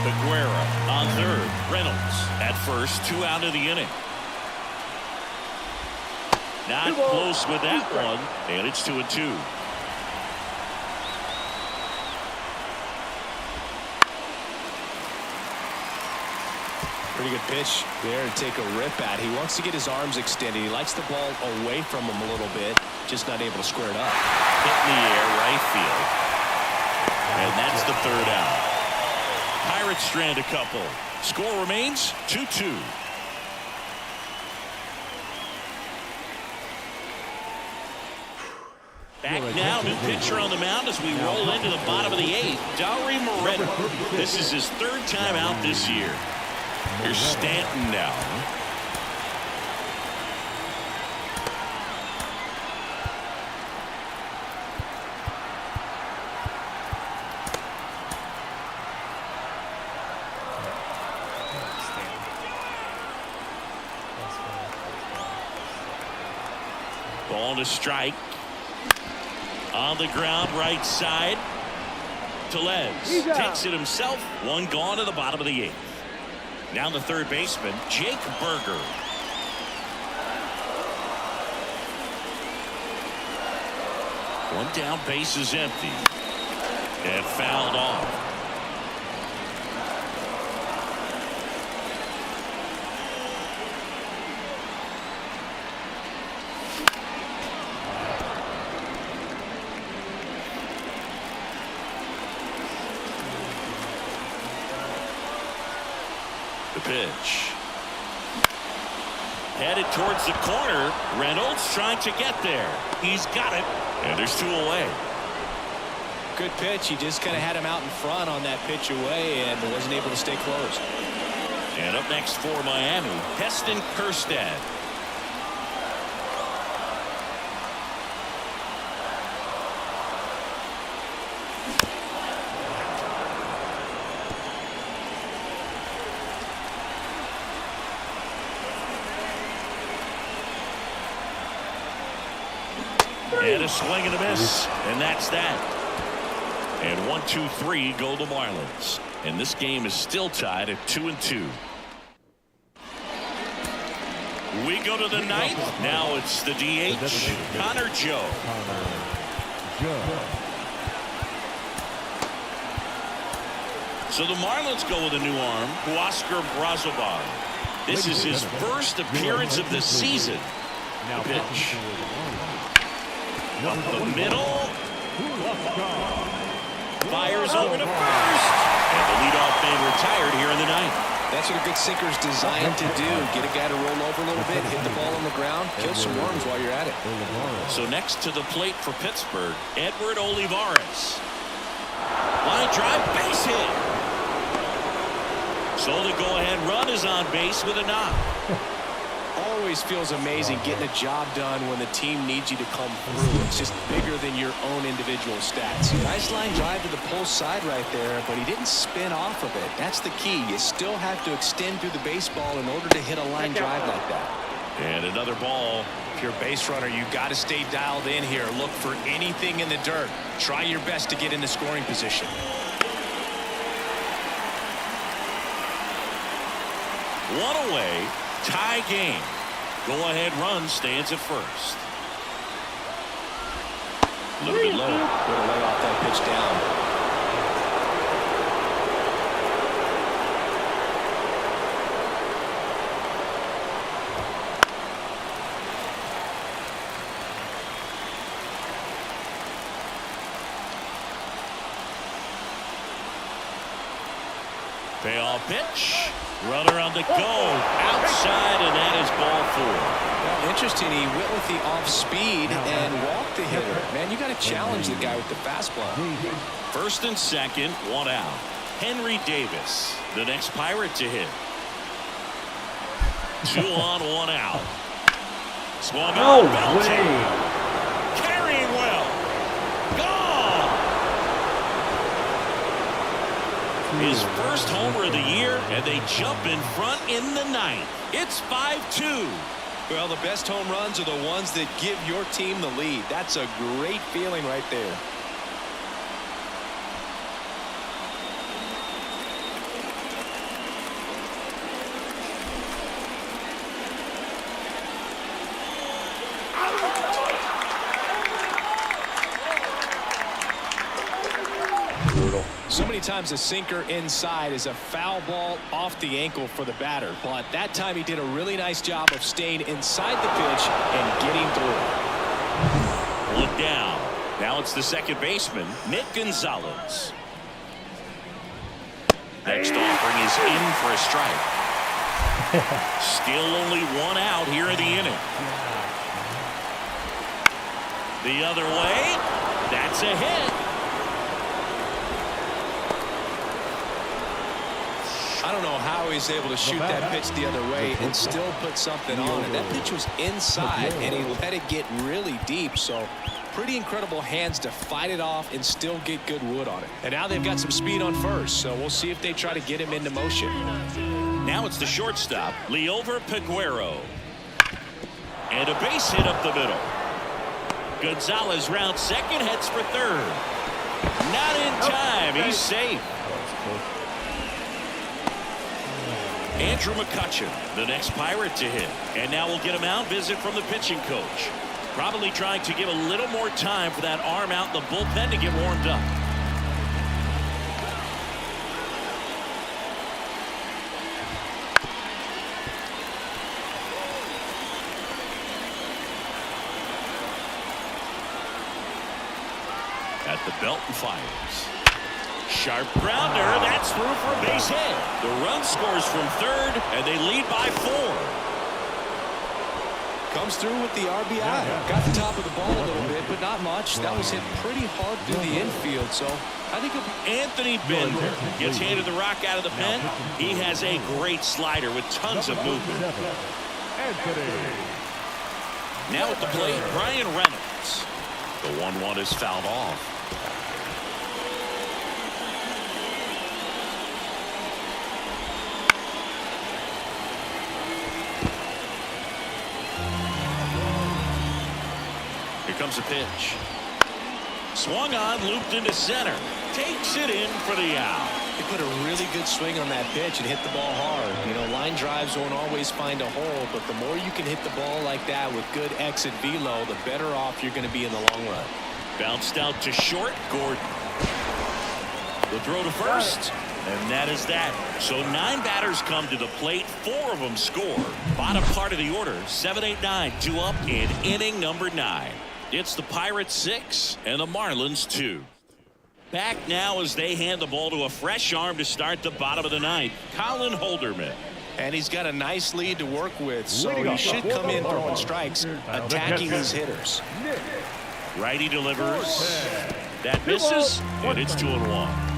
Peguero on third. Reynolds at first. 2 out of the inning. Not close with that one. And it's 2-2. Pretty good pitch there to take a rip at. He wants to get his arms extended. He likes the ball away from him a little bit. Just not able to square it up. Hit in the air, right field. And that's the 3rd out. Pirates strand a couple. Score remains 2-2. Back now, new pitcher on the mound as we roll into the bottom of the 8th. Dauri Moreno. This is his 3rd time out this year. Here's Stanton now. Ball to strike. On the ground, right side. Tellez takes it himself. 1 gone to the bottom of the 8th. Now the third baseman, Jake Burger. One down, base is empty. And fouled off. The pitch. Headed towards the corner. Reynolds trying to get there. He's got it. And there's 2 away. Good pitch. He just kind of had him out in front on that pitch away and wasn't able to stay close. And up next for Miami, Heston Kjerstad. And a swing and a miss, and that's that. And 1-2-3 go the Marlins. And this game is still tied at 2-2. We go to the ninth. Now it's the DH, Connor Joe. So the Marlins go with a new arm, Huascar Brazoban. This is his first appearance of the season. Now Pitch. Up the middle. Fires over to first. And the leadoff man retired here in the ninth. That's what a good sinker is designed to do. Get a guy to roll over a little bit, hit the ball on the ground, kill some worms while you're at it. So next to the plate for Pittsburgh, Edward Olivares. Line drive, base hit. So the go-ahead run is on base with a knock. Always feels amazing getting a job done when the team needs you to come through. It's just bigger than your own individual stats. Nice line drive to the pull side right there, but he didn't spin off of it. That's the key. You still have to extend through the baseball in order to hit a line drive like that. And another ball. If you're a base runner, you got to stay dialed in here. Look for anything in the dirt. Try your best to get into scoring position. One away, tie game. Go-ahead run stands at first. A little bit low. Good to lay off that pitch down. Payoff pitch. Runner on the go. Outside, and that is ball 4. Well, interesting. He went with the off speed and walked the hitter. Man, you got to challenge the guy with the fastball. First and second, one out. Henry Davis, the next Pirate to hit. 2 on, 1 out. Swung on, belting. Carrying well. Gone. His first homer of the year, and they jump in front in the ninth. It's 5-2. Well, the best home runs are the ones that give your team the lead. That's a great feeling right there. So many times a sinker inside is a foul ball off the ankle for the batter. But that time he did a really nice job of staying inside the pitch and getting through. Look down. Now it's the second baseman, Nick Gonzalez. Next offering is in for a strike. Still only 1 out here in the inning. The other way. That's a hit. I don't know how he's able to shoot that pitch the other way and still put something on it. That pitch was inside, and he let it get really deep. So pretty incredible hands to fight it off and still get good wood on it. And now they've got some speed on first, so we'll see if they try to get him into motion. Now it's the shortstop, Liover Peguero. And a base hit up the middle. Gonzalez rounds second, heads for third. Not in time. He's safe. Andrew McCutchen, the next Pirate to hit. And now we'll get a mound visit from the pitching coach. Probably trying to give a little more time for that arm out in the bullpen to get warmed up. At the belt and fires. Sharp grounder. That's through for a base hit. The run scores from third, and they lead by 4. Comes through with the RBI. Got the top of the ball a little bit, but not much. That was hit pretty hard through the infield, so I think Anthony Bender gets handed the rock out of the pen. He has a great slider with tons of movement. Now at the plate, Brian Reynolds. The 1-1 is fouled off. Here comes a pitch. Swung on, looped into center. Takes it in for the out. He put a really good swing on that pitch and hit the ball hard. You know, line drives won't always find a hole, but the more you can hit the ball like that with good exit velo, the better off you're going to be in the long run. Bounced out to short. Gordon. The throw to first. And that is that. So 9 batters come to the plate. 4 of them score. Bottom part of the order. 7, 8, 9. 2 up in inning number 9. It's the Pirates 6 and the Marlins 2. Back now as they hand the ball to a fresh arm to start the bottom of the 9th. Colin Holderman. And he's got a nice lead to work with, so he should come in throwing strikes, attacking his hitters. Righty delivers. That misses, and it's 2-1.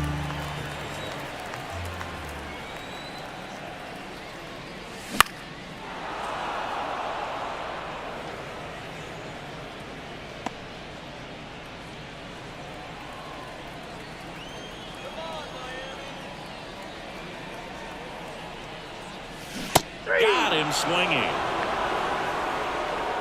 Got him swinging.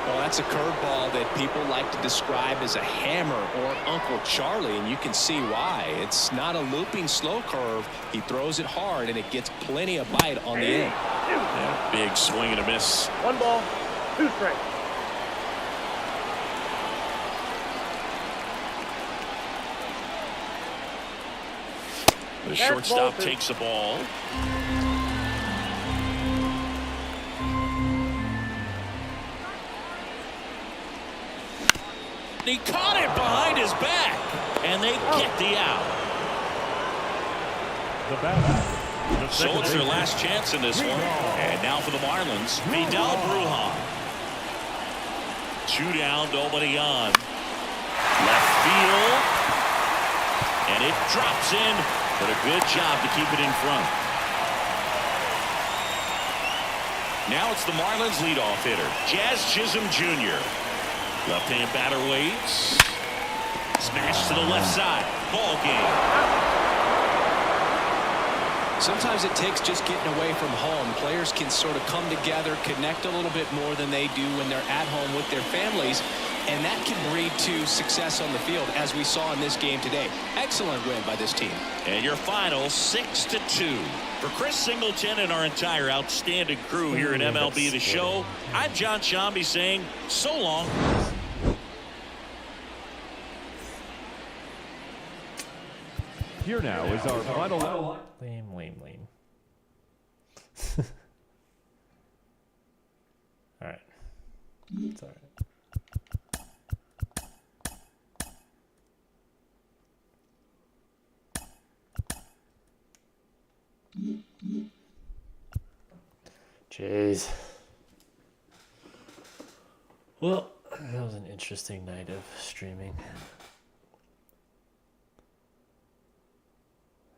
Well, that's a curveball that people like to describe as a hammer or Uncle Charlie, and you can see why. It's not a looping slow curve. He throws it hard, and it gets plenty of bite on the end. Yeah, big swing and a miss. 1 ball, 2 strikes. The shortstop takes the ball. He caught it behind his back, and they get the out. The batter. So it's their last chance in this one. And now for the Marlins, Vidal Brujan. 2 down, nobody on. Left field. And it drops in, but a good job to keep it in front. Now it's the Marlins leadoff hitter, Jazz Chisholm Jr. Left-hand batter waits. Smash to the left side. Ball game. Sometimes it takes just getting away from home. Players can sort of come together, connect a little bit more than they do when they're at home with their families, and that can breed to success on the field, as we saw in this game today. Excellent win by this team. And your final 6-2. For Chris Singleton and our entire outstanding crew here at MLB The Show, I'm John Shambi saying so long. Here now is our final. Lame. Alright. It's alright. Jeez. Well, that was an interesting night of streaming.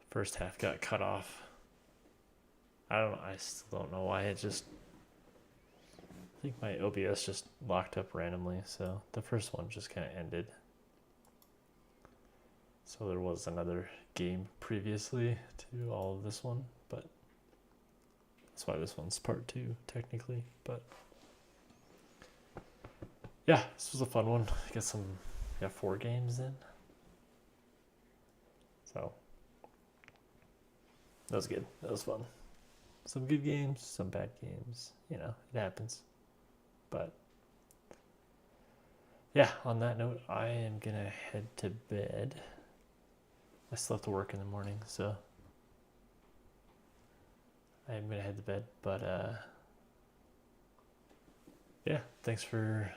First half got cut off. I still don't know why. I think my OBS just locked up randomly, so the first one just kind of ended. So there was another game previously to all of this one, but that's why this one's part 2 technically. But yeah, this was a fun one. Got 4 games in, so that was good. That was fun. Some good games, some bad games. You know, it happens. But yeah, on that note, I am gonna head to bed. I still have to work in the morning, so I am gonna head to bed. But yeah, thanks for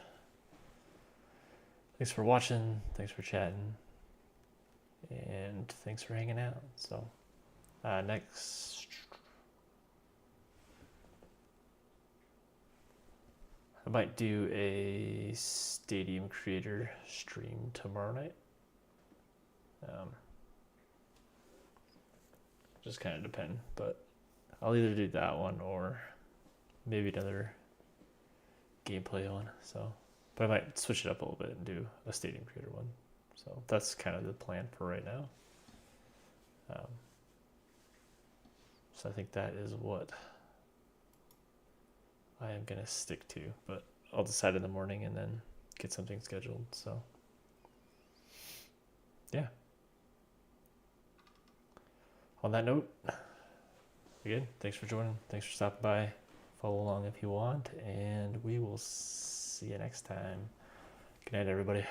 watching, thanks for chatting, and thanks for hanging out. So next, I might do a Stadium Creator stream tomorrow night. Just kind of depend, but I'll either do that one or maybe another gameplay one. So, but I might switch it up a little bit and do a Stadium Creator one. So that's kind of the plan for right now. So I think that is what I am gonna stick to, but I'll decide in the morning and then get something scheduled. So yeah. On that note, Again, thanks for joining. Thanks for stopping by. Follow along if you want, and we will see you next time. Good night, everybody.